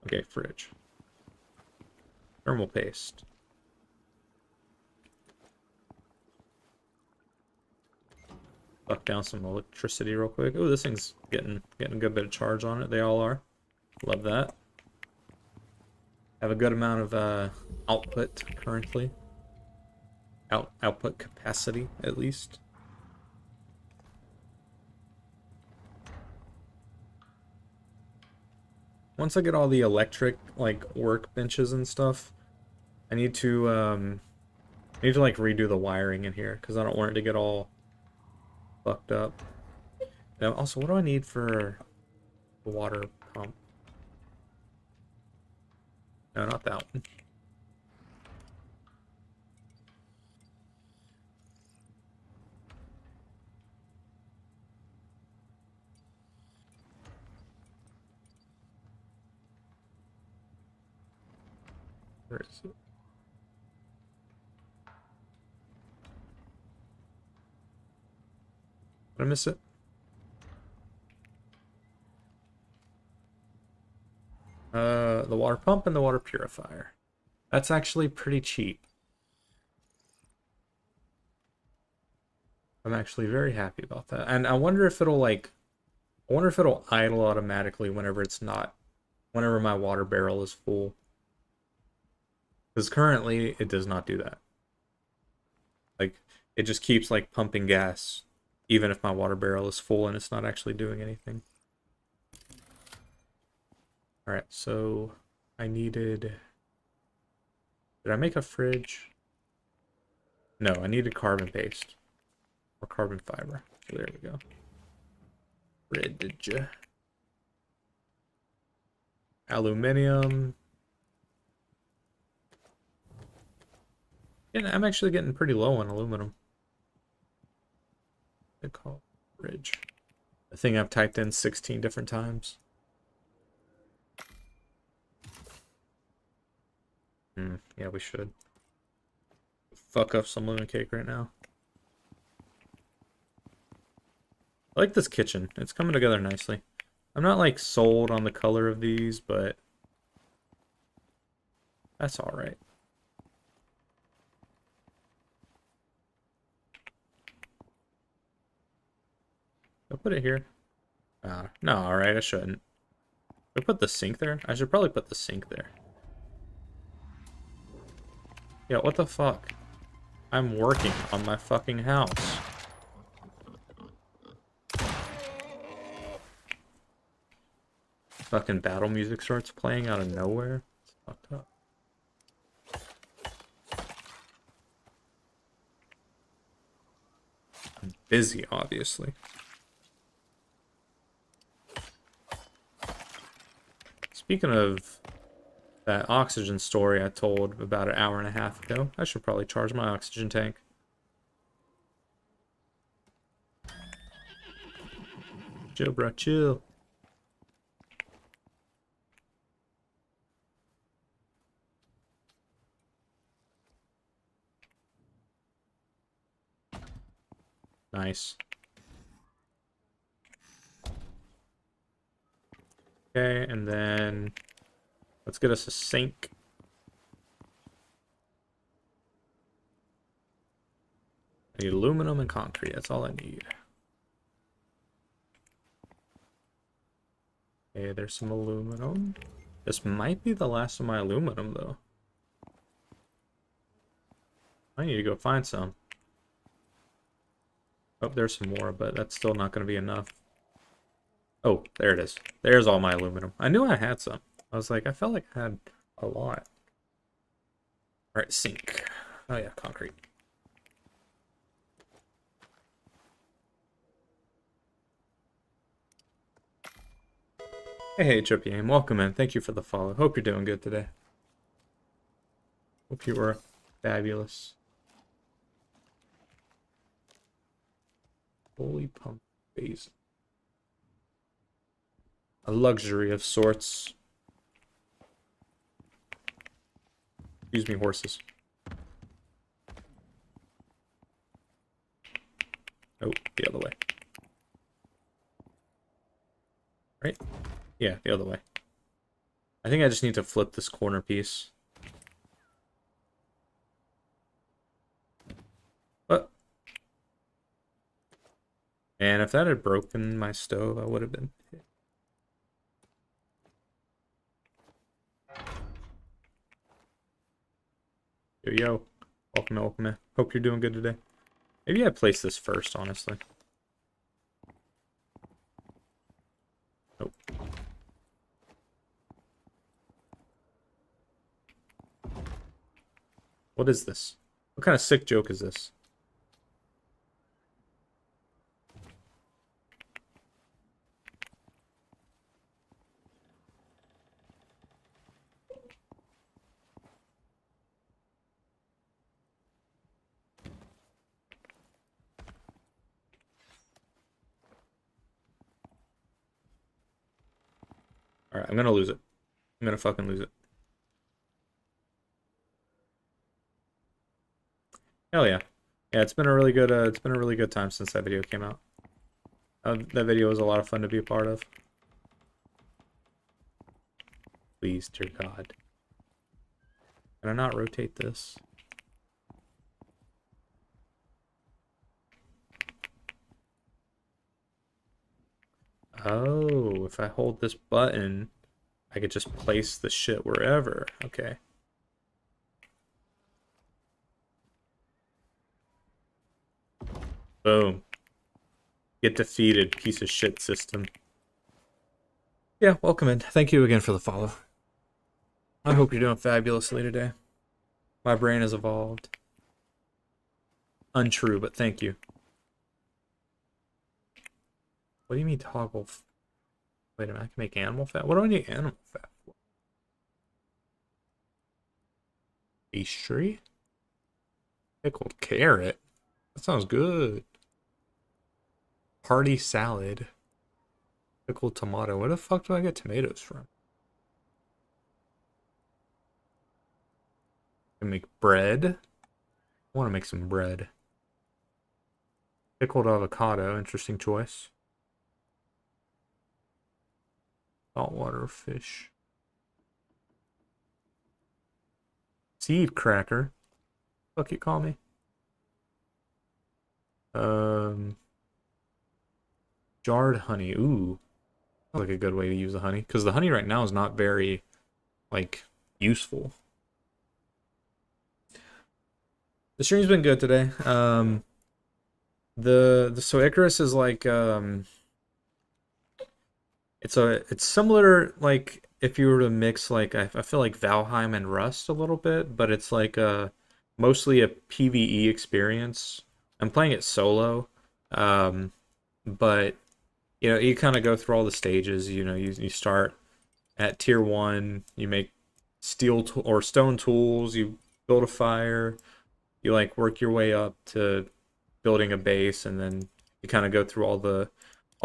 Okay, fridge. Thermal paste. Suck down some electricity real quick. Oh, this thing's getting a good bit of charge on it. They all are. Love that. Have a good amount of output currently. Output capacity, at least. Once I get all the electric like workbenches and stuff, I need to like redo the wiring in here because I don't want it to get all fucked up. Now, also, what do I need for the water pump? No, not that one. Where is it? Did I miss it? The water pump and the water purifier. That's actually pretty cheap. I'm actually very happy about that. And I wonder if it'll like I wonder if it'll idle automatically whenever my water barrel is full. Because currently it does not do that. Like, it just keeps like pumping gas even if my water barrel is full and it's not actually doing anything. Alright, so I needed... Did I make a fridge? No, I needed carbon paste. Or carbon fiber. So there we go. Fridge. Aluminium. Yeah, I'm actually getting pretty low on aluminum. I call fridge. The thing I've typed in 16 different times. Yeah, we should. Fuck up some lemon cake right now. I like this kitchen. It's coming together nicely. I'm not like sold on the color of these, but that's alright. I'll put it here. No, alright, I shouldn't. Should I put the sink there? I should probably put the sink there. Yeah, what the fuck? I'm working on my fucking house. Fucking battle music starts playing out of nowhere. It's fucked up. I'm busy, obviously. Speaking of that oxygen story I told about an hour and a half ago, I should probably charge my oxygen tank. Chill, bro, chill. Nice. Okay, and then let's get us a sink. I need aluminum and concrete. That's all I need. Okay, there's some aluminum. This might be the last of my aluminum, though. I need to go find some. Oh, there's some more, but that's still not going to be enough. Oh, there it is. There's all my aluminum. I knew I had some. I was like, I felt like I had a lot. Alright, sink. Oh yeah, concrete. Hey, Trippy Aim, welcome in. Thank you for the follow. Hope you're doing good today. Hope you were fabulous. Fully pumped basin. A luxury of sorts. Excuse me, horses. Oh, the other way. Right? Yeah, the other way. I think I just need to flip this corner piece. What? And if that had broken my stove, I would have been hit. Yo, yo. Welcome, welcome. Hope you're doing good today. Maybe I place this first, honestly. Nope. What is this? What kind of sick joke is this? Alright, I'm gonna lose it. I'm gonna fucking lose it. Hell yeah. Yeah, it's been a really good time since that video came out. That video was a lot of fun to be a part of. Please, dear God. Can I not rotate this? Oh, if I hold this button, I could just place the shit wherever. Okay. Boom. Get defeated, piece of shit system. Yeah, welcome in. Thank you again for the follow. I hope you're doing fabulously today. My brain has evolved. Untrue, but thank you. What do you mean toggle? Wait a minute, I can make animal fat? What do I need animal fat for? Pastry? Pickled carrot? That sounds good. Hearty salad. Pickled tomato. Where the fuck do I get tomatoes from? I can make bread. I want to make some bread. Pickled avocado. Interesting choice. Saltwater fish. Seed cracker. Fuck you call me. Jarred honey. Ooh. Sounds like a good way to use the honey. Because the honey right now is not very, like, useful. The stream's been good today. So Icarus is like it's similar, like if you were to mix like I feel like Valheim and Rust a little bit, but it's like mostly a PvE experience. I'm playing it solo, but you know you kind of go through all the stages. You know you start at tier 1, you make or stone tools, you build a fire, you like work your way up to building a base, and then you kind of go through all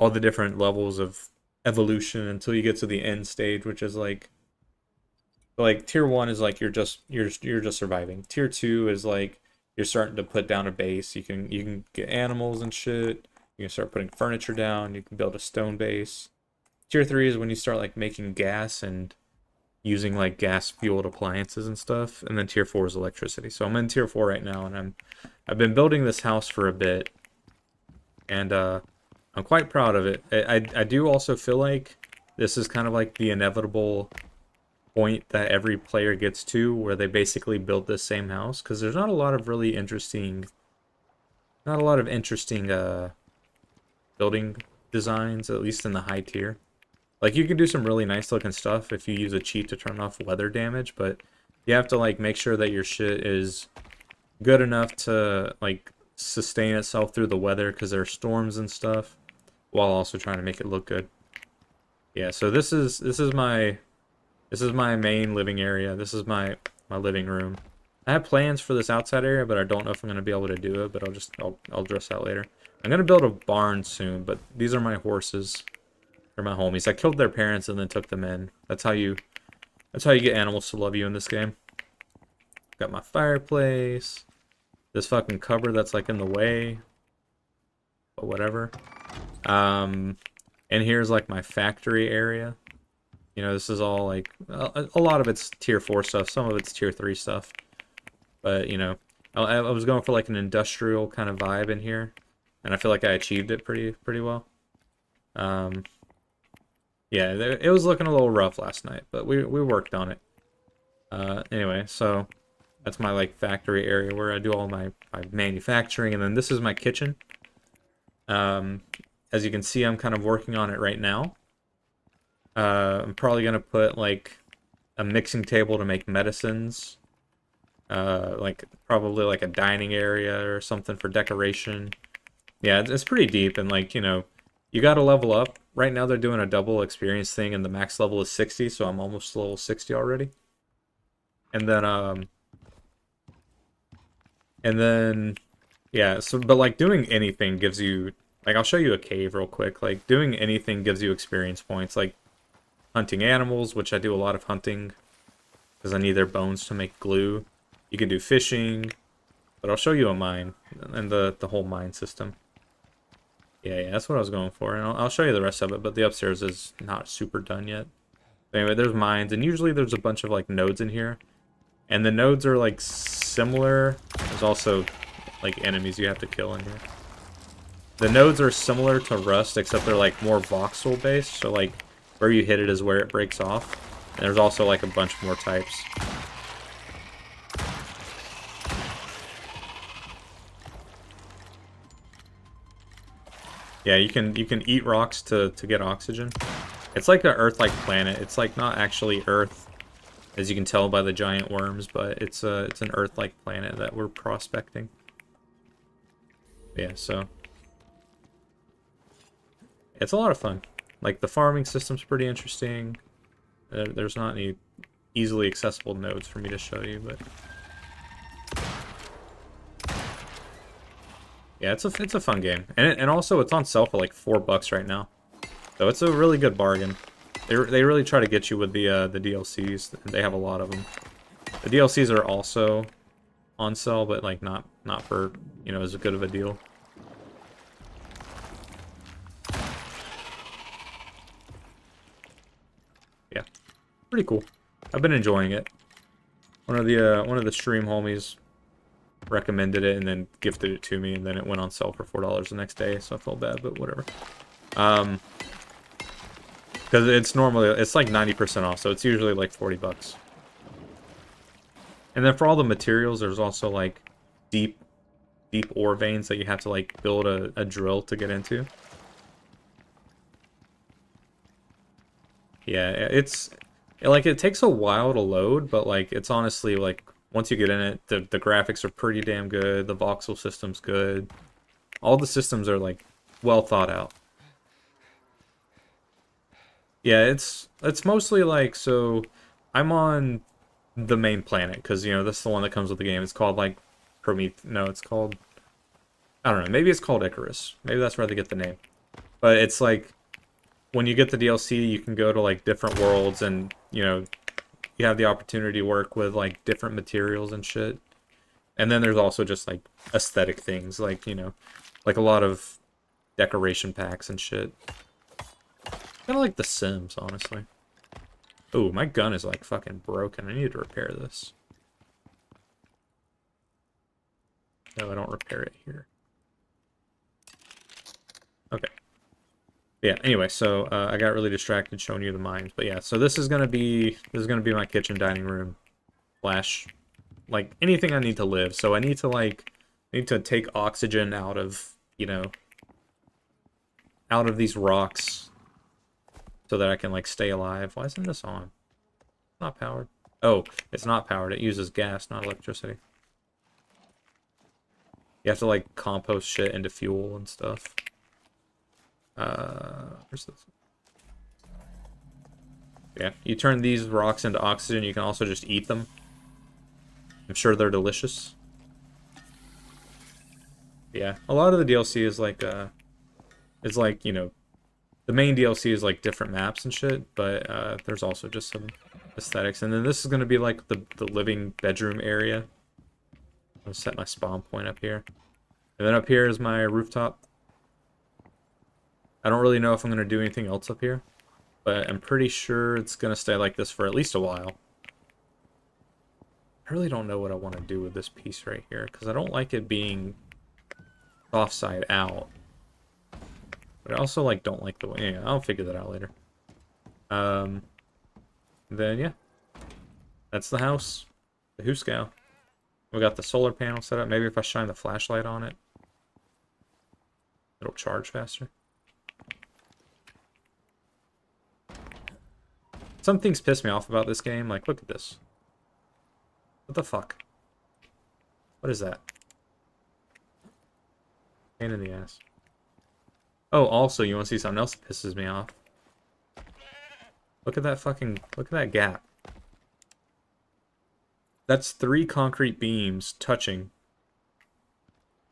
the different levels of evolution until you get to the end stage, which is like tier 1 is like you're just surviving. Tier 2 is like you're starting to put down a base. You can get animals and shit. You can start putting furniture down. You can build a stone base. Tier 3 is when you start like making gas and using like gas fueled appliances and stuff. And then tier 4 is electricity. So I'm in tier 4 right now, and I've been building this house for a bit, and I'm quite proud of it. I do also feel like this is kind of like the inevitable point that every player gets to, where they basically build this same house, because there's not a lot of really interesting building designs, at least in the high tier. Like you can do some really nice looking stuff if you use a cheat to turn off weather damage, but you have to like make sure that your shit is good enough to like sustain itself through the weather, because there are storms and stuff, while also trying to make it look good. Yeah, so this is my main living area. This is my living room. I have plans for this outside area, but I don't know if I'm gonna be able to do it. But I'll address that later. I'm gonna build a barn soon, but these are my horses. They're my homies. I killed their parents and then took them in. That's how you get animals to love you in this game. Got my fireplace. This fucking cupboard that's like in the way. But whatever. And here's like my factory area. You know, this is all like a lot of it's tier 4 stuff. Some of it's tier 3 stuff. But you know, I was going for like an industrial kind of vibe in here, and I feel like I achieved it pretty well. Yeah, it was looking a little rough last night, but we worked on it. Anyway, so that's my like factory area where I do all my manufacturing, and then this is my kitchen. As you can see, I'm kind of working on it right now. I'm probably gonna put like a mixing table to make medicines. Like probably like a dining area or something for decoration. Yeah, it's pretty deep, and like, you know, you gotta level up. Right now they're doing a double experience thing, and the max level is 60, so I'm almost level 60 already. And then yeah, so but like doing anything gives you, like, I'll show you a cave real quick. Like doing anything gives you experience points, like hunting animals, which I do a lot of hunting because I need their bones to make glue. You can do fishing, but I'll show you a mine and the whole mine system. Yeah, that's what I was going for, and I'll show you the rest of it, but the upstairs is not super done yet. Anyway, there's mines, and usually there's a bunch of like nodes in here, and the nodes are like similar. There's also like enemies you have to kill in here. The nodes are similar to Rust, except they're like more voxel based. So like where you hit it is where it breaks off. And there's also like a bunch more types. Yeah, you can eat rocks to get oxygen. It's like an Earth-like planet. It's like not actually Earth, as you can tell by the giant worms, but it's an Earth-like planet that we're prospecting. Yeah, so it's a lot of fun. Like the farming system's pretty interesting. There's not any easily accessible nodes for me to show you, but yeah, it's a fun game, and also it's on sale for like $4 right now, so it's a really good bargain. They really try to get you with the DLCs. They have a lot of them. The DLCs are also on sale, but like not for, you know, as good of a deal. Yeah, pretty cool. I've been enjoying it. One of the stream homies recommended it and then gifted it to me, and then it went on sale for $4 the next day, so I felt bad, but whatever. Because it's like 90% off, so it's usually like $40. And then for all the materials, there's also like deep ore veins that you have to like build a drill to get into. Yeah, it takes a while to load, but like it's honestly like once you get in it, the graphics are pretty damn good, the voxel system's good. All the systems are like well thought out. Yeah, it's mostly like, so I'm on the main planet because, you know, that's the one that comes with the game. It's called like no, it's called, I don't know, maybe it's called Icarus. Maybe that's where they get the name. But it's like when you get the DLC, you can go to like different worlds, and you know, you have the opportunity to work with like different materials and shit. And then there's also just like aesthetic things, like, you know, like a lot of decoration packs and shit. Kind of like The Sims, honestly. Ooh, my gun is like fucking broken. I need to repair this. No, I don't repair it here. Okay. Yeah, anyway, so I got really distracted showing you the mines. But yeah, so this is gonna be my kitchen dining room slash like anything I need to live. So I need to take oxygen out of, you know, out of these rocks so that I can like stay alive. Why isn't this on? Not powered. Oh, it's not powered. It uses gas, not electricity. You have to like compost shit into fuel and stuff. Where's this? Yeah, you turn these rocks into oxygen. You can also just eat them. I'm sure they're delicious. Yeah, a lot of the DLC is like, you know, the main DLC is like different maps and shit, but there's also just some aesthetics. And then this is going to be like the living bedroom area. I'll set my spawn point up here. And then up here is my rooftop. I don't really know if I'm going to do anything else up here, but I'm pretty sure it's going to stay like this for at least a while. I really don't know what I want to do with this piece right here, because I don't like it being offside out. But I also like don't like the way. Yeah, I'll figure that out later. Then yeah, that's the house, the Hooskow. We got the solar panel set up. Maybe if I shine the flashlight on it, it'll charge faster. Some things piss me off about this game. Like, look at this. What the fuck? What is that? Pain in the ass. Oh, also, you want to see something else that pisses me off? Look at that gap. That's 3 concrete beams touching.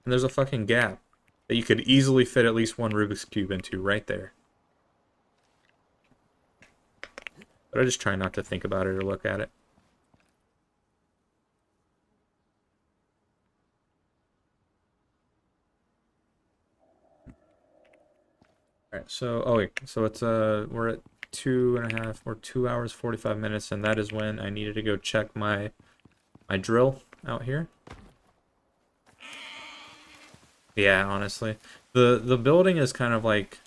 And there's a fucking gap that you could easily fit at least one Rubik's Cube into right there. But I just try not to think about it or look at it. Alright, so, oh wait, so it's, we're at 2 hours, 45 minutes, and that is when I needed to go check my drill out here. Yeah, honestly. The building is kind of like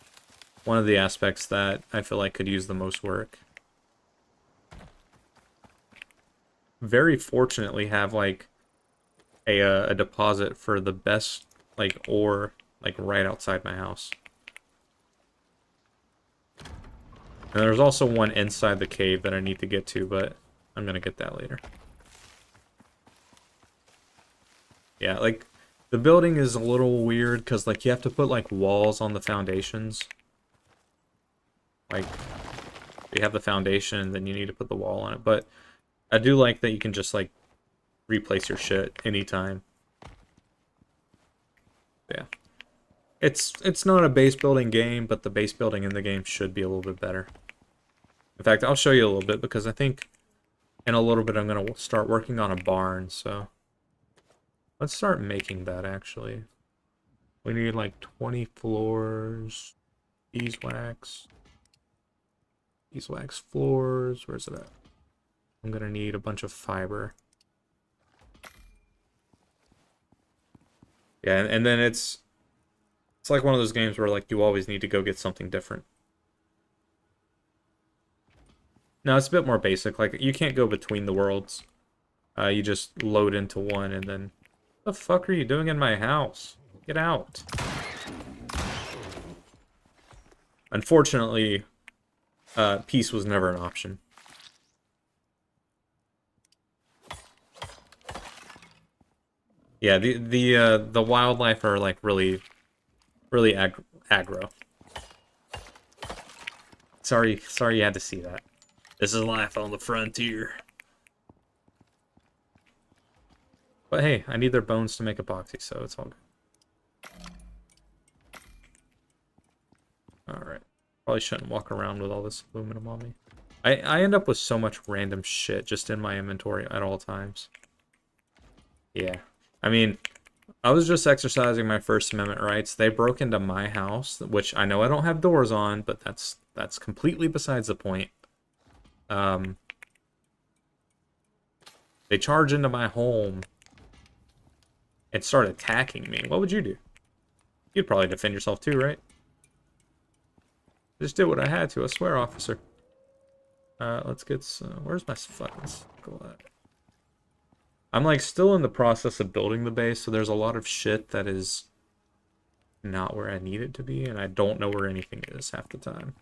one of the aspects that I feel like could use the most work. Very fortunately have like a deposit for the best like ore like right outside my house. And there's also one inside the cave that I need to get to, but I'm gonna get that later. Yeah, like the building is a little weird because like you have to put like walls on the foundations. Like you have the foundation and then you need to put the wall on it. But I do like that you can just like replace your shit anytime. Yeah. It's not a base building game, but the base building in the game should be a little bit better. In fact, I'll show you a little bit because I think in a little bit I'm going to start working on a barn, so let's start making that actually. We need like 20 floors, beeswax floors, where's it at? I'm going to need a bunch of fiber. Yeah, and then it's like one of those games where like you always need to go get something different. No, it's a bit more basic. Like you can't go between the worlds. You just load into one and then what the fuck are you doing in my house? Get out. Unfortunately, peace was never an option. Yeah, the wildlife are like really aggro. Sorry you had to see that. This is life on the frontier. But hey, I need their bones to make epoxy, so it's all good. Alright. Probably shouldn't walk around with all this aluminum on me. I end up with so much random shit just in my inventory at all times. Yeah. I mean, I was just exercising my First Amendment rights. They broke into my house, which I know I don't have doors on, but that's completely besides the point. They charge into my home and start attacking me. What would you do? You'd probably defend yourself too, right? Just did what I had to, I swear, officer. Let's get some... Where's my fucking skull at? I'm like still in the process of building the base, so there's a lot of shit that is not where I need it to be, and I don't know where anything is half the time.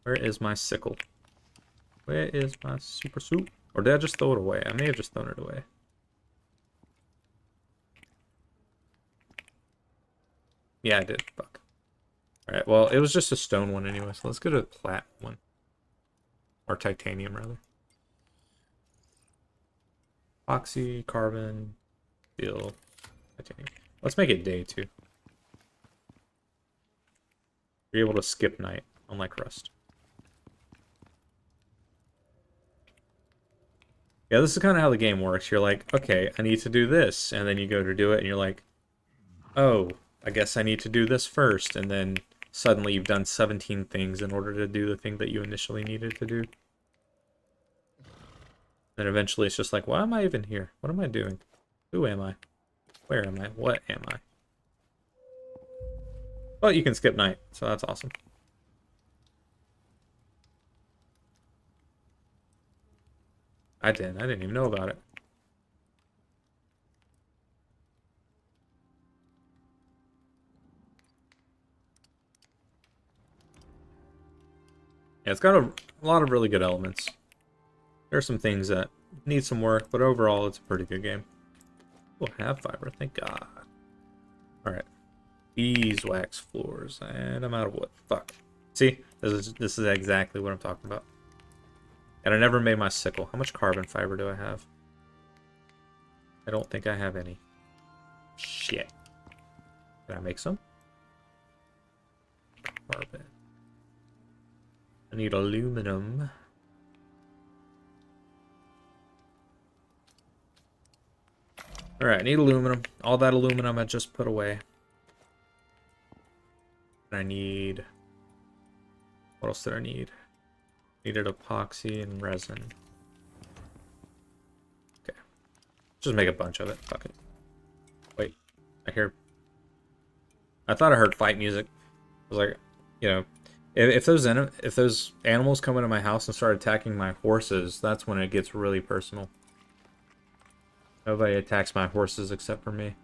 Where is my sickle? Where is my super suit? Or did I just throw it away? I may have just thrown it away. Yeah, I did. Fuck. Alright, well, it was just a stone one anyway, so let's go to a plat one. Or titanium, rather. Epoxy, carbon, steel, titanium. Let's make it day 2. You're able to skip night, unlike Rust. Yeah, this is kind of how the game works. You're like, okay, I need to do this, and then you go to do it, and you're like, oh, I guess I need to do this first, and then suddenly you've done 17 things in order to do the thing that you initially needed to do. Then eventually it's just like, why am I even here? What am I doing? Who am I? Where am I? What am I? But you can skip night, so that's awesome. I didn't even know about it. Yeah, it's got a lot of really good elements. There's some things that need some work, but overall it's a pretty good game. We'll have fiber, thank God. Alright. Beeswax floors, and I'm out of wood. Fuck. See? This is exactly what I'm talking about. And I never made my sickle. How much carbon fiber do I have? I don't think I have any. Shit. Can I make some? Carbon. I need aluminum. Alright, I need aluminum. All that aluminum I just put away. And I need... What else did I need? Needed epoxy and resin. Okay. Just make a bunch of it. Fuck it. Wait. I hear I thought I heard fight music. I was like, you know, if those animals come into my house and start attacking my horses, that's when it gets really personal. Nobody attacks my horses except for me.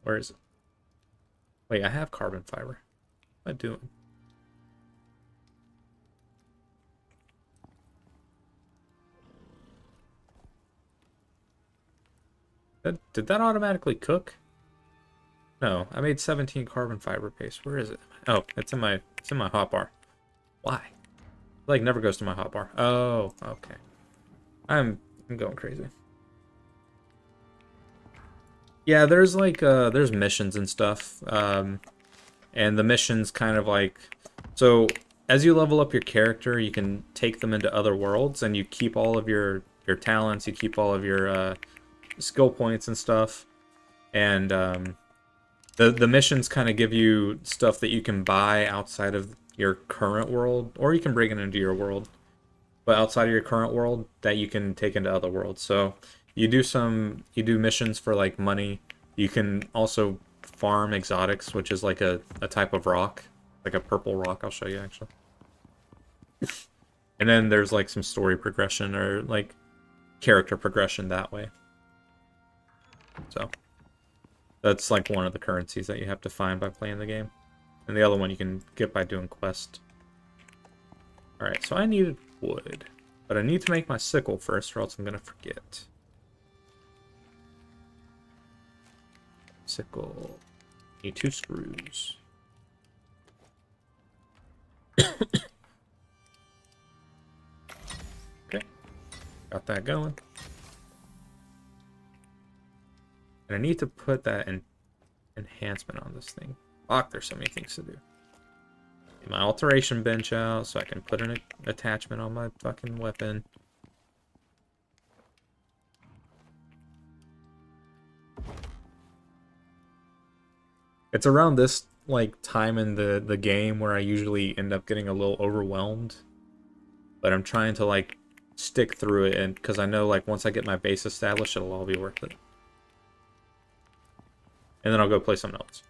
Where is it? Wait, I have carbon fiber. What am I doing? Did that automatically cook? No, I made 17 carbon fiber paste. Where is it? Oh, it's in my hotbar. Why? It, like, never goes to my hotbar. Oh, okay. I'm going crazy. Yeah, there's like there's missions and stuff. And the missions kind of like, so as you level up your character, you can take them into other worlds and you keep all of your talents, you keep all of your skill points and stuff. And the missions kind of give you stuff that you can buy outside of your current world, or you can bring it into your world, but outside of your current world that you can take into other worlds. So you do missions for like money. You can also farm exotics, which is like a type of rock, like a purple rock. I'll show you actually. And then there's like some story progression or like character progression that way. So that's like one of the currencies that you have to find by playing the game. And the other one you can get by doing quests. Alright, so I needed wood. But I need to make my sickle first or else I'm going to forget. Sickle. Need 2 screws. Okay. Got that going. And I need to put that enhancement on this thing. Fuck, there's so many things to do. Get my alteration bench out so I can put an attachment on my fucking weapon. It's around this like time in the game where I usually end up getting a little overwhelmed. But I'm trying to like stick through it, and because I know like once I get my base established, it'll all be worth it. And then I'll go play something else.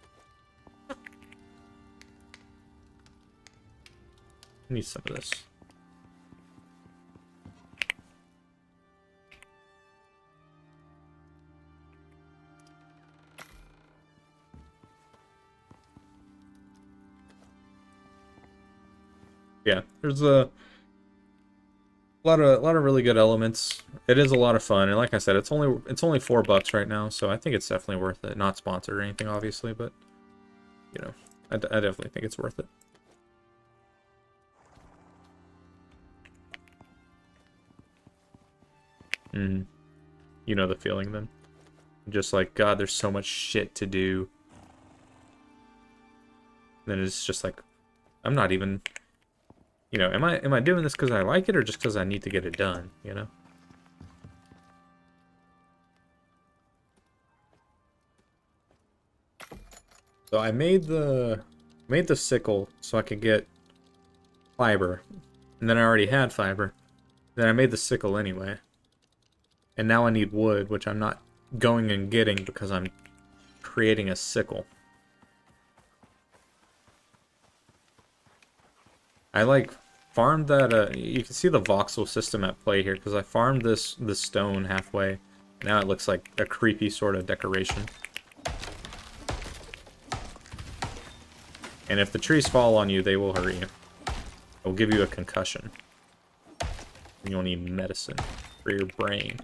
I need some of this. Yeah, there's a lot of really good elements. It is a lot of fun, and like I said, it's only $4 right now, so I think it's definitely worth it. Not sponsored or anything, obviously, but you know, I definitely think it's worth it. You know the feeling then. Just like, God, there's so much shit to do. Then it's just like, I'm not even, you know, am I doing this because I like it or just because I need to get it done, you know? So I made the sickle so I could get fiber. And then I already had fiber. Then I made the sickle anyway. And now I need wood, which I'm not going and getting because I'm creating a sickle. I like farmed that, you can see the voxel system at play here because I farmed this stone halfway. Now it looks like a creepy sort of decoration. And if the trees fall on you, they will hurt you. They'll give you a concussion. You'll need medicine for your brain.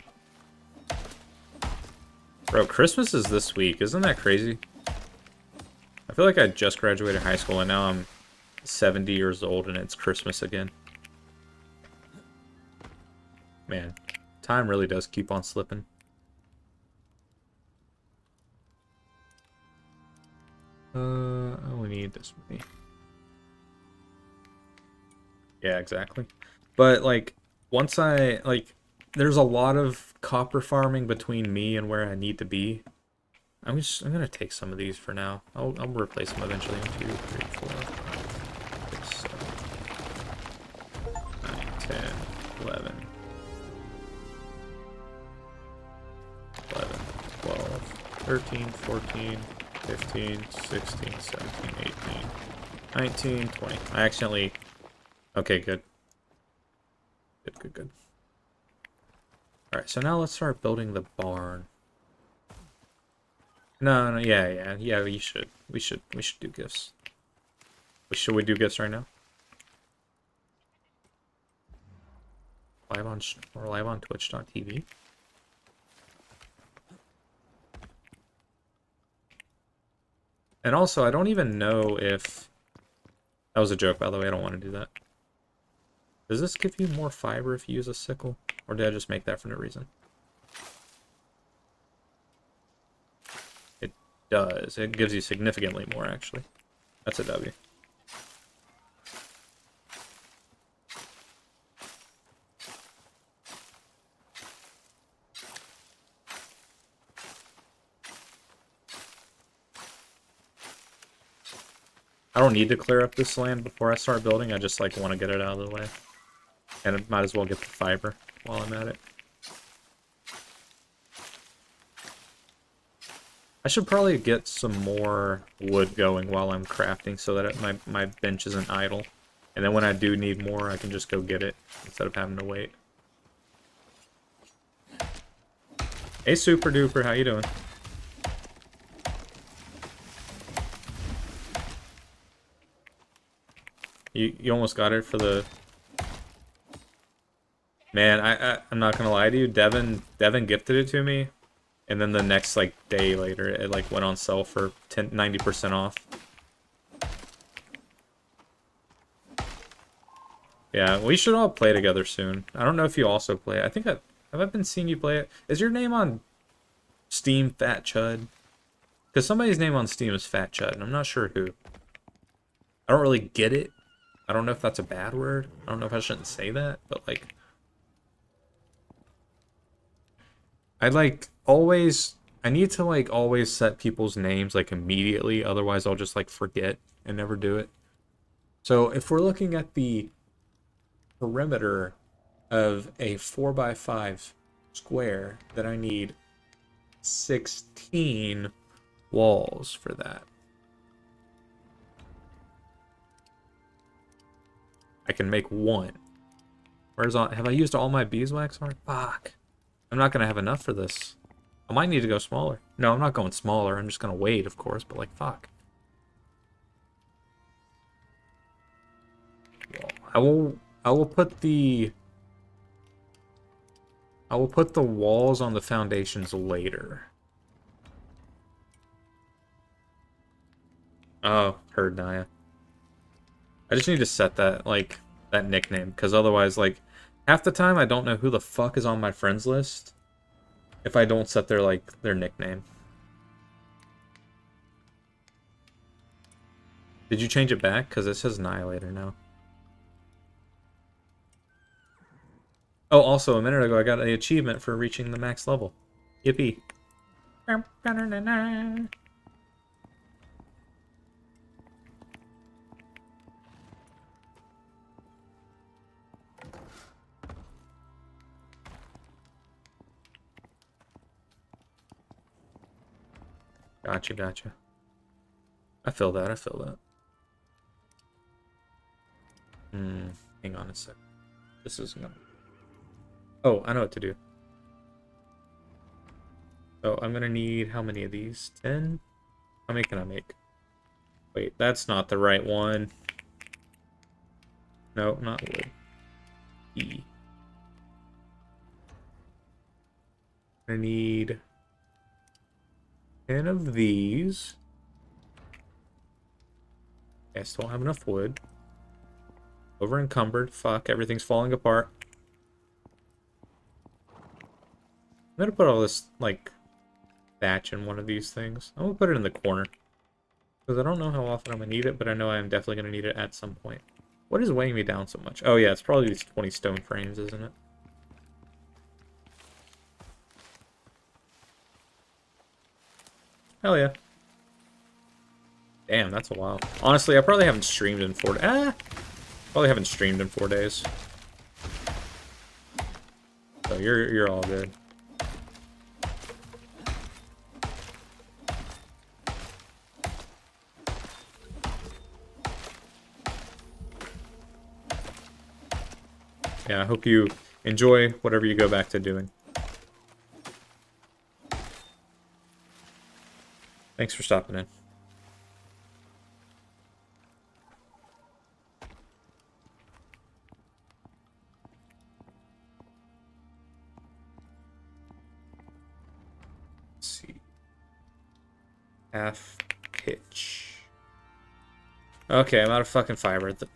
Bro, Christmas is this week. Isn't that crazy? I feel like I just graduated high school and now I'm 70 years old and it's Christmas again. Man, time really does keep on slipping. I only need this many. Yeah, exactly. But like, once I, like, there's a lot of copper farming between me and where I need to be. I'm gonna take some of these for now. I'll replace them eventually. 1, 2, 3, 4, 5, 6, 7, 8, 9, 10. 13, 14, 15, 16, 17, 18, 19, 20. I accidentally... Okay, good. Good. Alright, so now let's start building the barn. No, yeah, we should do gifts. Should we do gifts right now? We're live on Twitch.tv. And also, I don't even know if... That was a joke, by the way. I don't want to do that. Does this give you more fiber if you use a sickle? Or did I just make that for no reason? It does. It gives you significantly more, actually. That's a W. I don't need to clear up this land before I start building. I just like want to get it out of the way. And I might as well get the fiber while I'm at it. I should probably get some more wood going while I'm crafting so that my bench isn't idle. And then when I do need more, I can just go get it instead of having to wait. Hey, Super Duper, how you doing? You almost got it for the... Man, I'm not gonna lie to you, Devin gifted it to me, and then the next like day later it like went on sale for 90% off. Yeah, we should all play together soon. I don't know if you also play. I think have I been seeing you play it? Is your name on Steam Fat Chud? Because somebody's name on Steam is Fat Chud, and I'm not sure who. I don't really get it. I don't know if that's a bad word. I don't know if I shouldn't say that, but like... I need to like always set people's names like immediately, otherwise I'll just like forget and never do it. So if we're looking at the perimeter of a 4x5 square, then I need 16 walls for that. I can make one. Have I used all my beeswax art? Fuck. I'm not gonna have enough for this. I might need to go smaller. No, I'm not going smaller. I'm just gonna wait, of course, but like, fuck. I will put the walls on the foundations later. Oh, heard Naya. I just need to set that, like, that nickname, because otherwise, like, half the time I don't know who the fuck is on my friends list if I don't set their, like, their nickname. Did you change it back? Because it says Annihilator now. Oh, also, a minute ago I got an achievement for reaching the max level. Yippee. Gotcha. I feel that. Hang on a sec. This is gonna... Oh, I know what to do. So I'm gonna need how many of these? 10? How many can I make? Wait, that's not the right one. No, not wood. E. I need 10 of these. I still don't have enough wood. Over encumbered. Fuck, everything's falling apart. I'm gonna put all this, like, thatch in one of these things. I'm gonna put it in the corner. Because I don't know how often I'm gonna need it, but I know I'm definitely gonna need it at some point. What is weighing me down so much? Oh yeah, it's probably these 20 stone frames, isn't it? Hell yeah. Damn, that's a while. Honestly, I probably haven't streamed in 4 days. Probably haven't streamed in 4 days. So you're all good. yeah, I hope you enjoy whatever you go back to doing. Thanks for stopping in. Let's see. Half pitch. Okay, I'm out of fucking fiber. Goddamn.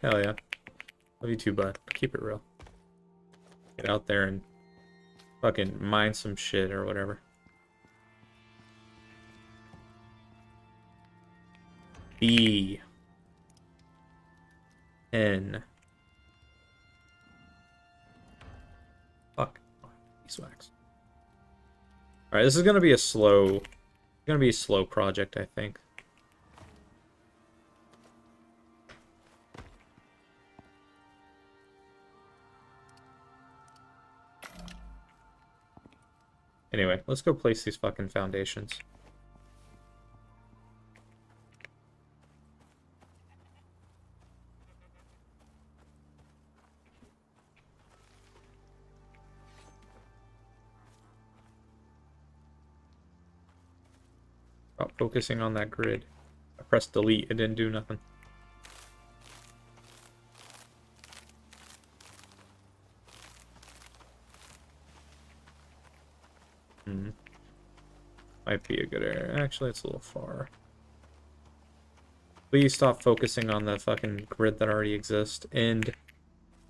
Hell yeah. Love you too, bud. Keep it real. Get out there and fucking mine some shit or whatever. B. N. Fuck. Beeswax. Alright, this is gonna be a slow project, I think. Anyway, let's go place these fucking foundations. Stop focusing on that grid. I pressed delete, it didn't do nothing. Might be a good area. Actually, it's a little far. Please stop focusing on the fucking grid that already exists. And...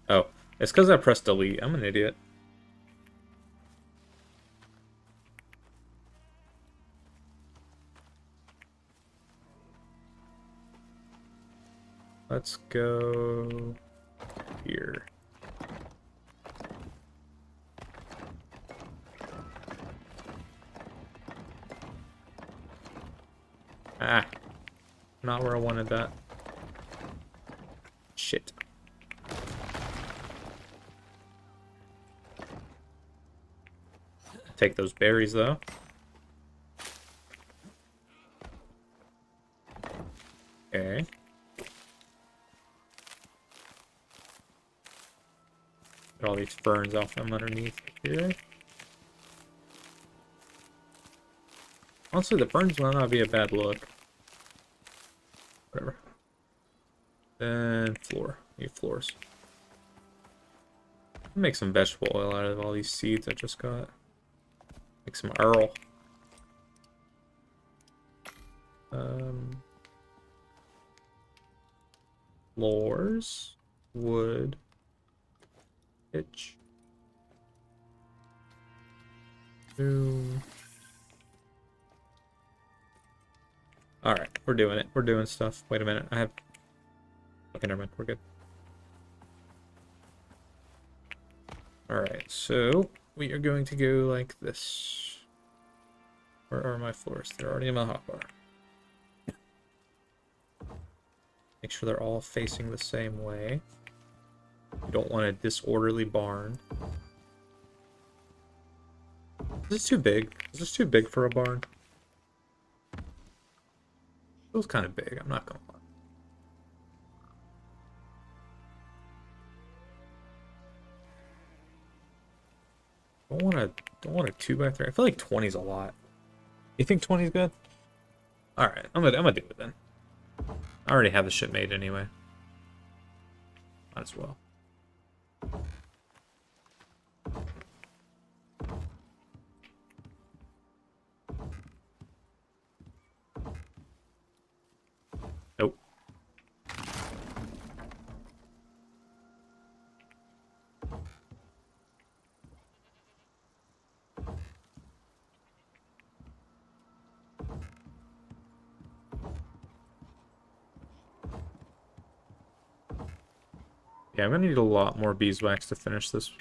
oh, it's because I pressed delete. I'm an idiot. Let's go here. Ah, not where I wanted that. Shit. Take those berries though. Okay. Get all these ferns off from underneath here. Honestly, the ferns might not be a bad look. Whatever. Then floor. Need floors. Make some vegetable oil out of all these seeds I just got. Make some Earl. Floors. Wood. Pitch. Boom. Alright, we're doing it. We're doing stuff. Wait a minute. I have... okay, never mind. We're good. Alright, so we are going to go like this. Where are my floors? They're already in my hotbar. Make sure they're all facing the same way. You don't want a disorderly barn. Is this too big? Is this too big for a barn? Feels kind of big, I'm not gonna lie. Don't want a 2x3. I feel like 20 is a lot. You think 20 is good? Alright, I'm gonna do it then. I already have the shit made anyway. Might as well. Nope. Yeah, I'm gonna need a lot more beeswax to finish this.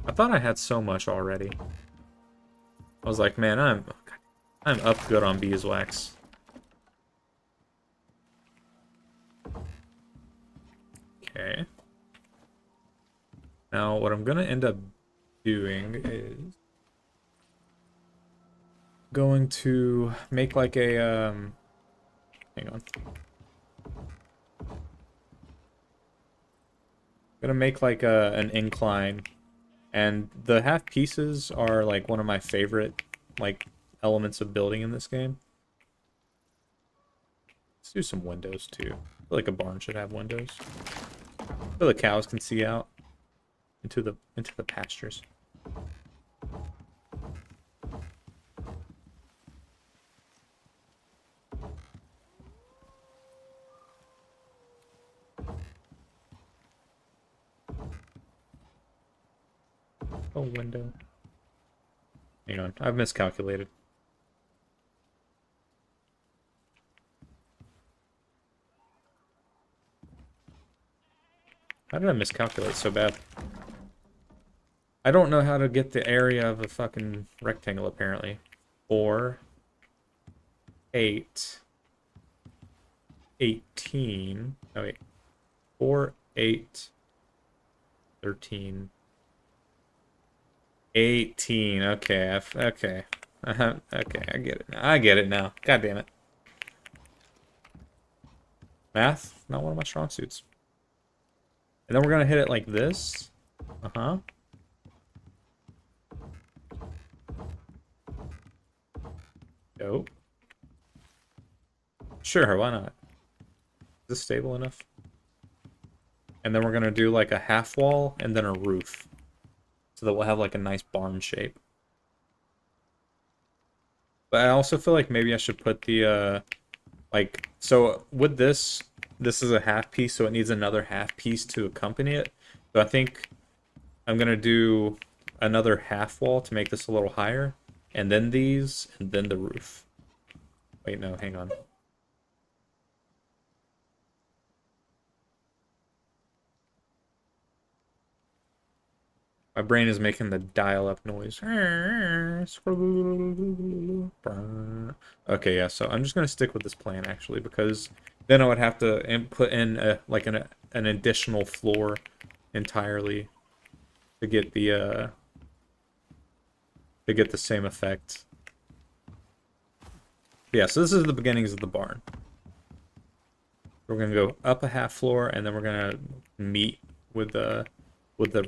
I thought I had so much already. I was like, man, I'm up good on beeswax. Okay. Now, what I'm gonna end up doing is going to make like a Hang on. Gonna make like an incline, and the half pieces are like one of my favorite like elements of building in this game. Let's do some windows too. I feel like a barn should have windows, so the cows can see out into the pastures. A window. Hang on, I've miscalculated. How did I miscalculate so bad? I don't know how to get the area of a fucking rectangle, apparently. 4, 8, 18. Oh, wait. 4, 8, 13. 18. Okay, okay. Okay, I get it now. I get it now. God damn it. Math, not one of my strong suits. And then we're gonna hit it like this. Uh-huh. Nope. Sure, why not? Is this stable enough? And then we're gonna do like a half wall and then a roof. So that we'll have like a nice barn shape. But I also feel like maybe I should put the like, so with this is a half piece, so it needs another half piece to accompany it. So I think I'm gonna do another half wall to make this a little higher, and then these, and then the roof. Wait, no, hang on. My brain is making the dial-up noise. Okay, yeah, so I'm just gonna stick with this plan actually, because then I would have to put in like an additional floor entirely to get the same effect. Yeah, so this is the beginnings of the barn. We're gonna go up a half floor, and then we're gonna meet with the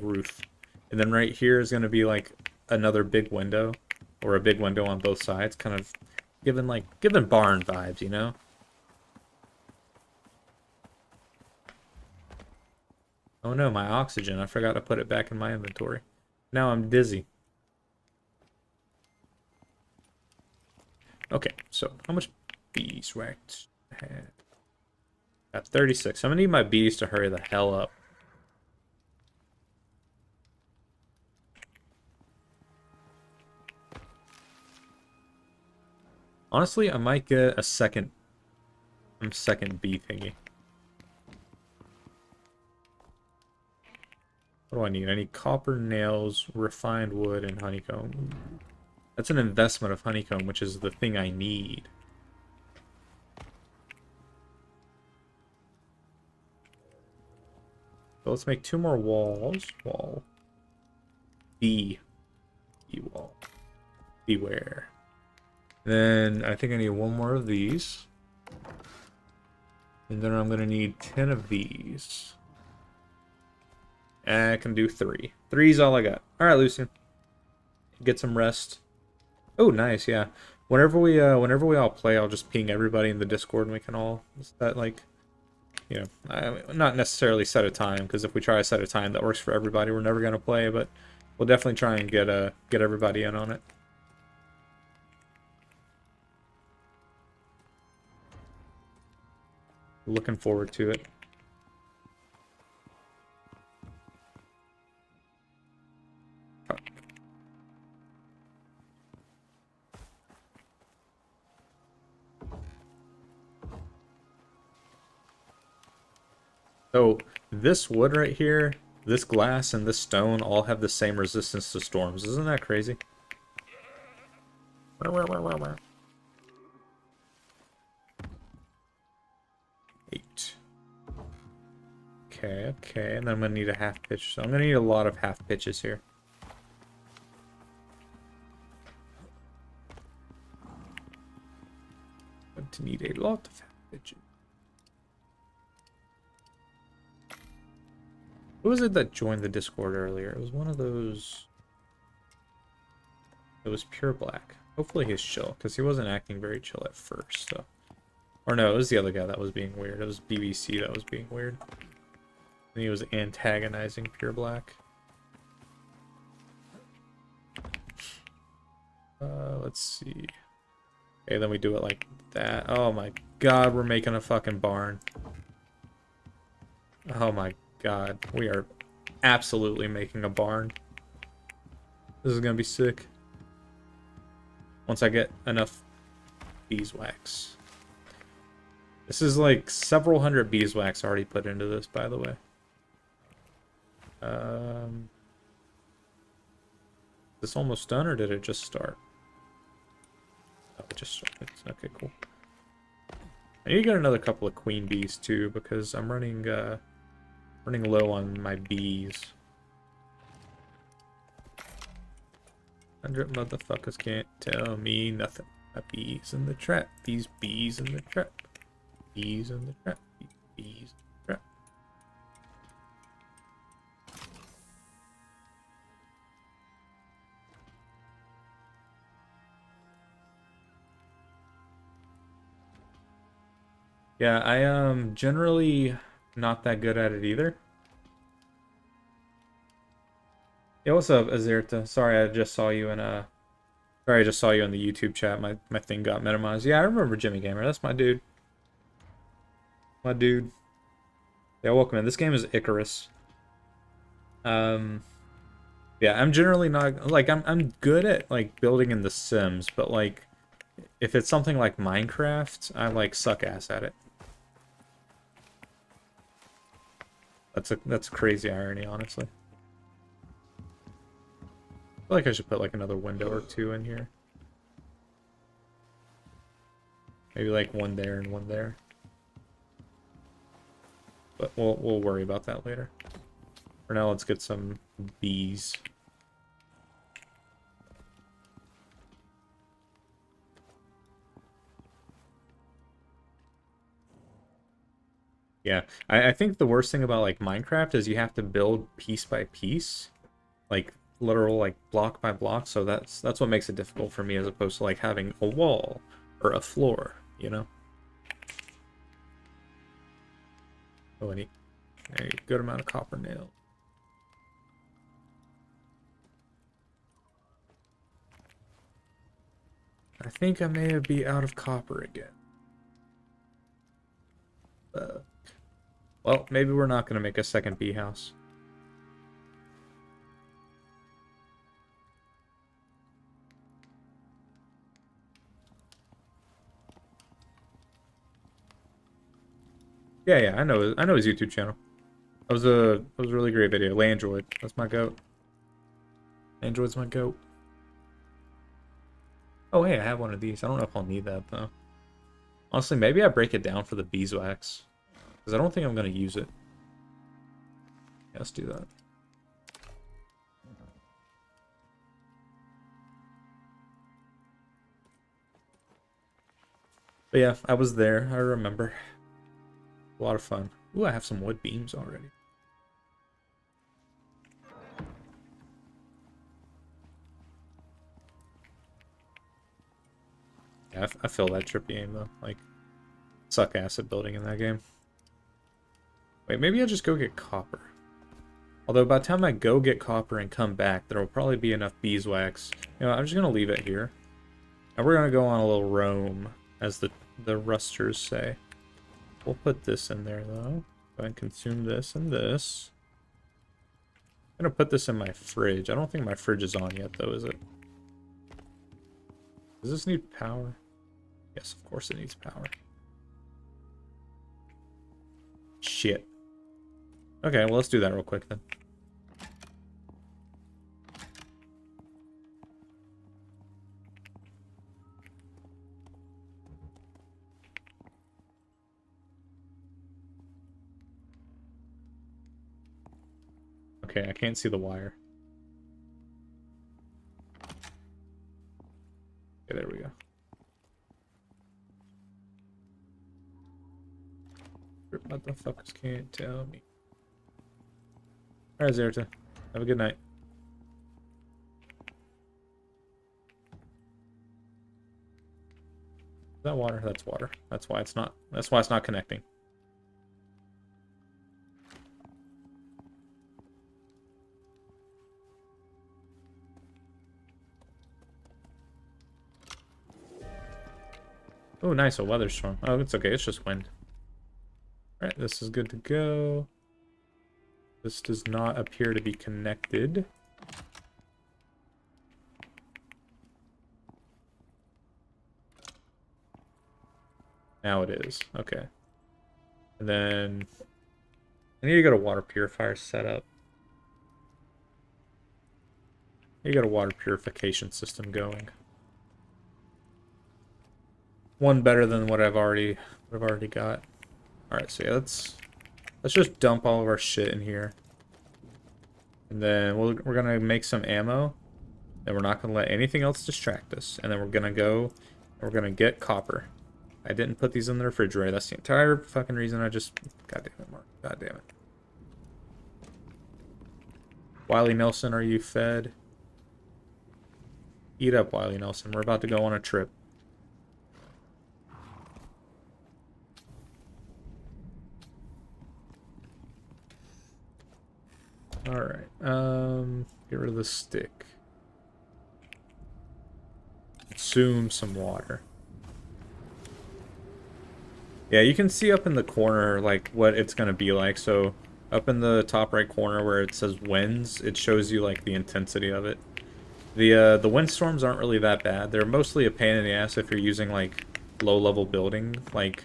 roof. And then right here is going to be like another big window, or a big window on both sides, kind of giving barn vibes, you know? Oh no, my oxygen. I forgot to put it back in my inventory. Now I'm dizzy. Okay, so how much beeswax I had? Got 36. I'm gonna need my bees to hurry the hell up. Honestly, I might get a second bee thingy. What do I need? I need copper nails, refined wood, and honeycomb. That's an investment of honeycomb, which is the thing I need. So let's make 2 more walls. Wall. Bee wall. Beware. Then I think I need 1 more of these. And then I'm going to need 10 of these. And I can do 3. 3 is all I got. Alright, Lucian. Get some rest. Oh, nice, yeah. Whenever we all play, I'll just ping everybody in the Discord and we can all set, like, you know, not necessarily set a time, because if we try to set a time that works for everybody, we're never going to play, but we'll definitely try and get everybody in on it. Looking forward to it. So this wood right here, this glass, and this stone all have the same resistance to storms. Isn't that crazy? Eight. Okay, okay, and then I'm gonna need a half pitch. So I'm gonna need a lot of half pitches here. Going to need a lot of half bitches. Who was it that joined the Discord earlier? It was one of those... It was Pure Black. Hopefully he's chill, because he wasn't acting very chill at first, so... Or no, it was the other guy that was being weird. It was BBC that was being weird. And he was antagonizing Pure Black. Let's see. Okay, then we do it like that. Oh my god, we're making a fucking barn. Oh my god, we are absolutely making a barn. This is gonna be sick. Once I get enough beeswax. This is like several hundred beeswax already put into this, by the way. Is this almost done, or did it just start? Oh, it just started. Okay, cool. I need to get another couple of queen bees too, because I'm running low on my bees. 100 motherfuckers can't tell me nothing. My bees in the trap. These bees in the trap. Bees in the trap. Bees in the trap. Yeah, I am generally not that good at it either. Yeah, what's up, Azerta? Sorry, I just saw you in Sorry, I just saw you in the YouTube chat. My thing got minimized. Yeah, I remember Jimmy Gamer. That's my dude. My dude. Yeah, welcome in. This game is Icarus. Yeah, I'm generally not like I'm good at like building in The Sims, but like if it's something like Minecraft, I like suck ass at it. That's crazy irony, honestly. I feel like I should put like another window or two in here. Maybe like one there and one there. But we'll worry about that later. For now, let's get some bees. Yeah, I think the worst thing about like Minecraft is you have to build piece by piece, like literal like block by block. So that's what makes it difficult for me as opposed to like having a wall or a floor, you know. Oh, I need a good amount of copper nail. I think I may be out of copper again. Well, maybe we're not going to make a second bee house. Yeah, I know his YouTube channel. That was a really great video. Landroid, that's my goat. Android's my goat. Oh hey, I have one of these. I don't know if I'll need that though. Honestly, maybe I break it down for the beeswax, because I don't think I'm gonna use it. Yeah, let's do that. But yeah, I was there. I remember. A lot of fun. Ooh, I have some wood beams already. Yeah, I feel that trippy aim though. Like, suck ass at building in that game. Wait, maybe I'll just go get copper. Although by the time I go get copper and come back, there will probably be enough beeswax. You know, I'm just gonna leave it here. And we're gonna go on a little roam, as the rusters say. We'll put this in there though. Go ahead and consume this and this. I'm gonna put this in my fridge. I don't think my fridge is on yet though, is it? Does this need power? Yes, of course it needs power. Shit. Okay, well let's do that real quick then. Okay, I can't see the wire. Okay, there we go. Motherfuckers can't tell me. Alright, Zerta. Have a good night. Is that water? That's water. That's why it's not connecting. Oh, nice, a weather storm. Oh, it's okay, it's just wind. Alright, this is good to go. This does not appear to be connected. Now it is. Okay. And then I need to get a water purifier set up. You got a water purification system going. One better than what I've already got. Alright, so yeah, let's just dump all of our shit in here. And then we're gonna make some ammo. And we're not gonna let anything else distract us. And then we're gonna go and we're gonna get copper. I didn't put these in the refrigerator. That's the entire fucking reason I just... God damn it, Mark. God damn it. Wiley Nelson, are you fed? Eat up, Wiley Nelson. We're about to go on a trip. Alright. Get rid of the stick. Consume some water. Yeah, you can see up in the corner, like, what it's going to be like. So, up in the top right corner where it says winds, it shows you, like, the intensity of it. The windstorms aren't really that bad. They're mostly a pain in the ass if you're using, like, low-level building, like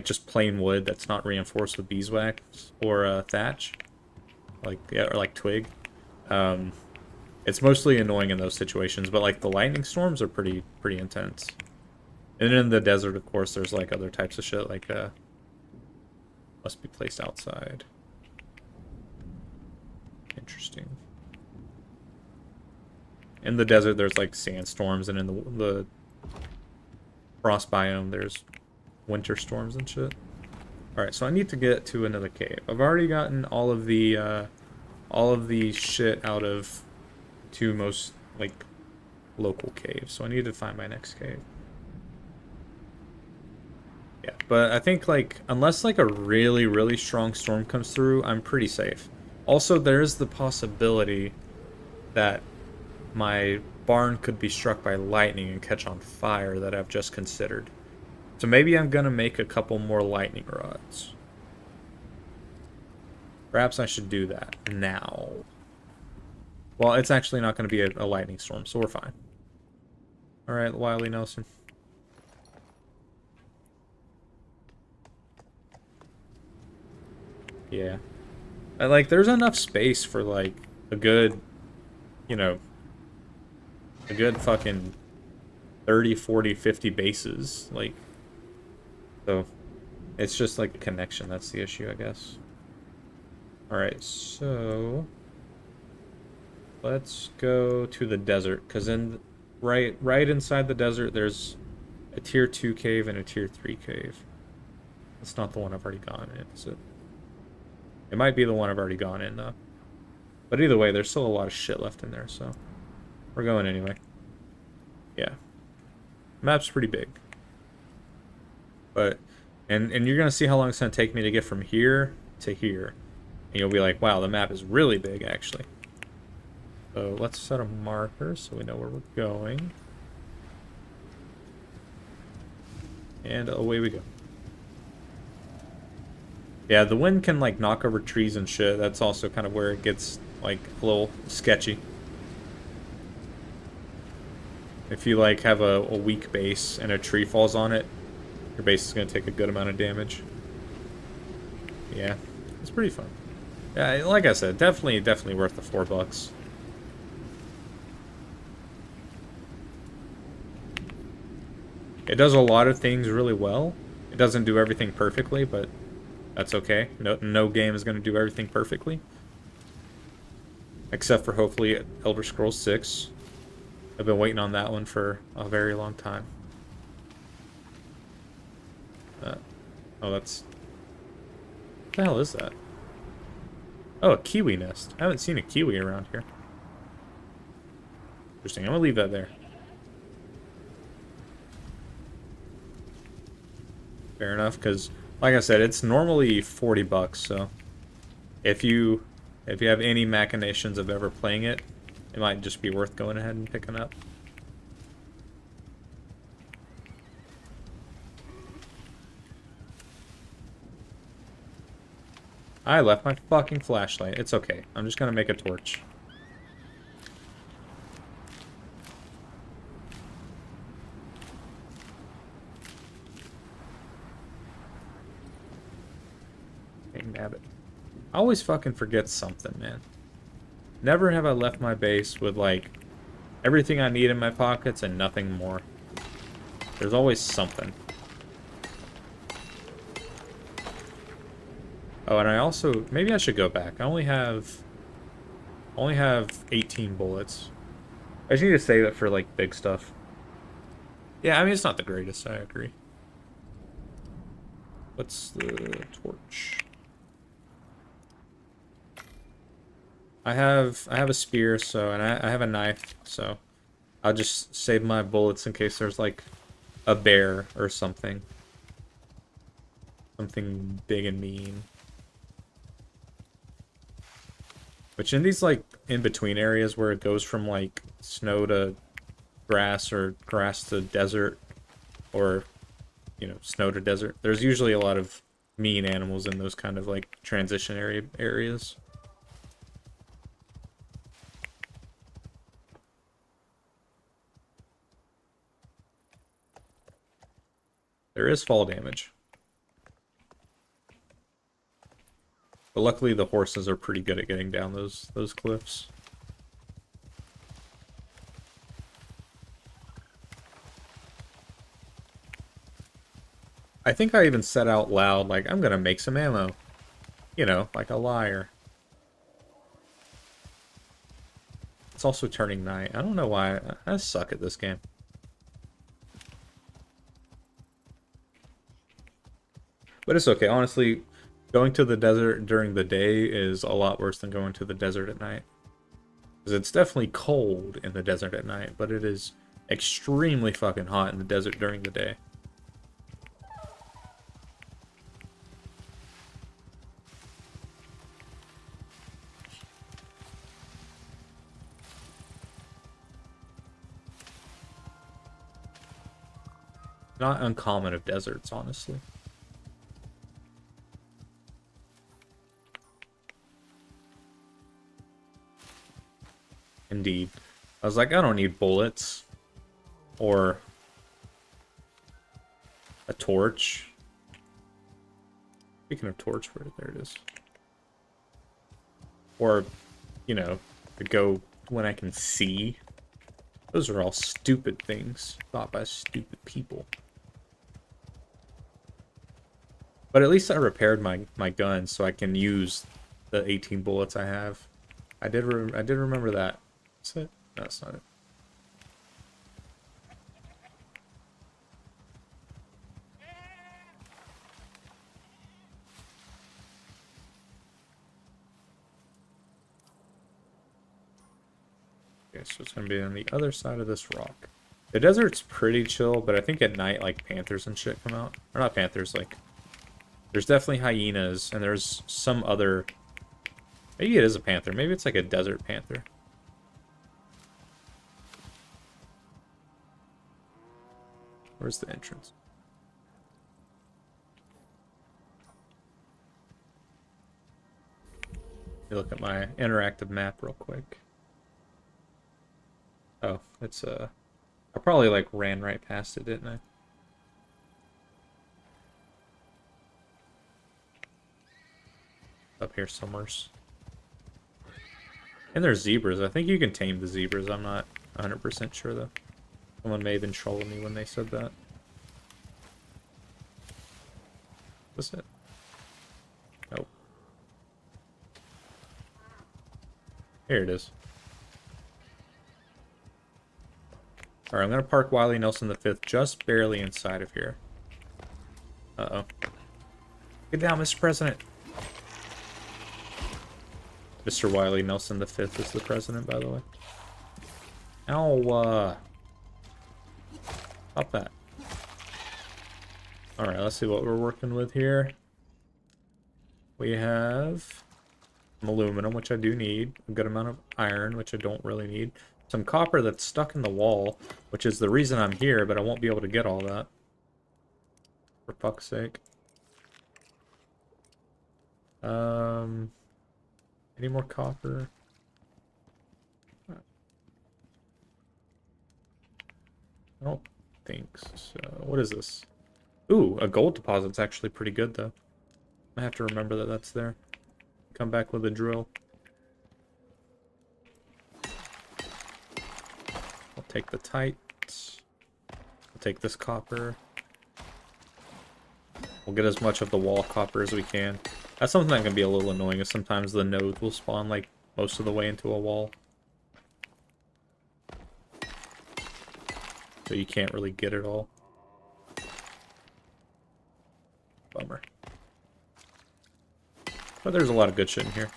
just plain wood that's not reinforced with beeswax or thatch. Like, yeah, or, like, twig. It's mostly annoying in those situations, but, like, the lightning storms are pretty intense. And in the desert, of course, there's, like, other types of shit, like, must be placed outside. Interesting. In the desert, there's, like, sandstorms, and in the frost biome, there's winter storms and shit. Alright, so I need to get to another cave. I've already gotten all of the shit out of two most, like, local caves, so I need to find my next cave. Yeah, but I think, like, unless, like, a really, really strong storm comes through, I'm pretty safe. Also, there's the possibility that my barn could be struck by lightning and catch on fire that I've just considered. So maybe I'm gonna make a couple more lightning rods. Perhaps I should do that now. Well, it's actually not going to be a lightning storm, so we're fine. Alright, Wiley Nelson. Yeah. Like, there's enough space for, like, a good, you know, a good fucking 30, 40, 50 bases. Like, so, it's just, like, a connection. That's the issue, I guess. Alright, so let's go to the desert, because right inside the desert there's a tier 2 cave and a tier 3 cave. It's not the one I've already gone in, is it? It might be the one I've already gone in, though. But either way, there's still a lot of shit left in there, so we're going anyway. Yeah. Map's pretty big. But, and you're going to see how long it's going to take me to get from here to here. And you'll be like, wow, the map is really big, actually. So let's set a marker so we know where we're going. And away we go. Yeah, the wind can, like, knock over trees and shit. That's also kind of where it gets, like, a little sketchy. If you, like, have a weak base and a tree falls on it, your base is going to take a good amount of damage. Yeah, it's pretty fun. Yeah, like I said, definitely worth the $4. It does a lot of things really well. It doesn't do everything perfectly, but that's okay. No game is going to do everything perfectly. Except for, hopefully, Elder Scrolls 6. I've been waiting on that one for a very long time. Oh, that's... What the hell is that? Oh, a kiwi nest. I haven't seen a kiwi around here. Interesting. I'm gonna leave that there. Fair enough, because like I said, it's normally 40 bucks, so if you have any machinations of ever playing it, it might just be worth going ahead and picking up. I left my fucking flashlight. It's okay. I'm just gonna make a torch. Dang nabbit. I always fucking forget something, man. Never have I left my base with, like, everything I need in my pockets and nothing more. There's always something. Oh, and I also... Maybe I should go back. I only have 18 bullets. I just need to save it for, like, big stuff. Yeah, I mean, it's not the greatest, I agree. What's the torch? I have a spear, so, and I have a knife, so I'll just save my bullets in case there's, like, a bear or something. Something big and mean. Which in these, like, in-between areas where it goes from, like, snow to grass or grass to desert or, you know, snow to desert, there's usually a lot of mean animals in those kind of, like, transition areas. There is fall damage. But luckily the horses are pretty good at getting down those cliffs. I think I even said out loud, like, I'm gonna make some ammo. You know, like a liar. It's also turning night. I don't know why. I suck at this game. But it's okay. Honestly, going to the desert during the day is a lot worse than going to the desert at night. Because it's definitely cold in the desert at night, but it is extremely fucking hot in the desert during the day. Not uncommon of deserts, honestly. Indeed. I was like, I don't need bullets. Or a torch. Speaking of torch, there it is. Or, you know, to go when I can see. Those are all stupid things thought by stupid people. But at least I repaired my gun so I can use the 18 bullets I have. I did remember that. Is it? No, that's not it. Okay, so it's gonna be on the other side of this rock. The desert's pretty chill, but I think at night, like, panthers and shit come out. Or not panthers, like... There's definitely hyenas, and there's some other... Maybe it is a panther. Maybe it's like a desert panther. Where's the entrance? Let me look at my interactive map real quick. Oh, it's I probably, like, ran right past it, didn't I? Up here somewheres. And there's zebras. I think you can tame the zebras. I'm not 100% sure, though. Someone may have been trolling me when they said that. What's it? Nope. Here it is. Alright, I'm going to park Wiley Nelson V just barely inside of here. Uh-oh. Get down, Mr. President. Mr. Wiley Nelson V is the president, by the way. Ow, stop that. Alright, let's see what we're working with here. We have some aluminum, which I do need. A good amount of iron, which I don't really need. Some copper that's stuck in the wall, which is the reason I'm here, but I won't be able to get all that. For fuck's sake. Any more copper? I don't think so. What is this? Ooh, a gold deposit's actually pretty good, though. I have to remember that that's there. Come back with a drill. I'll take the tights. I'll take this copper. We'll get as much of the wall copper as we can. That's something that can be a little annoying, is sometimes the nodes will spawn like most of the way into a wall. So you can't really get it all. Bummer. But there's a lot of good shit in here.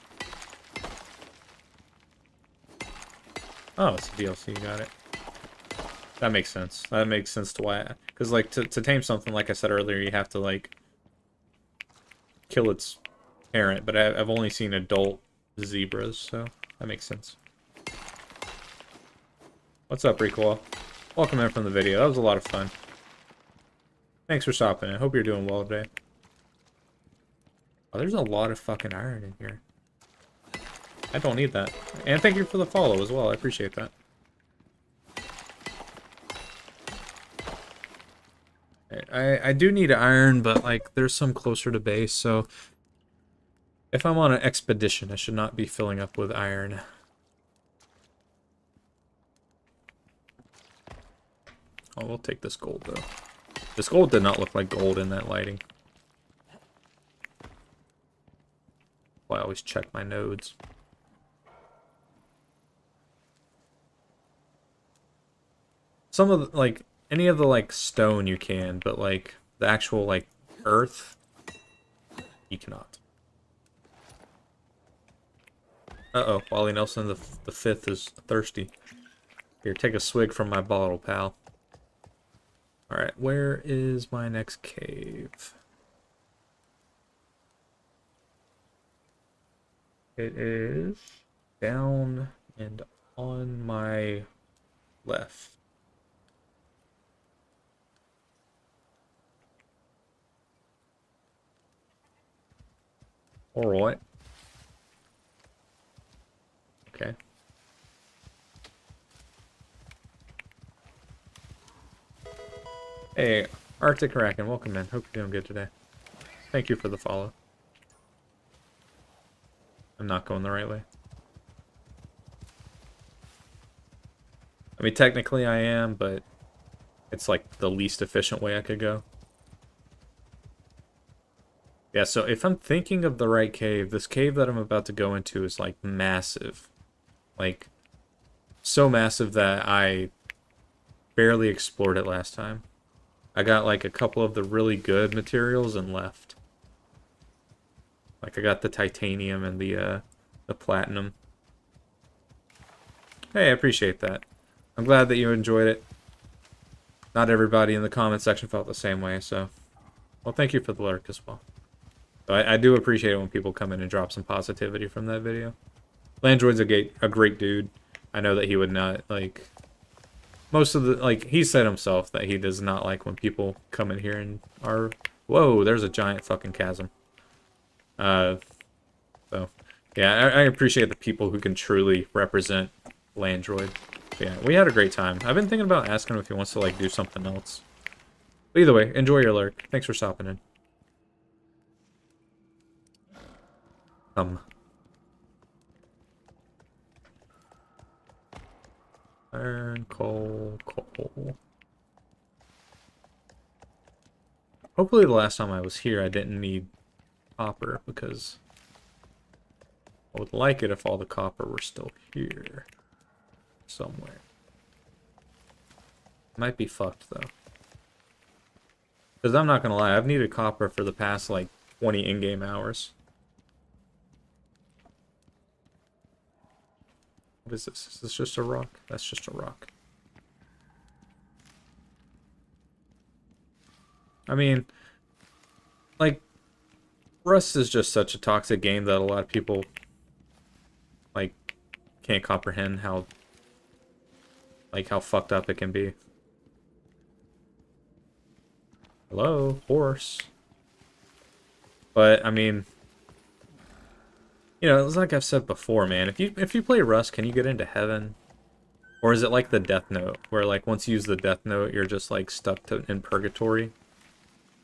Oh, it's a DLC, got it. That makes sense. That makes sense to why. Because, like, to tame something, like I said earlier, you have to, like, kill its parent. But I've only seen adult zebras, so that makes sense. What's up, Recoil? Welcome in from the video. That was a lot of fun. Thanks for stopping in. Hope you're doing well today. Oh, there's a lot of fucking iron in here. I don't need that. And thank you for the follow as well. I appreciate that. I do need iron, but like there's some closer to base, so if I'm on an expedition, I should not be filling up with iron. Oh, we'll take this gold though. This gold did not look like gold in that lighting. Well, I always check my nodes. Some of the, like, any of the, like, stone you can, but, like, the actual, like, earth, you cannot. Uh-oh, Wally Nelson the fifth is thirsty. Here, take a swig from my bottle, pal. Alright, where is my next cave? It is down and on my left. Alright. Okay. Hey, Arctic Kraken, welcome in. Hope you're doing good today. Thank you for the follow. I'm not going the right way. I mean, technically I am, but it's like the least efficient way I could go. Yeah, so if I'm thinking of the right cave, this cave that I'm about to go into is like massive. Like, so massive that I barely explored it last time. I got like a couple of the really good materials and left. Like I got the titanium and the platinum. Hey, I appreciate that. I'm glad that you enjoyed it. Not everybody in the comment section felt the same way, so... Well, thank you for the lurk as well. So I do appreciate it when people come in and drop some positivity from that video. Landroid's a great dude. I know that he would not, like... Most of the... Like, he said himself that he does not like when people come in here and are... Whoa, there's a giant fucking chasm. So, yeah, I appreciate the people who can truly represent Landroid. Yeah, we had a great time. I've been thinking about asking him if he wants to, like, do something else. But either way, enjoy your lurk. Thanks for stopping in. Iron, coal. Hopefully the last time I was here I didn't need copper, because I would like it if all the copper were still here somewhere. Might be fucked though. Because I'm not gonna lie, I've needed copper for the past like 20 in-game hours. is this? Is this just a rock? That's just a rock. I mean, like, Rust is just such a toxic game that a lot of people, like, can't comprehend how, like, how fucked up it can be. Hello, horse. But, I mean, you know, it's like I've said before, man. If you play Rust, can you get into heaven? Or is it like the Death Note, where, like, once you use the Death Note, you're just, like, stuck in purgatory?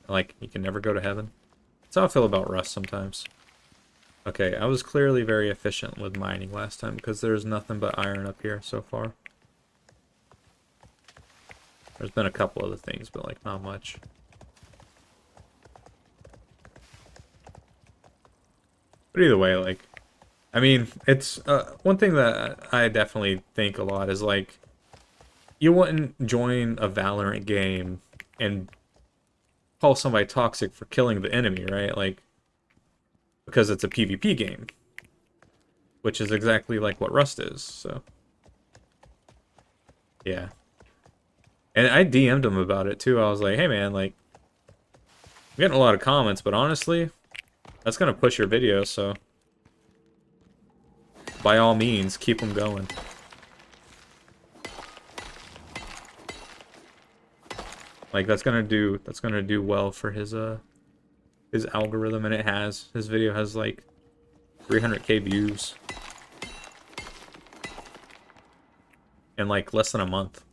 Like, you can never go to heaven? That's how I feel about Rust sometimes. Okay, I was clearly very efficient with mining last time, because there's nothing but iron up here so far. There's been a couple other things, but, like, not much. But either way, like, I mean, it's, one thing that I definitely think a lot is, like, you wouldn't join a Valorant game and call somebody toxic for killing the enemy, right? Like, because it's a PvP game, which is exactly like what Rust is, so. Yeah. And I DM'd him about it, too. I was like, hey, man, like, I'm getting a lot of comments, but honestly, that's gonna push your video, so by all means, keep them going. Like, that's gonna do well for his algorithm, and it has. His video has like 300k views in like less than a month,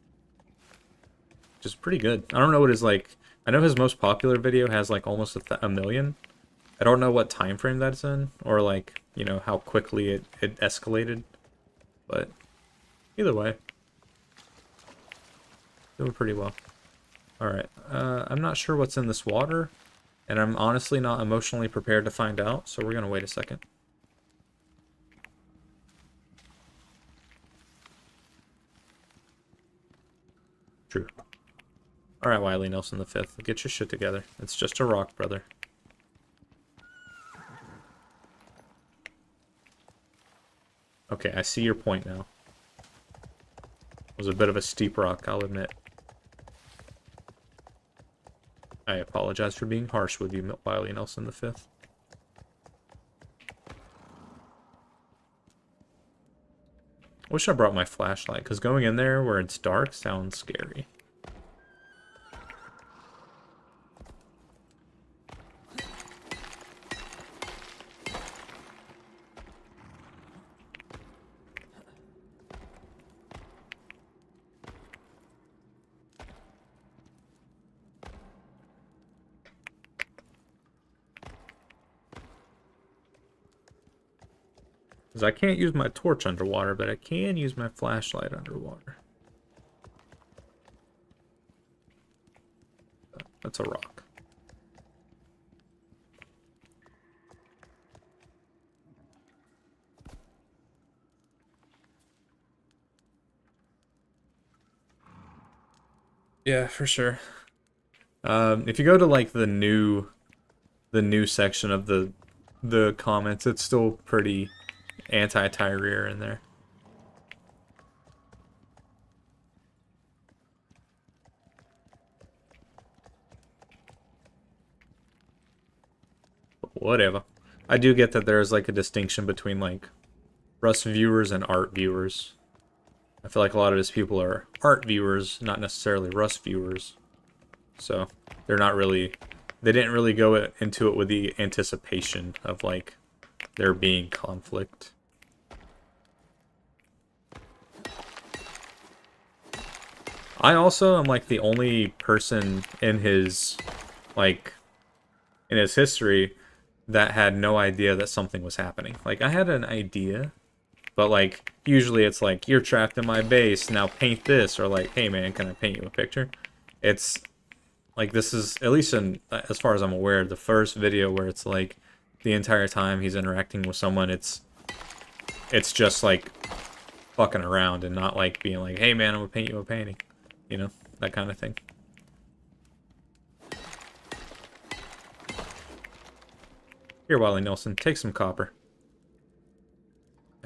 which is pretty good. I don't know what his, like, I know his most popular video has like almost a million. I don't know what time frame that's in, or like, you know, how quickly it escalated, but either way, doing pretty well. Alright, I'm not sure what's in this water, and I'm honestly not emotionally prepared to find out, so we're gonna wait a second. True. Alright, Wiley Nelson V, get your shit together. It's just a rock, brother. Okay, I see your point now. It was a bit of a steep rock, I'll admit. I apologize for being harsh with you, Wiley Nelson V. Wish I brought my flashlight, because going in there where it's dark sounds scary. Because I can't use my torch underwater, but I can use my flashlight underwater. That's a rock. Yeah, for sure. If you go to like the new section of the comments, it's still pretty anti-Tyreer in there. Whatever. I do get that there's like a distinction between like Rust viewers and art viewers. I feel like a lot of his people are art viewers, not necessarily Rust viewers. So they're not really, they didn't really go into it with the anticipation of like there being conflict. I also am like the only person in his, like, in his history that had no idea that something was happening. Like, I had an idea, but like, usually it's like, you're trapped in my base, now paint this, or like, hey man, can I paint you a picture? It's, like, this is, at least in, as far as I'm aware, the first video where it's like, the entire time he's interacting with someone, it's just like, fucking around, and not like being like, hey man, I'm gonna paint you a painting. You know, that kind of thing. Here, Wiley Nelson, take some copper.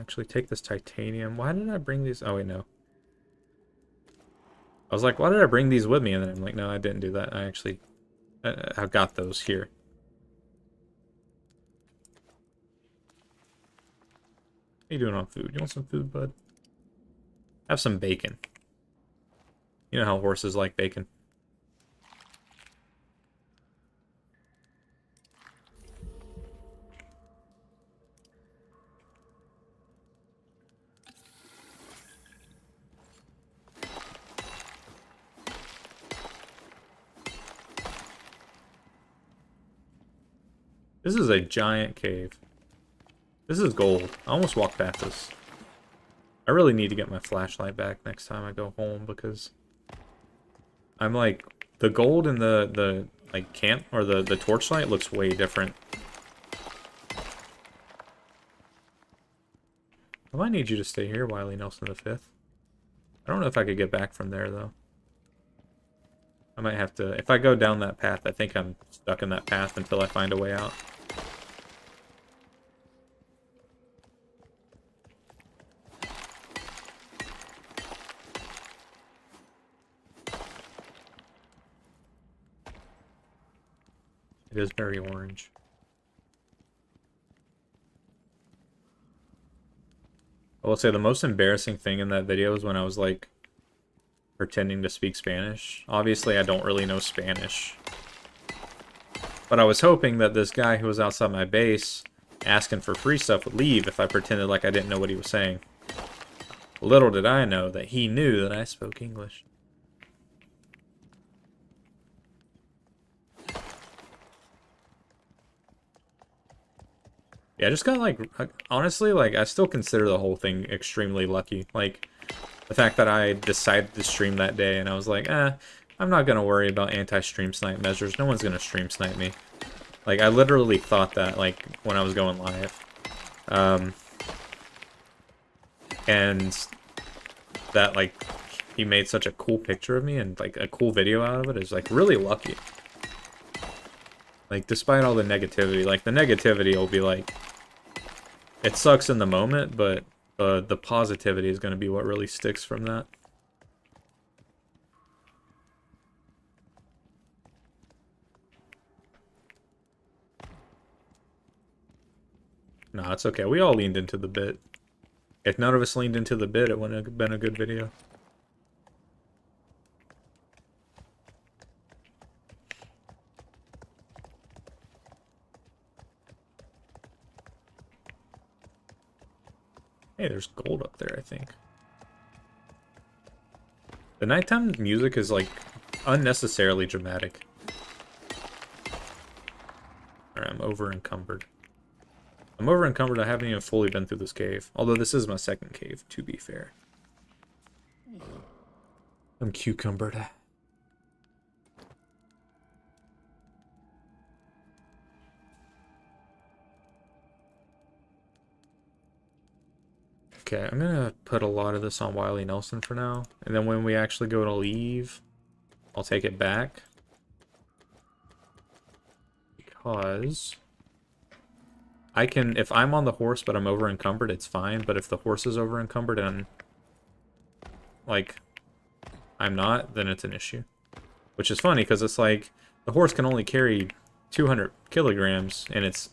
Actually, take this titanium. Why did I bring these? Oh, wait, no. I was like, why did I bring these with me? And then I'm like, no, I didn't do that. I actually, I got those here. How you doing on food? You want some food, bud? Have some bacon. You know how horses like bacon. This is a giant cave. This is gold. I almost walked past this. I really need to get my flashlight back next time I go home because I'm like, the gold in the like camp or the torchlight looks way different. I might need you to stay here, Wiley Nelson the Fifth. I don't know if I could get back from there though. I might have to, if I go down that path, I think I'm stuck in that path until I find a way out. It is very orange. I will say the most embarrassing thing in that video is when I was like pretending to speak Spanish. Obviously, I don't really know Spanish. But I was hoping that this guy who was outside my base asking for free stuff would leave if I pretended like I didn't know what he was saying. Little did I know that he knew that I spoke English. Yeah, I just got like, honestly, like I still consider the whole thing extremely lucky. Like the fact that I decided to stream that day and I was like, I'm not gonna worry about anti-stream snipe measures. No one's gonna stream snipe me. Like I literally thought that like when I was going live. And that like he made such a cool picture of me and like a cool video out of it is like really lucky. Like despite all the negativity, like the negativity will be like, it sucks in the moment, but the positivity is going to be what really sticks from that. Nah, it's okay. We all leaned into the bit. If none of us leaned into the bit, it wouldn't have been a good video. Hey, there's gold up there, I think. The nighttime music is, like, unnecessarily dramatic. Alright, I'm over-encumbered. I'm over-encumbered, I haven't even fully been through this cave. Although this is my second cave, to be fair. I'm cucumbered. Okay, I'm gonna put a lot of this on Wiley Nelson for now. And then when we actually go to leave, I'll take it back. Because I can, if I'm on the horse but I'm over encumbered, it's fine. But if the horse is over encumbered and like I'm not, then it's an issue. Which is funny because it's like the horse can only carry 200 kilograms in its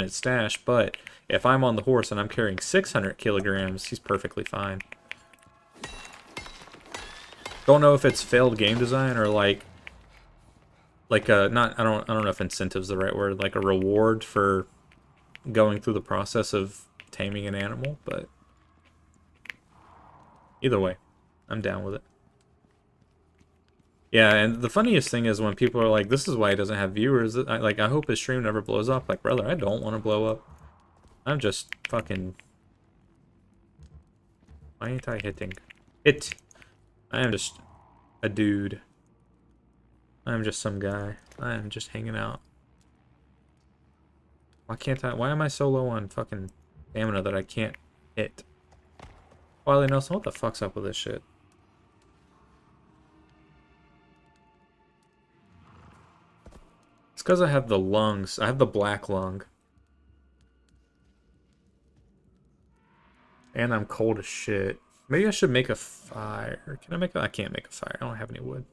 stash, but if I'm on the horse and I'm carrying 600 kilograms, he's perfectly fine. Don't know if it's failed game design or like a not I don't know if incentive's the right word, like a reward for going through the process of taming an animal, but either way, I'm down with it. Yeah, and the funniest thing is when people are like, this is why he doesn't have viewers. I hope his stream never blows up. Like, brother, I don't want to blow up. I'm just fucking... Why ain't I hitting? Hit! I am just a dude. I am just some guy. I am just hanging out. Why can't I... Why am I so low on fucking stamina that I can't hit? Wiley Nelson, what the fuck's up with this shit? It's because I have the lungs. I have the black lung. And I'm cold as shit. Maybe I should make a fire. Can I make a... I can't make a fire. I don't have any wood.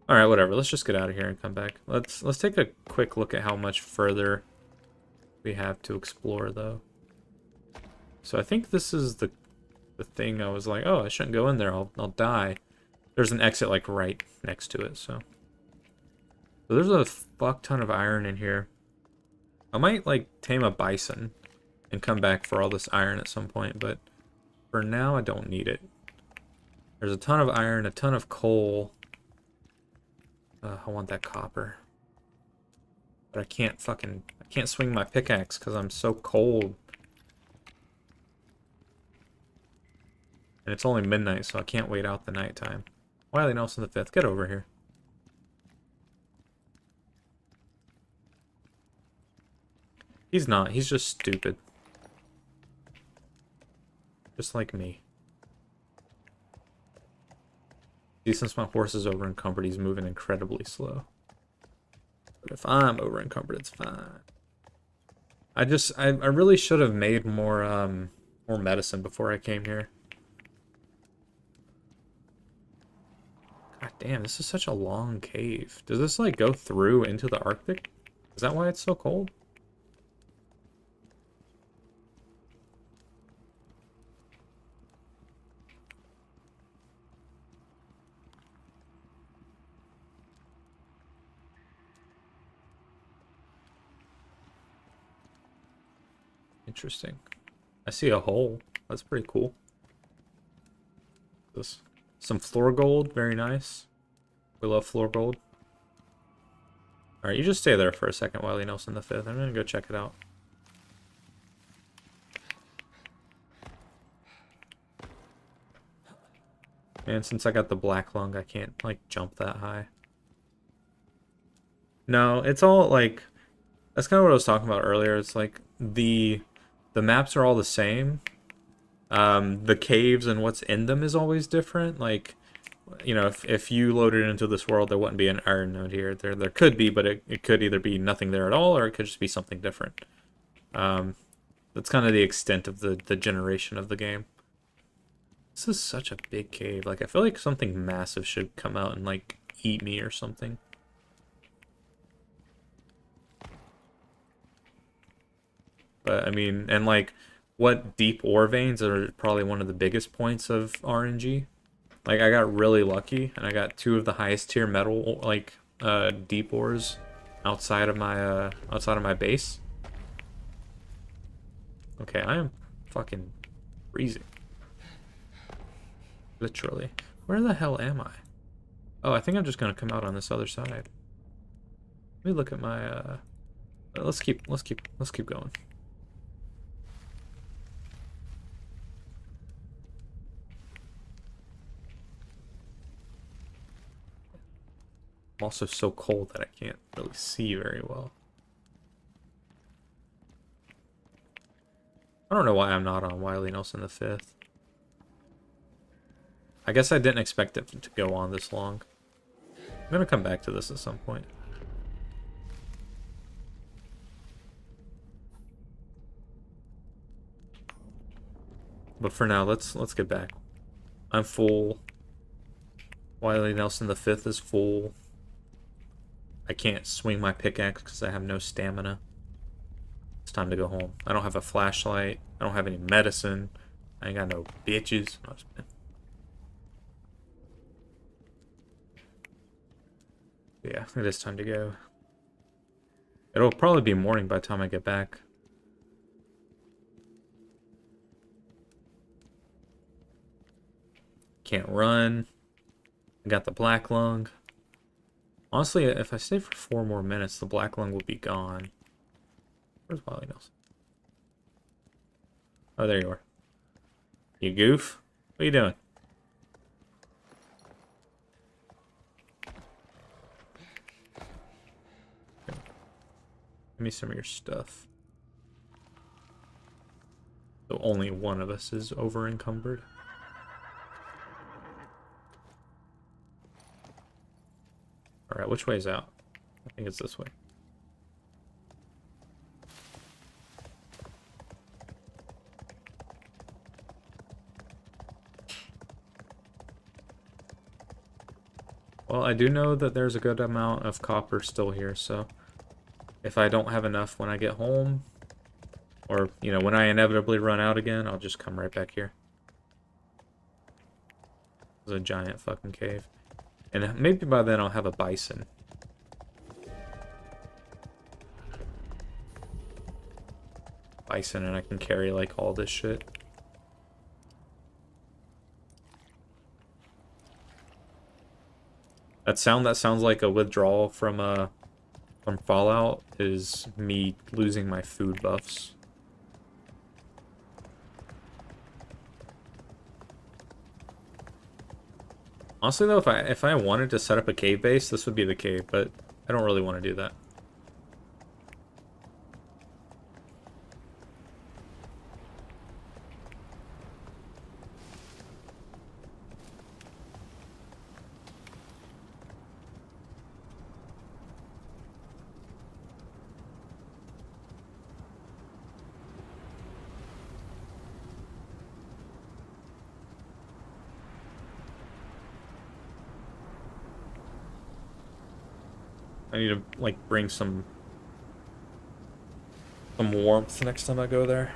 Alright, whatever. Let's just get out of here and come back. Let's take a quick look at how much further we have to explore, though. So I think this is the thing I was like, oh, I shouldn't go in there. I'll die. There's an exit, like, right next to it, so... So there's a fuck ton of iron in here. I might, like, tame a bison and come back for all this iron at some point, but for now, I don't need it. There's a ton of iron, a ton of coal. I want that copper. But I can't swing my pickaxe because I'm so cold. And it's only midnight, so I can't wait out the nighttime. Wiley Nelson V, get over here. He's not. He's just stupid. Just like me. See, since my horse is over encumbered, he's moving incredibly slow. But if I'm over encumbered, it's fine. I really should have made more medicine before I came here. God damn, this is such a long cave. Does this like go through into the Arctic? Is that why it's so cold? Interesting. I see a hole. That's pretty cool. This some floor gold, very nice. We love floor gold. Alright, you just stay there for a second, Wiley Nelson V. I'm gonna go check it out. And since I got the black lung, I can't like jump that high. No, it's all like that's kind of what I was talking about earlier. It's like the maps are all the same. The caves and what's in them is always different. Like, you know, if you loaded into this world, there wouldn't be an iron node here. There could be, but it could either be nothing there at all, or it could just be something different. That's kind of the extent of the generation of the game. This is such a big cave. Like, I feel like something massive should come out and, like, eat me or something. But, I mean, and, like, what deep ore veins are probably one of the biggest points of RNG. Like, I got really lucky, and I got 2 of the highest tier metal, like, deep ores outside of my base. Okay, I am fucking freezing. Literally. Where the hell am I? Oh, I think I'm just gonna come out on this other side. Let me look at my, let's keep going. I'm also so cold that I can't really see very well. I don't know why I'm not on Wiley Nelson V. I guess I didn't expect it to go on this long. I'm gonna come back to this at some point. But for now, let's get back. I'm full. Wiley Nelson V is full. I can't swing my pickaxe because I have no stamina. It's time to go home. I don't have a flashlight. I don't have any medicine. I ain't got no bitches. Yeah, it is time to go. It'll probably be morning by the time I get back. Can't run. I got the black lung. Honestly, if I stay for 4 more minutes, the black lung will be gone. Where's Wiley Nelson? Oh, there you are. You goof? What are you doing? Give me some of your stuff. So only one of us is over encumbered. Alright, which way is out? I think it's this way. Well, I do know that there's a good amount of copper still here, so if I don't have enough when I get home, or, you know, when I inevitably run out again, I'll just come right back here. It's a giant fucking cave. And maybe by then I'll have a bison. Bison, and I can carry, like, all this shit. That sounds like a withdrawal from Fallout is me losing my food buffs. Honestly though, if I wanted to set up a cave base, this would be the cave, but I don't really want to do that. I need to, like, bring some warmth next time I go there.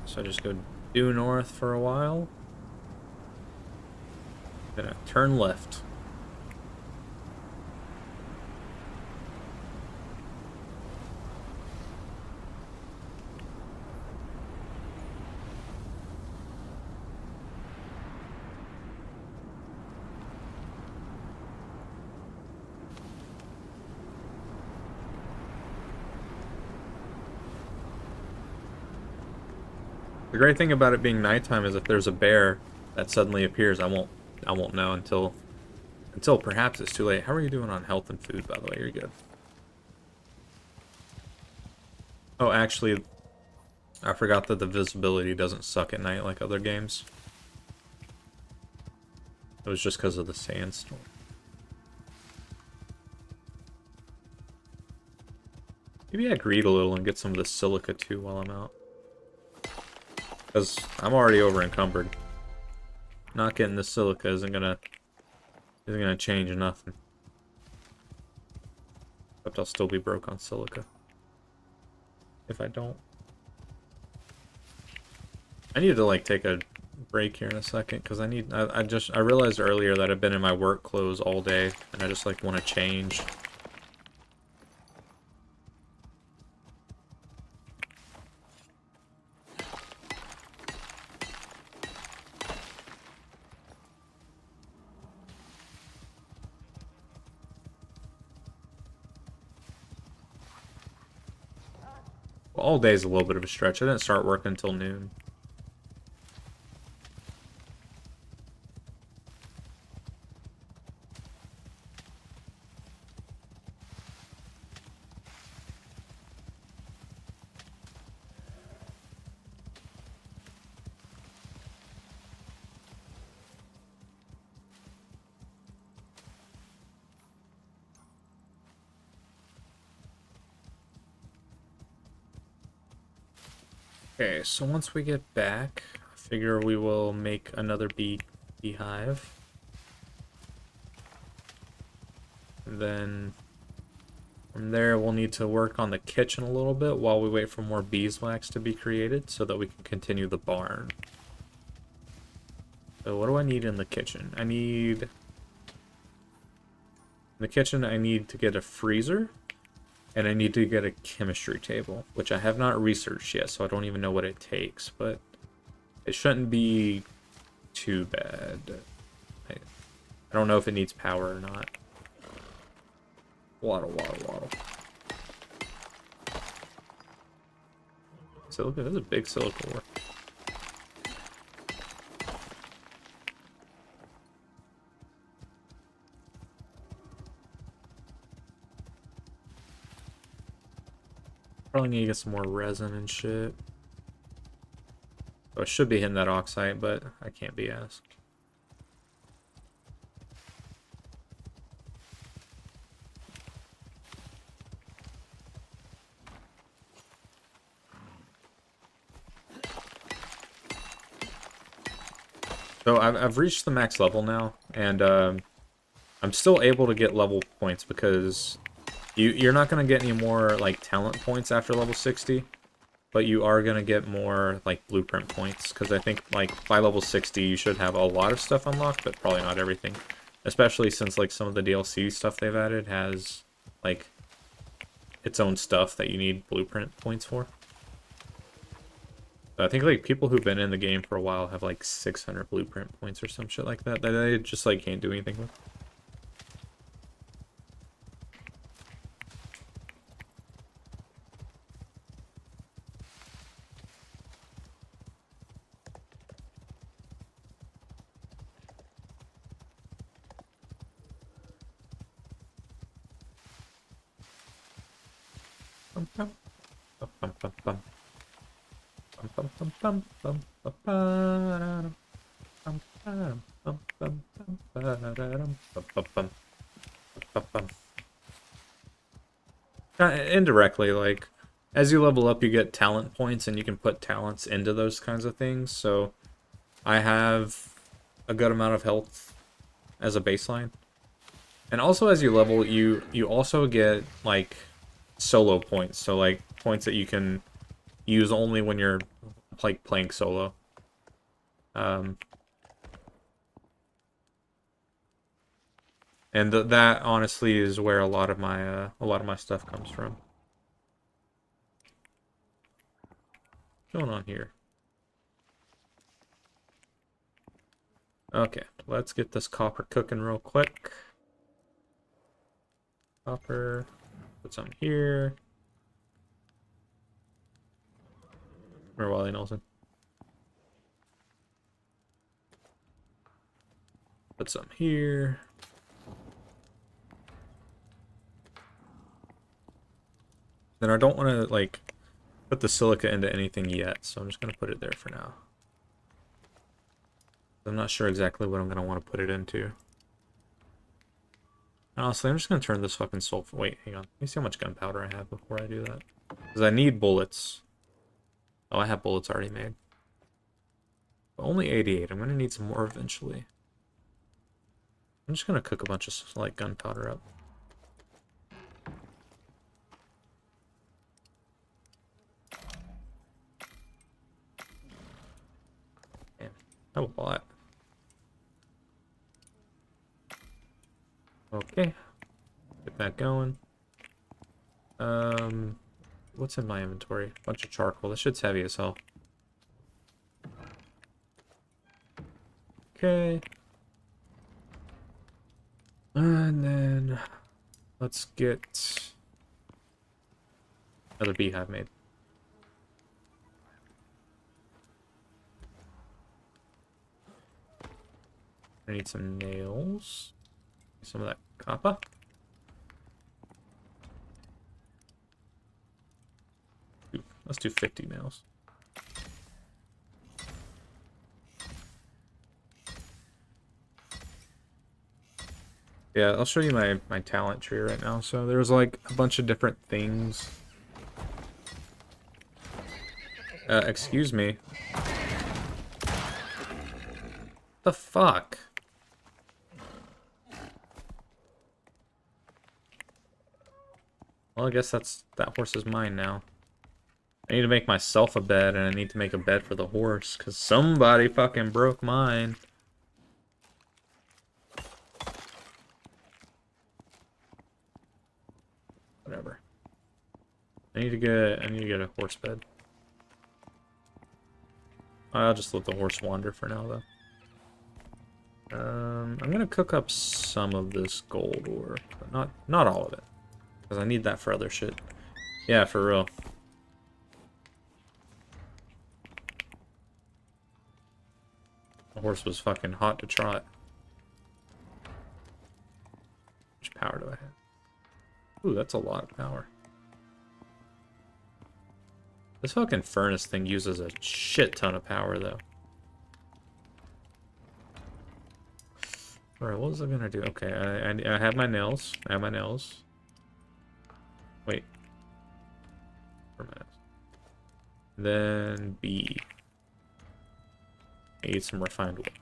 So I just go due north for a while. Then I turn left. The great thing about it being nighttime is if there's a bear that suddenly appears, I won't know until perhaps it's too late. How are you doing on health and food, by the way? You're good. Oh, actually, I forgot that the visibility doesn't suck at night like other games. It was just because of the sandstorm. Maybe I greed a little and get some of the silica too while I'm out. Because I'm already over encumbered. Not getting the silica isn't gonna change nothing. Except I'll still be broke on silica. If I don't. I need to, like, take a break here in a second, because I realized earlier that I've been in my work clothes all day, and I just, like, want to change. Well, all day is a little bit of a stretch. I didn't start work until noon. Okay, so once we get back, I figure we will make another beehive. And then from there, we'll need to work on the kitchen a little bit while we wait for more beeswax to be created so that we can continue the barn. So what do I need in the kitchen? In the kitchen, I need to get a freezer. And I need to get a chemistry table, which I have not researched yet, so I don't even know what it takes, but it shouldn't be too bad. I don't know if it needs power or not. Waddle, waddle, waddle. Silica, that's a big silica ore. Probably need to get some more resin and shit. So I should be hitting that oxide, but I can't be asked. So I've reached the max level now, and I'm still able to get level points because you're not gonna get any more like talent points after level 60, but you are gonna get more like blueprint points because I think like by level 60 you should have a lot of stuff unlocked, but probably not everything. Especially since like some of the DLC stuff they've added has like its own stuff that you need blueprint points for. I think like people who've been in the game for a while have like 600 blueprint points or some shit like that that they just like can't do anything with. Bum, bum, bum, bum, bum, bum. Bum, bum, bum, bum, bum, bum, ba-da-dum. Bum, ba-dum, bum, bum, bum, ba-da-dum. Bum, bum, bum, bum, bum. Indirectly, like, as you level up, you get talent points, and you can put talents into those kinds of things, so I have a good amount of health as a baseline. And also, as you level, you also get, like, solo points, so, like, points that you can use only when you're, like, playing solo. And that, honestly, is where a lot of my stuff comes from. What's going on here? Okay, let's get this copper cooking real quick. Copper, put some here. Or Wally Nelson. Put some here. Then I don't want to, like, put the silica into anything yet, so I'm just going to put it there for now. I'm not sure exactly what I'm going to want to put it into. Honestly, I'm just going to turn this fucking sulfur... Wait, hang on. Let me see how much gunpowder I have before I do that. Because I need bullets. Oh, I have bullets already made. But only 88. I'm going to need some more eventually. I'm just going to cook a bunch of, like, gunpowder up. Damn. That was a lot. Okay. Get that going. What's in my inventory? Bunch of charcoal. This shit's heavy as hell. Okay. And then let's get another beehive made. I need some nails. Some of that copper. Let's do 50 nails. Yeah, I'll show you my talent tree right now. So there's like a bunch of different things. Excuse me. The fuck? Well, I guess that horse is mine now. I need to make myself a bed, and I need to make a bed for the horse, because somebody fucking broke mine. Whatever. I need to get a horse bed. I'll just let the horse wander for now, though. I'm gonna cook up some of this gold ore, but not all of it, because I need that for other shit. Yeah, for real. The horse was fucking hot to trot. How much power do I have? Ooh, that's a lot of power. This fucking furnace thing uses a shit ton of power, though. Alright, what was I gonna do? Okay, I have my nails. I have my nails. Wait. Where are my nails? Then B. I need some refined wood.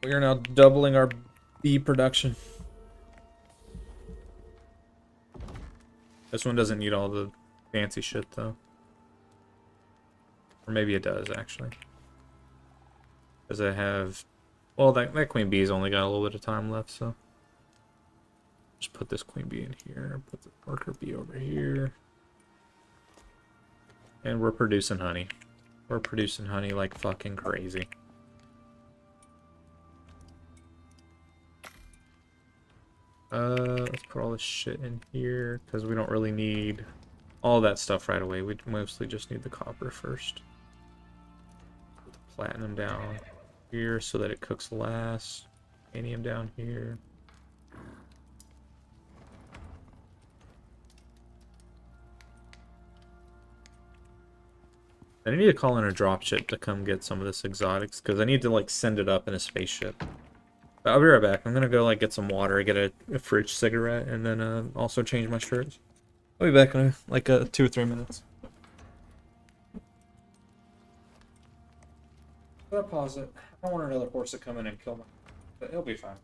We are now doubling our bee production. This one doesn't need all the fancy shit, though. Or maybe it does, actually. Because I have... Well, that queen bee's only got a little bit of time left, so... Just put this queen bee in here. Put the worker bee over here. And we're producing honey. We're producing honey like fucking crazy. Let's put all this shit in here, because we don't really need all that stuff right away. We mostly just need the copper first. Put the platinum down here so that it cooks last. Uranium down here. I need to call in a dropship to come get some of this exotics, because I need to, like, send it up in a spaceship. But I'll be right back. I'm gonna go, like, get some water, get a fridge cigarette, and then, also change my shirts. I'll be back in, like, 2 or 3 minutes. I'm gonna pause it. I don't want another horse to come in and kill me. But it'll be fine.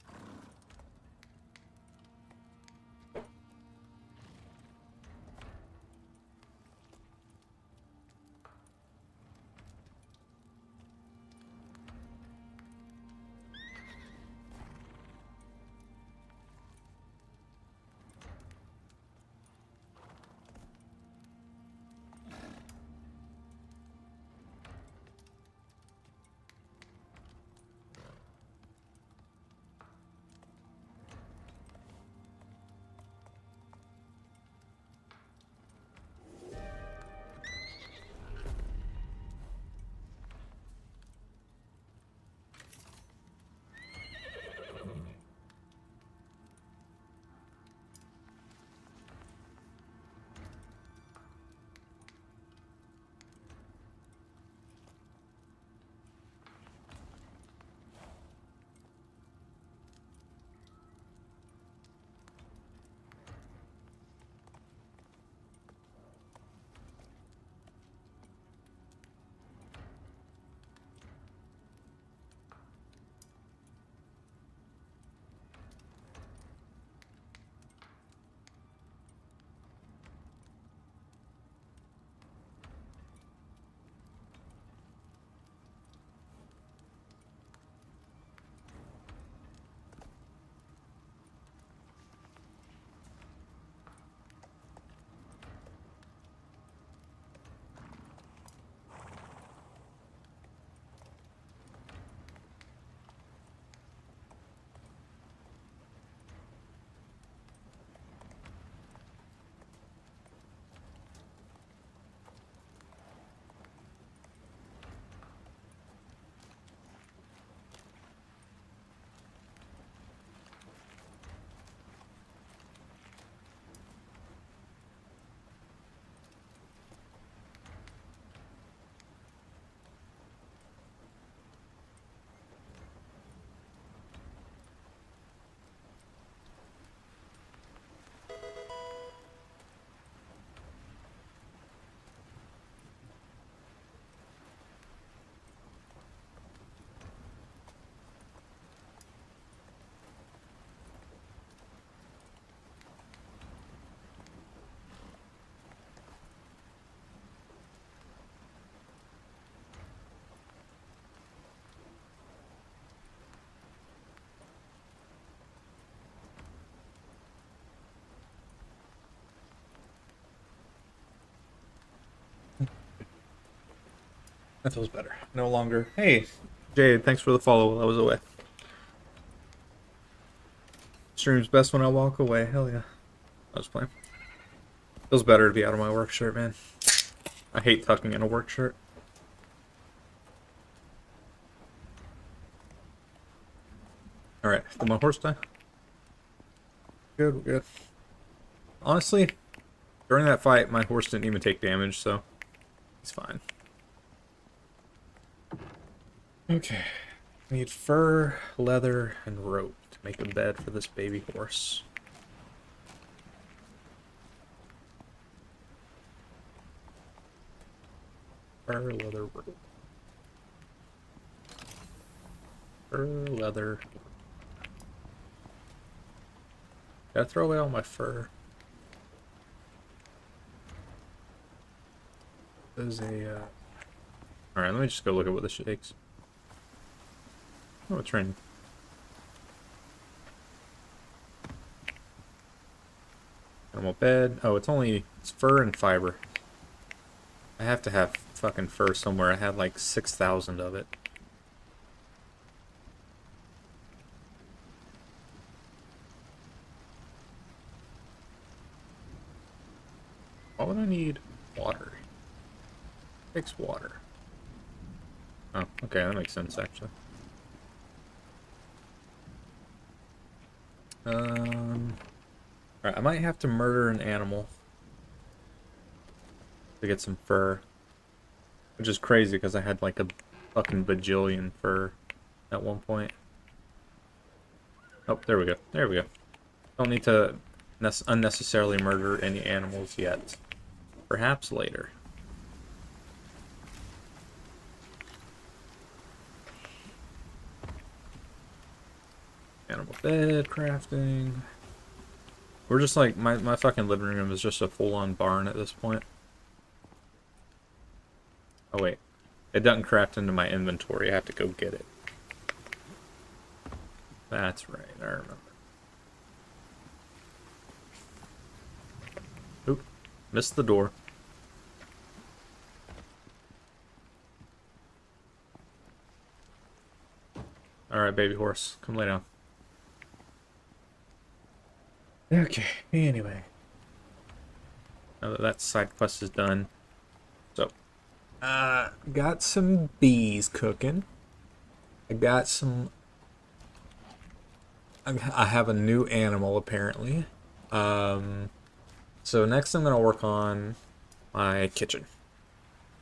That feels better. No longer. Hey, Jade, thanks for the follow while I was away. Stream's best when I walk away. Hell yeah. I was playing. Feels better to be out of my work shirt, man. I hate tucking in a work shirt. Alright, did my horse die? Good, we're good. Honestly, during that fight, my horse didn't even take damage, so he's fine. Okay. I need fur, leather, and rope to make a bed for this baby horse. Fur, leather, rope. Fur, leather. Gotta throw away all my fur. There's a, Alright, let me just go look at what this takes. Oh, it's raining. Animal bed. Oh, it's fur and fiber. I have to have fucking fur somewhere. I had like 6,000 of it. Why would I need water? It takes water. Oh, okay, that makes sense actually. Alright, I might have to murder an animal to get some fur. Which is crazy because I had like a fucking bajillion fur at one point. Oh, there we go. There we go. Don't need to unnecessarily murder any animals yet. Perhaps later. Animal bed, crafting. We're just like, my fucking living room is just a full-on barn at this point. Oh wait, it doesn't craft into my inventory, I have to go get it. That's right, I remember. Oop, missed the door. Alright, baby horse, come lay down. Okay, anyway. Now that that side quest is done. So, got some bees cooking. I got some... I have a new animal, apparently. So next I'm going to work on my kitchen.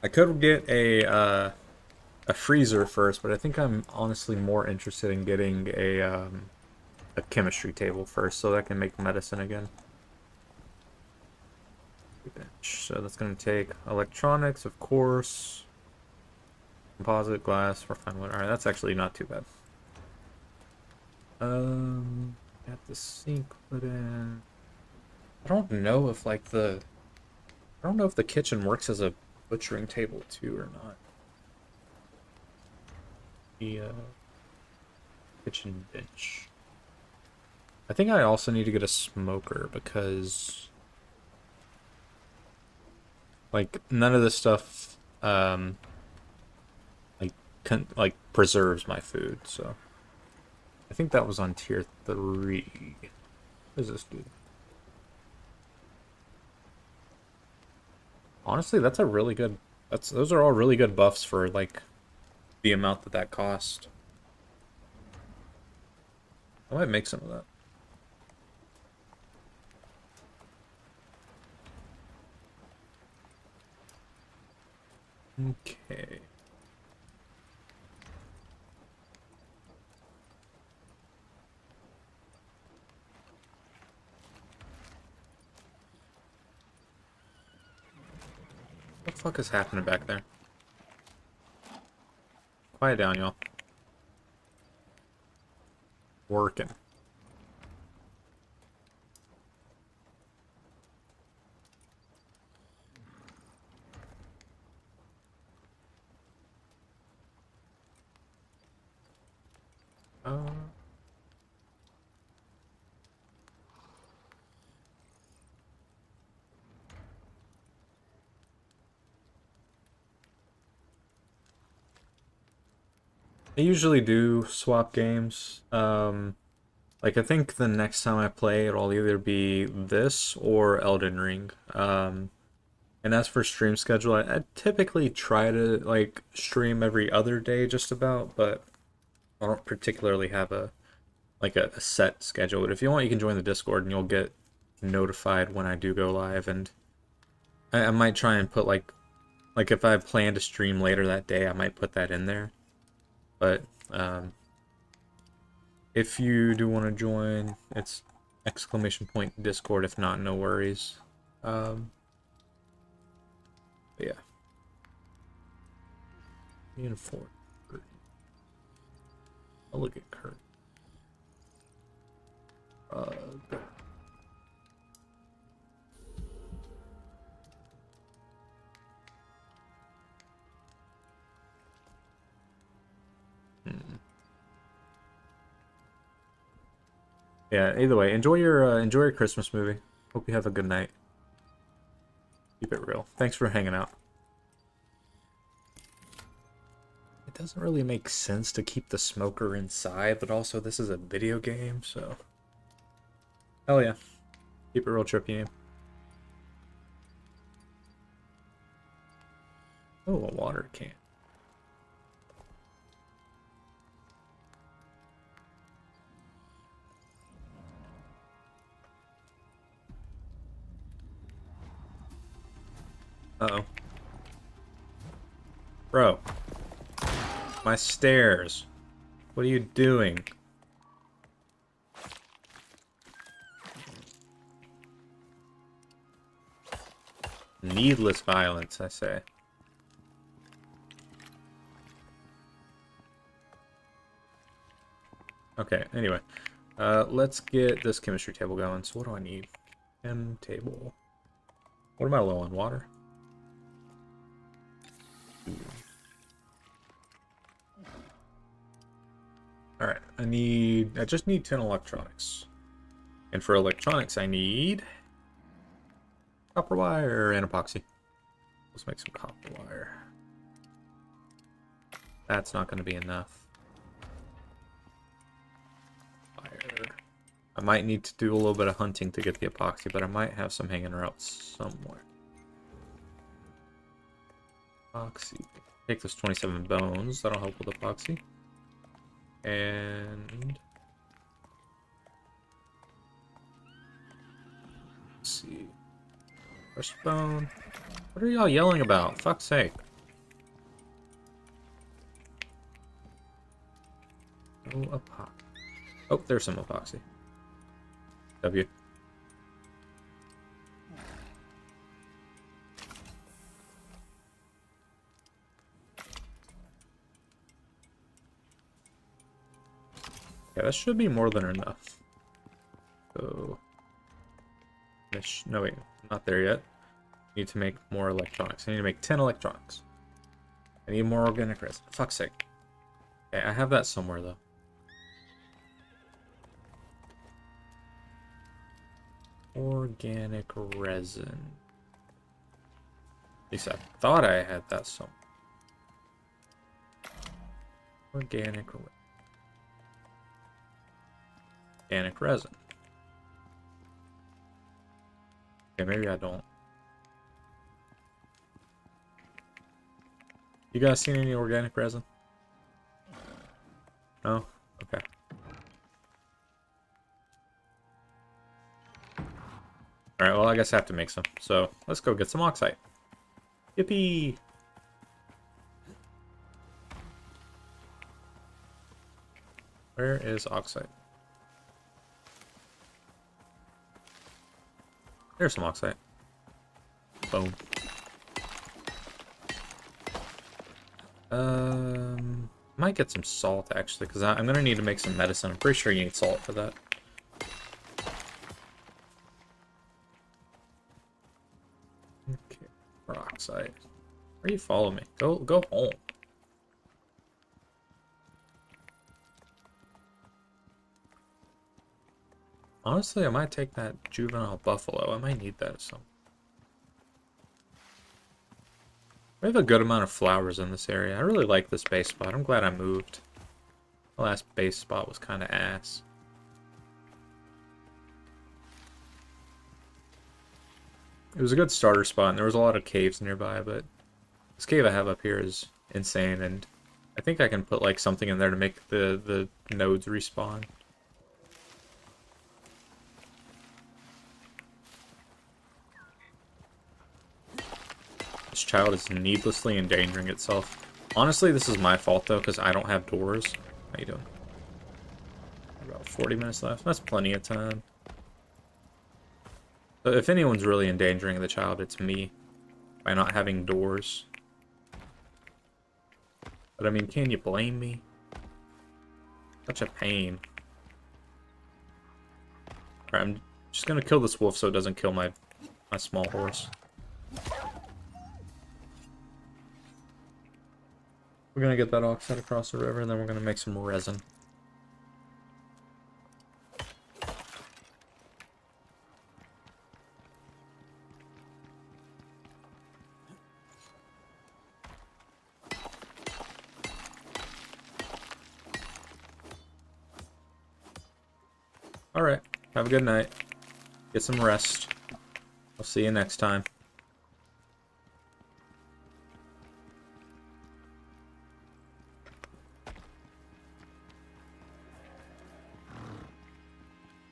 I could get a freezer first, but I think I'm honestly more interested in getting a chemistry table first, so that I can make medicine again. So that's going to take electronics, of course. Composite, glass, refined wood. Alright, that's actually not too bad. Got the sink put in. I don't know if like I don't know if the kitchen works as a butchering table too or not. The kitchen bench. I think I also need to get a smoker because like none of this stuff like preserves my food, so I think that was on tier 3. What does this do? Honestly, that's a really good those are all really good buffs for like the amount that cost. I might make some of that. Okay. What the fuck is happening back there? Quiet down, y'all. Working. Uh... I usually do swap games. Like I think the next time I play, it'll either be this or Elden Ring. And as for stream schedule, I typically try to like stream every other day, just about, but I don't particularly have a set schedule. But if you want, you can join the Discord and you'll get notified when I do go live. And I might try and put like if I plan to stream later that day, I might put that in there. But if you do want to join, it's !Discord. If not, no worries. But yeah. Uniform. Oh, look at Kurt. Yeah, either way, enjoy your Christmas movie. Hope you have a good night. Keep it real. Thanks for hanging out. It doesn't really make sense to keep the smoker inside, but also this is a video game, so... Hell yeah. Keep it real trippy game. Oh, a water can. Uh-oh. Bro. My stairs. What are you doing? Needless violence, I say. Okay, anyway. Let's get this chemistry table going. So what do I need? Chem table. What am I low on? Water? Alright, I just need 10 electronics. And for electronics, I need copper wire and epoxy. Let's make some copper wire. That's not going to be enough. Wire. I might need to do a little bit of hunting to get the epoxy, but I might have some hanging around somewhere. Epoxy. Take those 27 bones. That'll help with epoxy. And... let's see. First bone. What are y'all yelling about? Fuck's sake. No epoxy. Oh, there's some epoxy. W. Yeah, that should be more than enough. So... no, wait. Not there yet. Need to make more electronics. I need to make 10 electronics. I need more organic resin. Fuck's sake. Okay, I have that somewhere, though. Organic resin. At least I thought I had that somewhere. Organic resin. Okay, maybe I don't. You guys seen any organic resin? No? Okay. Alright, well, I guess I have to make some. So, let's go get some oxide. Yippee! Where is oxide? There's some oxide. Boom. Might get some salt, actually, because I'm going to need to make some medicine. I'm pretty sure you need salt for that. Okay, peroxide. Where you follow me? Go home. Honestly, I might take that juvenile buffalo. I might need that as some. We have a good amount of flowers in this area. I really like this base spot. I'm glad I moved. The last base spot was kind of ass. It was a good starter spot, and there was a lot of caves nearby, but this cave I have up here is insane, and I think I can put like something in there to make the nodes respawn. This child is needlessly endangering itself. Honestly, this is my fault, though, because I don't have doors. How you doing? About 40 minutes left. That's plenty of time. But if anyone's really endangering the child, it's me. By not having doors. But, I mean, can you blame me? Such a pain. Alright, I'm just gonna kill this wolf so it doesn't kill my small horse. We're gonna get that oxide across the river, and then we're gonna make some resin. Alright, have a good night. Get some rest. I'll see you next time.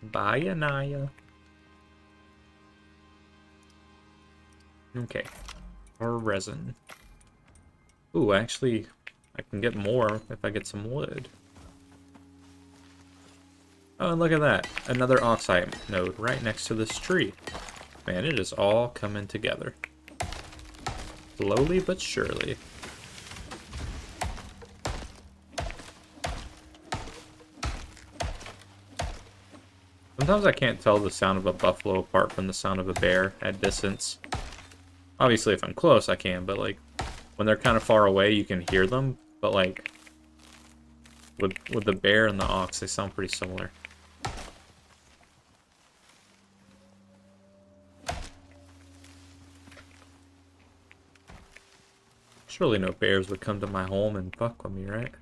Bye, Anaya. Okay. More resin. Ooh, actually, I can get more if I get some wood. Oh, and look at that. Another oxide node right next to this tree. Man, it is all coming together. Slowly but surely. Sometimes I can't tell the sound of a buffalo apart from the sound of a bear at distance. Obviously, if I'm close, I can, but like, when they're kind of far away, you can hear them, but like, with the bear and the ox, they sound pretty similar. Surely no bears would come to my home and fuck with me, right?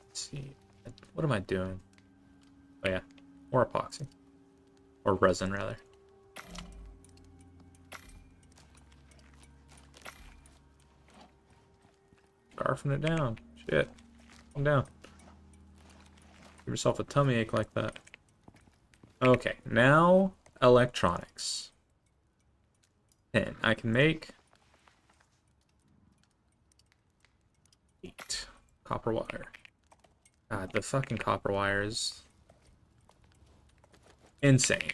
Let's see. What am I doing? Oh yeah, more epoxy. Or resin, rather. Scarfing it down. Shit. Calm down. Give yourself a tummy ache like that. Okay, now electronics. 10. I can make 8 copper wire. God, the fucking copper wire is insane.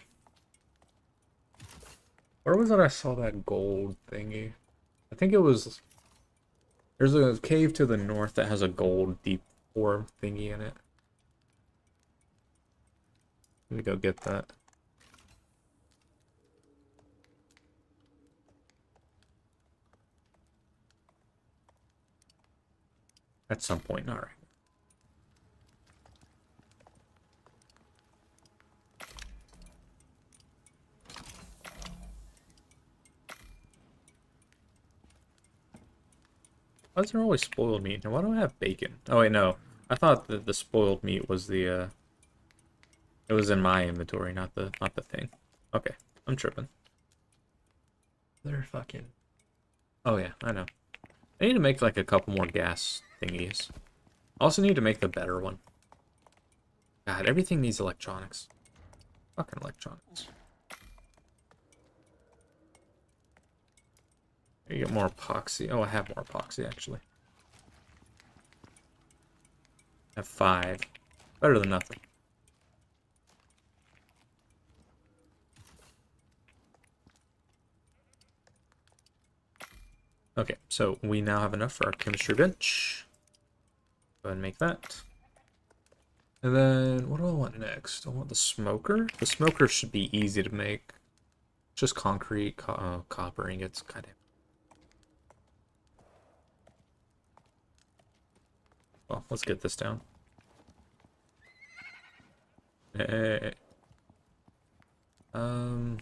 Where was it I saw that gold thingy? I think it was... There's a cave to the north that has a gold deep ore thingy in it. Let me go get that. At some point, alright. Why is there always spoiled meat? Now, why do I have bacon? Oh, wait, no. I thought that the spoiled meat was the, it was in my inventory, not the thing. Okay, I'm tripping. They're fucking... Oh, yeah, I know. I need to make, like, a couple more gas thingies. I also need to make the better one. God, everything needs electronics. Fucking electronics. You get more epoxy. Oh, I have more epoxy, actually. I have 5. Better than nothing. Okay, so we now have enough for our chemistry bench. Go ahead and make that. And then, what do I want next? I want the smoker. The smoker should be easy to make. Just concrete, copper ingots, kind of. Well, let's get this down. Hey. Let's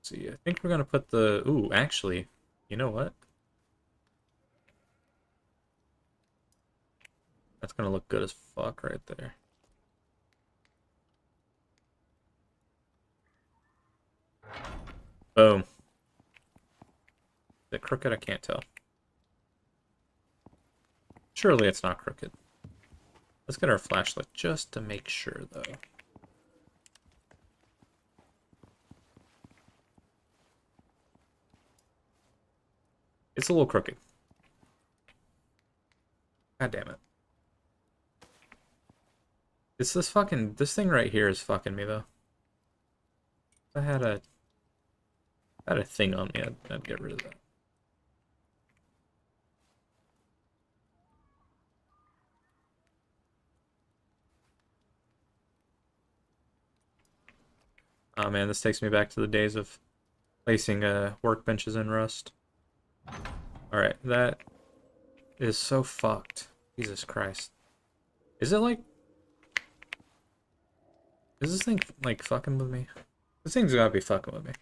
see, I think we're gonna put the... Ooh, actually, you know what? That's gonna look good as fuck right there. Boom. Is it crooked? I can't tell. Surely it's not crooked. Let's get our flashlight just to make sure, though. It's a little crooked. God damn it. This thing right here is fucking me, though. I had a I had a thing on me, I'd get rid of that. Oh man, this takes me back to the days of placing workbenches in Rust. Alright, that is so fucked. Jesus Christ. Is it like... Is this thing like fucking with me? This thing's gotta be fucking with me.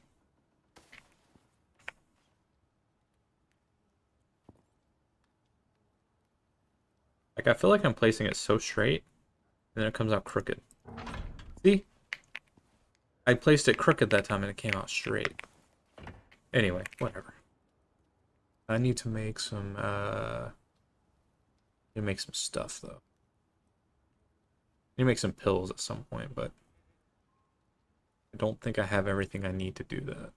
Like, I feel like I'm placing it so straight, and then it comes out crooked. See? I placed it crooked that time and it came out straight. Anyway, whatever. I need to make some, make some stuff, though. I need to make some pills at some point, but I don't think I have everything I need to do that.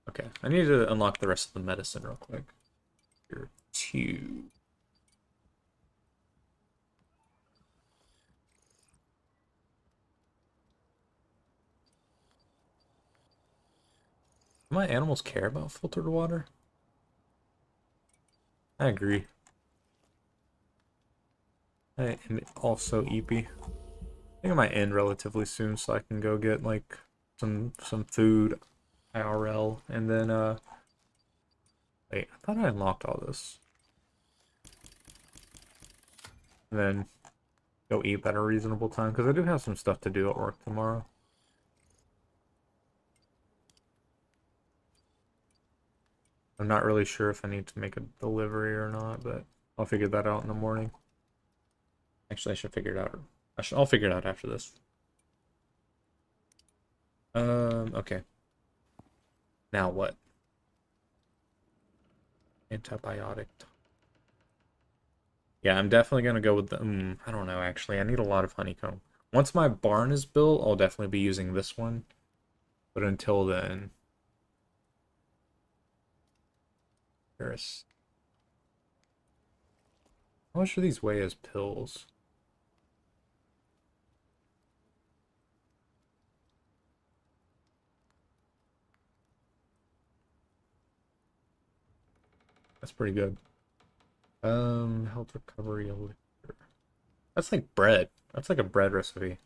Okay, I need to unlock the rest of the medicine real quick. Here, 2. Do my animals care about filtered water? I agree. I am also eepy. I think I might end relatively soon so I can go get like some food IRL and then wait, I thought I unlocked all this. And then go eat at a reasonable time because I do have some stuff to do at work tomorrow. I'm not really sure if I need to make a delivery or not, but I'll figure that out in the morning. Actually, I should figure it out. I'll figure it out after this. Okay. Now what? Antibiotic. Yeah, I'm definitely gonna go with the, I don't know, actually. I need a lot of honeycomb. Once my barn is built, I'll definitely be using this one. But until then... Icarus. How much do these weigh as pills? That's pretty good. Health recovery elixir. That's like bread. That's like a bread recipe.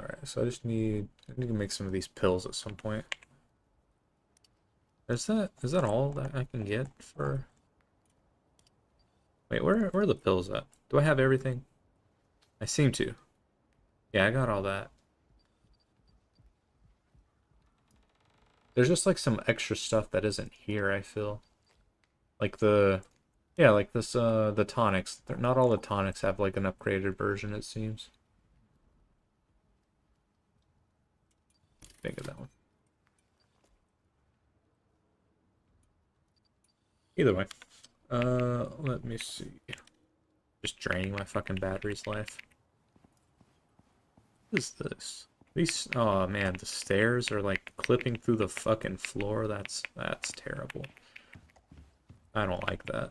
Alright, so I need to make some of these pills at some point. Is that all that I can get for... Wait, where are the pills at? Do I have everything? I seem to. Yeah, I got all that. There's just like some extra stuff that isn't here, I feel. Like yeah, like this, the tonics. Not all the tonics have like an upgraded version, it seems. Think of that one. Either way. Let me see. Just draining my fucking battery's life. What is this? These, oh man, the stairs are like clipping through the fucking floor. That's terrible. I don't like that.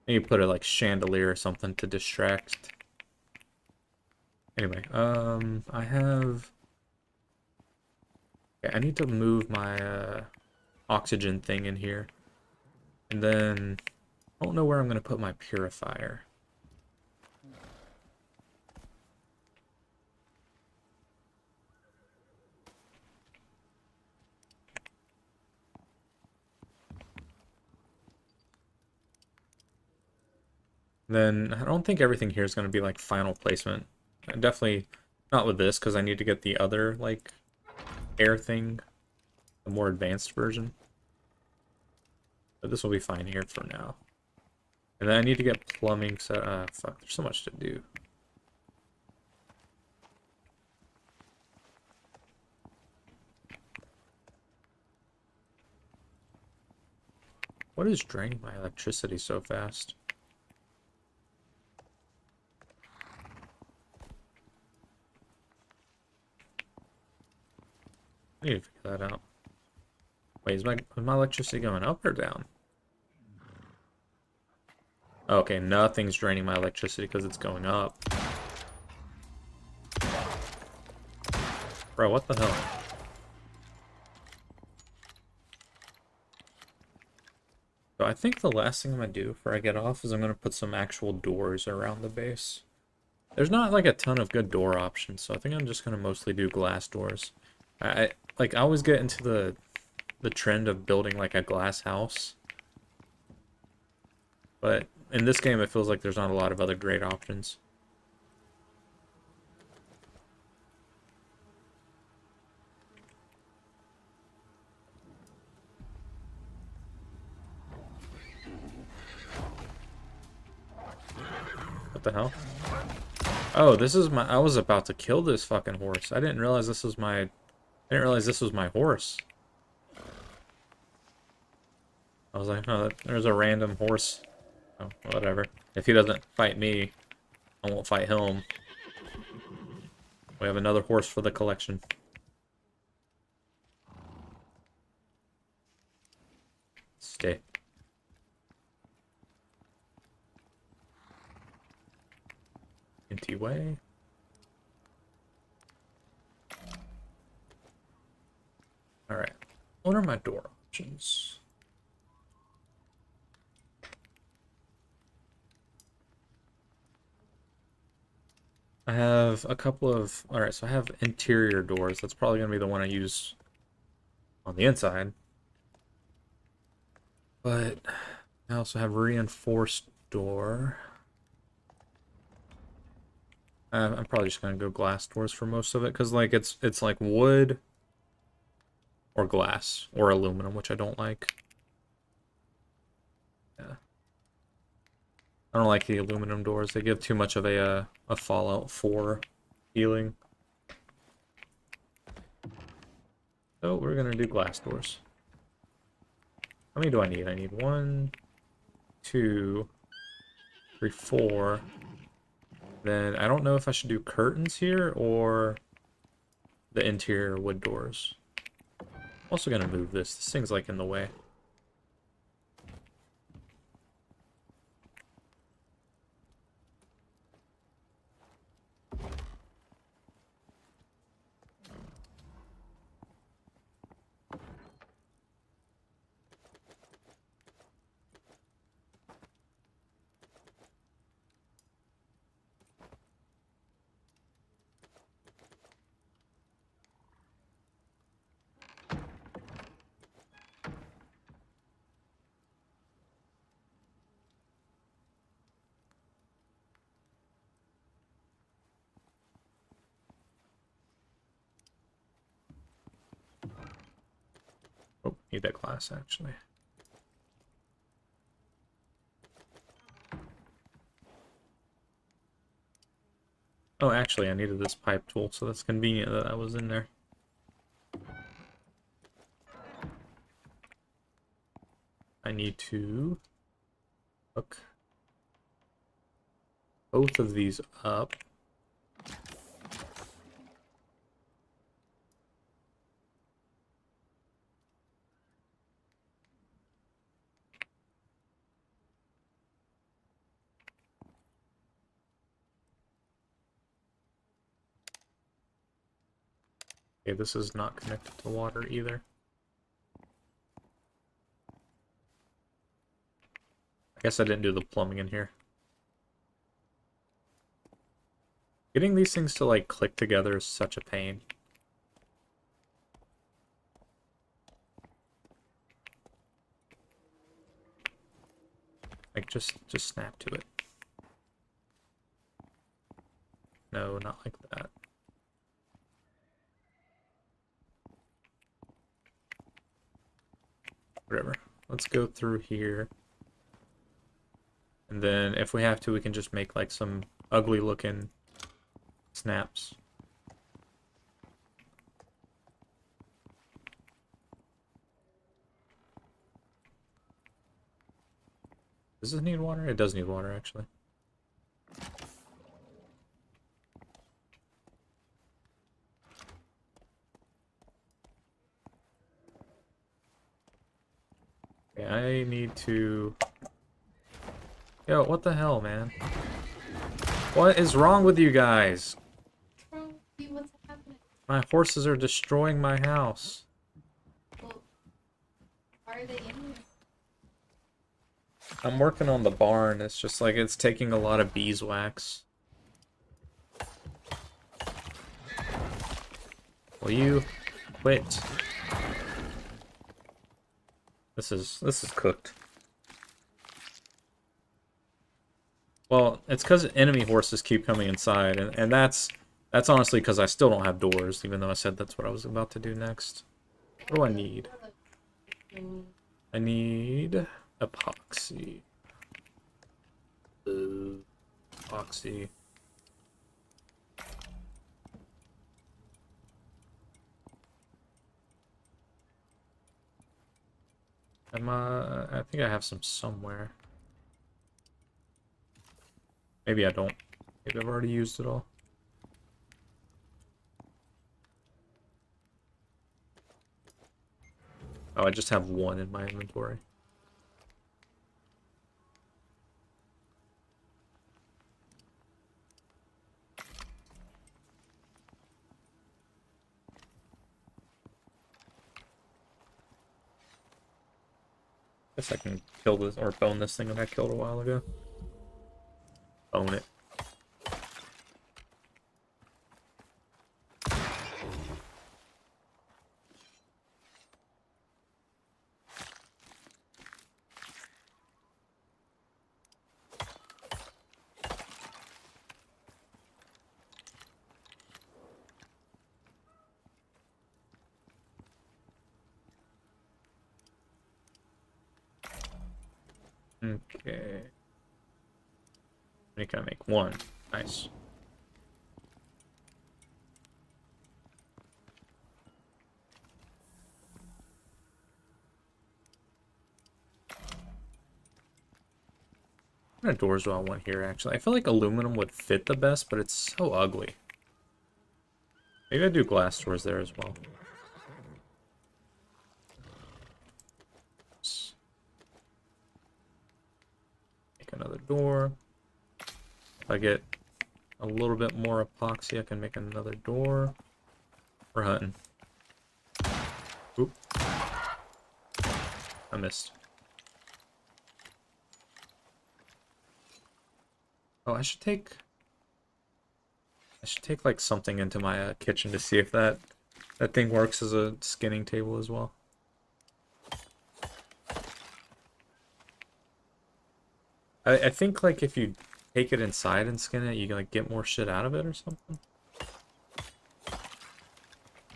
Maybe put a like chandelier or something to distract. Anyway, I have... Okay, I need to move my oxygen thing in here. And then I don't know where I'm gonna put my purifier. Then I don't think everything here is going to be like final placement. Definitely not with this because I need to get the other like air thing, the more advanced version. But this will be fine here for now. And then I need to get plumbing set. Fuck, there's so much to do. What is draining my electricity so fast? I need to figure that out. Wait, is my electricity going up or down? Okay, nothing's draining my electricity because it's going up. Bro, what the hell? So I think the last thing I'm gonna do before I get off is I'm gonna put some actual doors around the base. There's not like a ton of good door options, so I think I'm just gonna mostly do glass doors. I always get into the trend of building like a glass house, but in this game it feels like there's not a lot of other great options. What the hell? Oh, this is my. I was about to kill this fucking horse. I didn't realize this was my. I didn't realize this was my horse. I was like, oh, there's a random horse. Oh, whatever. If he doesn't fight me, I won't fight him. We have another horse for the collection. Stay. Empty way. Alright. What are my door options? I have a couple of... Alright, so I have interior doors. That's probably going to be the one I use on the inside. But I also have reinforced door. I'm probably just gonna go glass doors for most of it, because like it's like wood or glass or aluminum, which I don't like. Yeah, I don't like the aluminum doors. They give too much of a Fallout 4 feeling. So we're gonna do glass doors. How many do I need? I need 1, 2, 3, 4. Then I don't know if I should do curtains here or the interior wood doors. I'm also gonna move this. This thing's like in the way. Oh, need that glass actually. Oh, actually, I needed this pipe tool, so that's convenient that I was in there. I need to hook both of these up. Okay, this is not connected to water either. I guess I didn't do the plumbing in here. Getting these things to like click together is such a pain. Like just snap to it. No, not like that. Whatever. Let's go through here. And then if we have to, we can just make like some ugly looking snaps. Does this need water? It does need water, actually. Okay, I need to Yo, what the hell, man? What is wrong with you guys? What's wrong with you? What's happening? My horses are destroying my house. Well, why are they in here? I'm working on the barn. It's just like it's taking a lot of beeswax. Will you quit? This is cooked. Well, it's because enemy horses keep coming inside, and that's honestly because I still don't have doors, even though I said that's what I was about to do next. What do I need? I need epoxy. Epoxy. I think I have some somewhere. Maybe I don't. Maybe I've already used it all. Oh, I just have one in my inventory. Guess I can kill this or bone this thing that I killed a while ago. Bone it. Okay. I think I make one. Nice. What kind of doors do I want here, actually? I feel like aluminum would fit the best, but it's so ugly. Maybe I do glass doors there as well. Make another door. If I get a little bit more epoxy, I can make another door. We're hunting. Oop. I missed. Oh, I should take like something into my kitchen to see if that thing works as a skinning table as well. I think like if you take it inside and skin it, you can like get more shit out of it or something.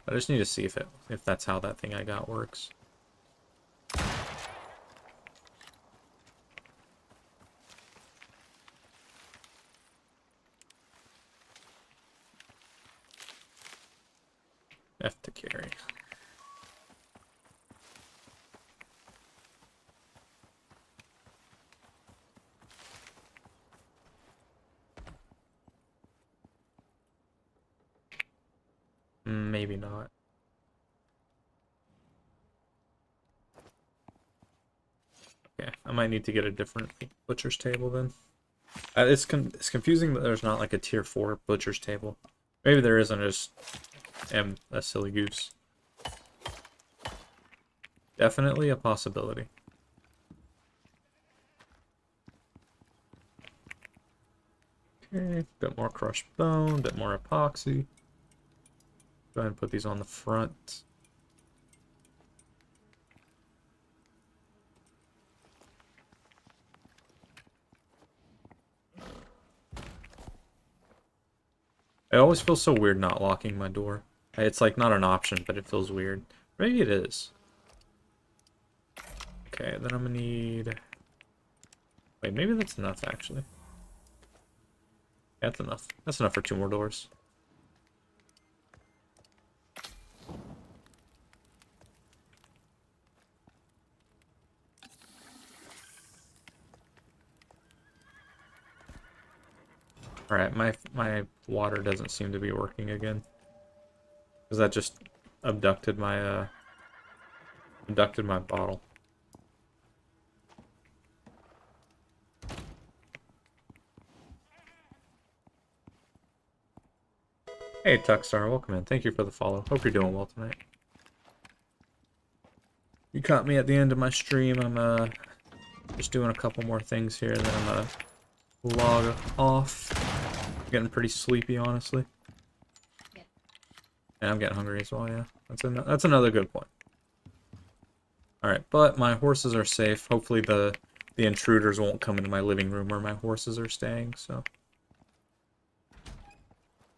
I just need to see if that's how that thing I got works. F to carry. Maybe not. Okay, I might need to get a different butcher's table then. It's confusing that there's not like a tier 4 butcher's table. Maybe there isn't, I just am a silly goose. Definitely a possibility. Okay, bit more crushed bone, bit more epoxy. Go ahead and put these on the front. It always feels so weird not locking my door. It's like not an option, but it feels weird. Maybe it is. Okay, then I'm gonna need... Wait, maybe that's enough, actually. Yeah, that's enough. That's enough for 2 more doors. Alright, my water doesn't seem to be working again. Because that just abducted my bottle. Hey, Tuckstar, welcome in. Thank you for the follow. Hope you're doing well tonight. You caught me at the end of my stream. I'm just doing a couple more things here, then I'm gonna log off. Getting pretty sleepy, honestly. Yeah. And I'm getting hungry as well, yeah. That's another good point. Alright, but my horses are safe. Hopefully the intruders won't come into my living room where my horses are staying, so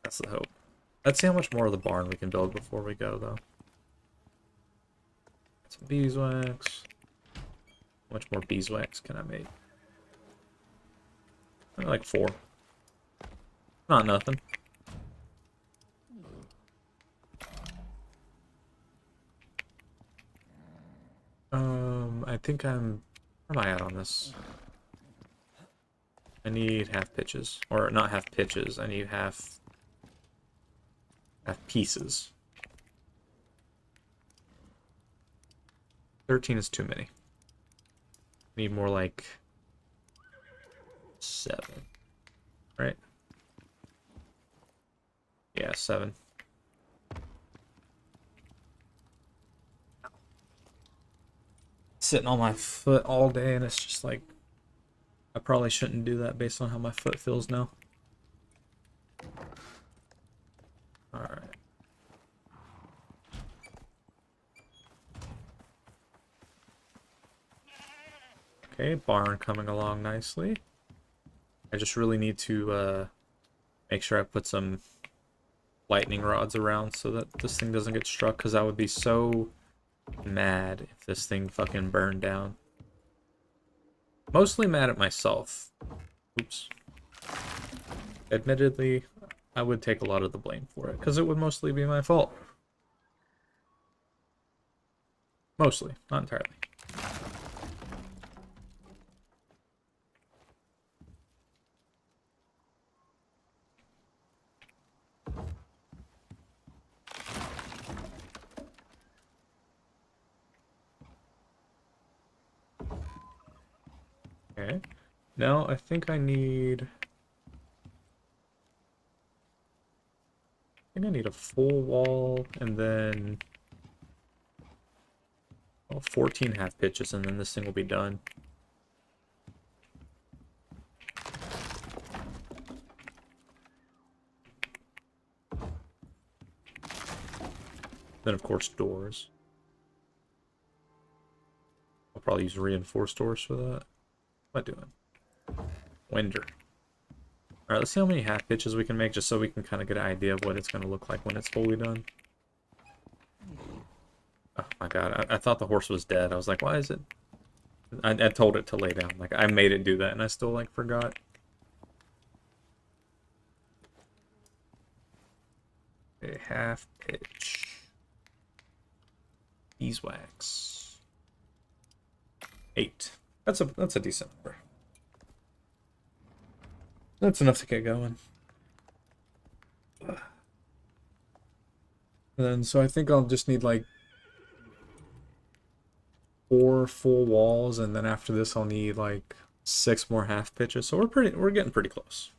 that's the hope. Let's see how much more of the barn we can build before we go, though. Some beeswax. How much more beeswax can I make? Like 4. Not nothing. I think I'm... Where am I at on this? I need half pitches. Or not half pitches, I need half pieces. 13 is too many. Need more like 7. Right? Yeah, 7. Sitting on my foot all day, and it's just like, I probably shouldn't do that based on how my foot feels now. Alright. Okay, barn coming along nicely. I just really need to make sure I put some lightning rods around so that this thing doesn't get struck, because I would be so mad if this thing fucking burned down. Mostly mad at myself. Oops. Admittedly, I would take a lot of the blame for it, because it would mostly be my fault. Mostly, not entirely. Okay. Now I think I need... I think I need a full wall, and then... well, 14 half pitches, and then this thing will be done. Then, of course, doors. I'll probably use reinforced doors for that. What am I doing? Winder. Alright, let's see how many half pitches we can make, just so we can kind of get an idea of what it's going to look like when it's fully done. Oh my god, I thought the horse was dead. I was like, why is it... I told it to lay down. Like, I made it do that, and I still, like, forgot. A half pitch. Beeswax. 8. That's a decent number. That's enough to get going. And then, so I think I'll just need like 4 full walls, and then after this I'll need like 6 more half pitches. So we're getting pretty close.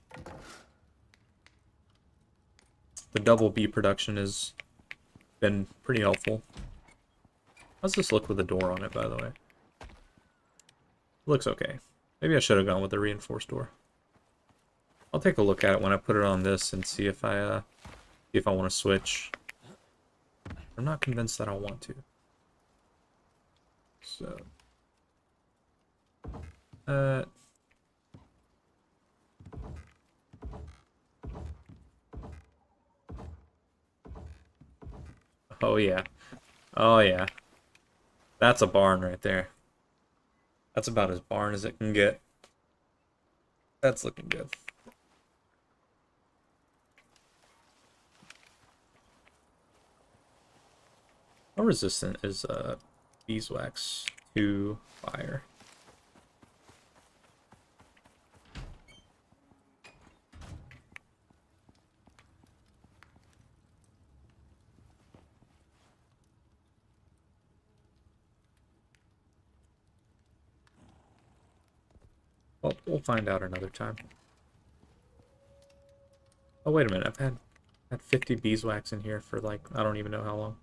The double B production has been pretty helpful. How's this look with the door on it, by the way? Looks okay. Maybe I should have gone with the reinforced door. I'll take a look at it when I put it on this and see if I want to switch. I'm not convinced that I want to. So, oh yeah. Oh yeah. That's a barn right there. That's about as barn as it can get. That's looking good. How resistant is beeswax to fire? Well, we'll find out another time. Oh, wait a minute. Had 50 beeswax in here for like, I don't even know how long.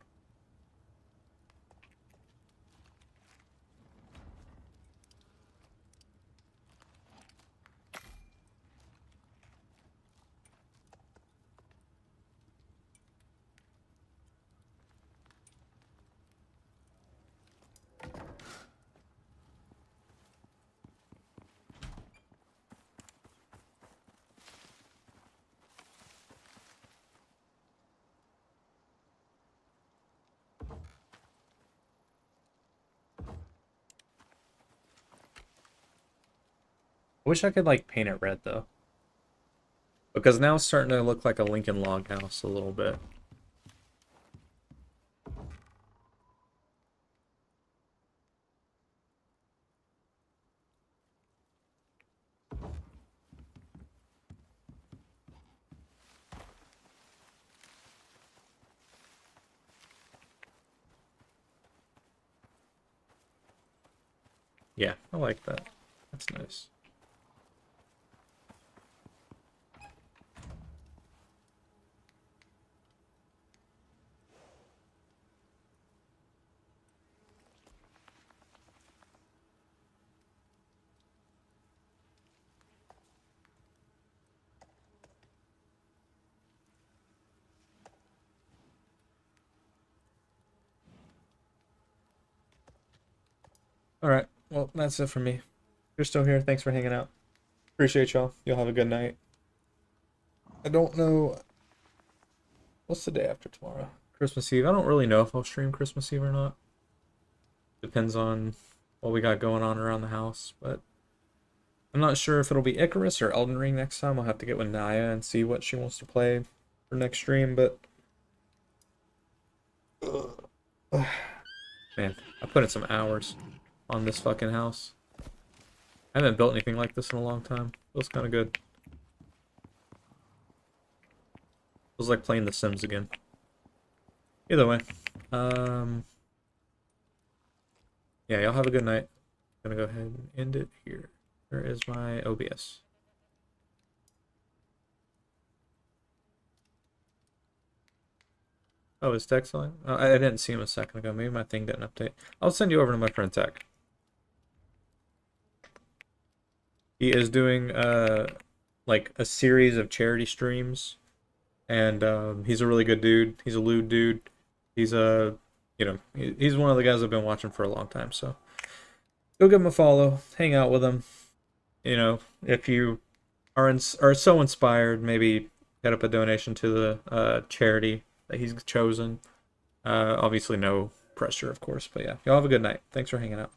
I wish I could like paint it red though. Because now it's starting to look like a Lincoln log house a little bit. Yeah, I like that. That's nice. Alright, well, that's it for me. If you're still here, thanks for hanging out. Appreciate y'all. You'll have a good night. I don't know. What's the day after tomorrow? Christmas Eve. I don't really know if I'll stream Christmas Eve or not. Depends on what we got going on around the house, but I'm not sure if it'll be Icarus or Elden Ring next time. I'll have to get with Naya and see what she wants to play for next stream, but man, I put in some hours on this fucking house. I haven't built anything like this in a long time. Feels kind of good. Feels like playing The Sims again. Either way, yeah, y'all have a good night. I'm gonna go ahead and end it here. Where is my OBS? Oh, is Tex on? Oh, I didn't see him a second ago. Maybe my thing didn't update. I'll send you over to my friend Tech. He is doing like a series of charity streams, and he's a really good dude. He's a lewd dude. He's a, you know, he's one of the guys I've been watching for a long time. So go give him a follow, hang out with him. You know, if you are so inspired, maybe head up a donation to the charity that he's chosen. Obviously, no pressure, of course, but yeah, y'all have a good night. Thanks for hanging out.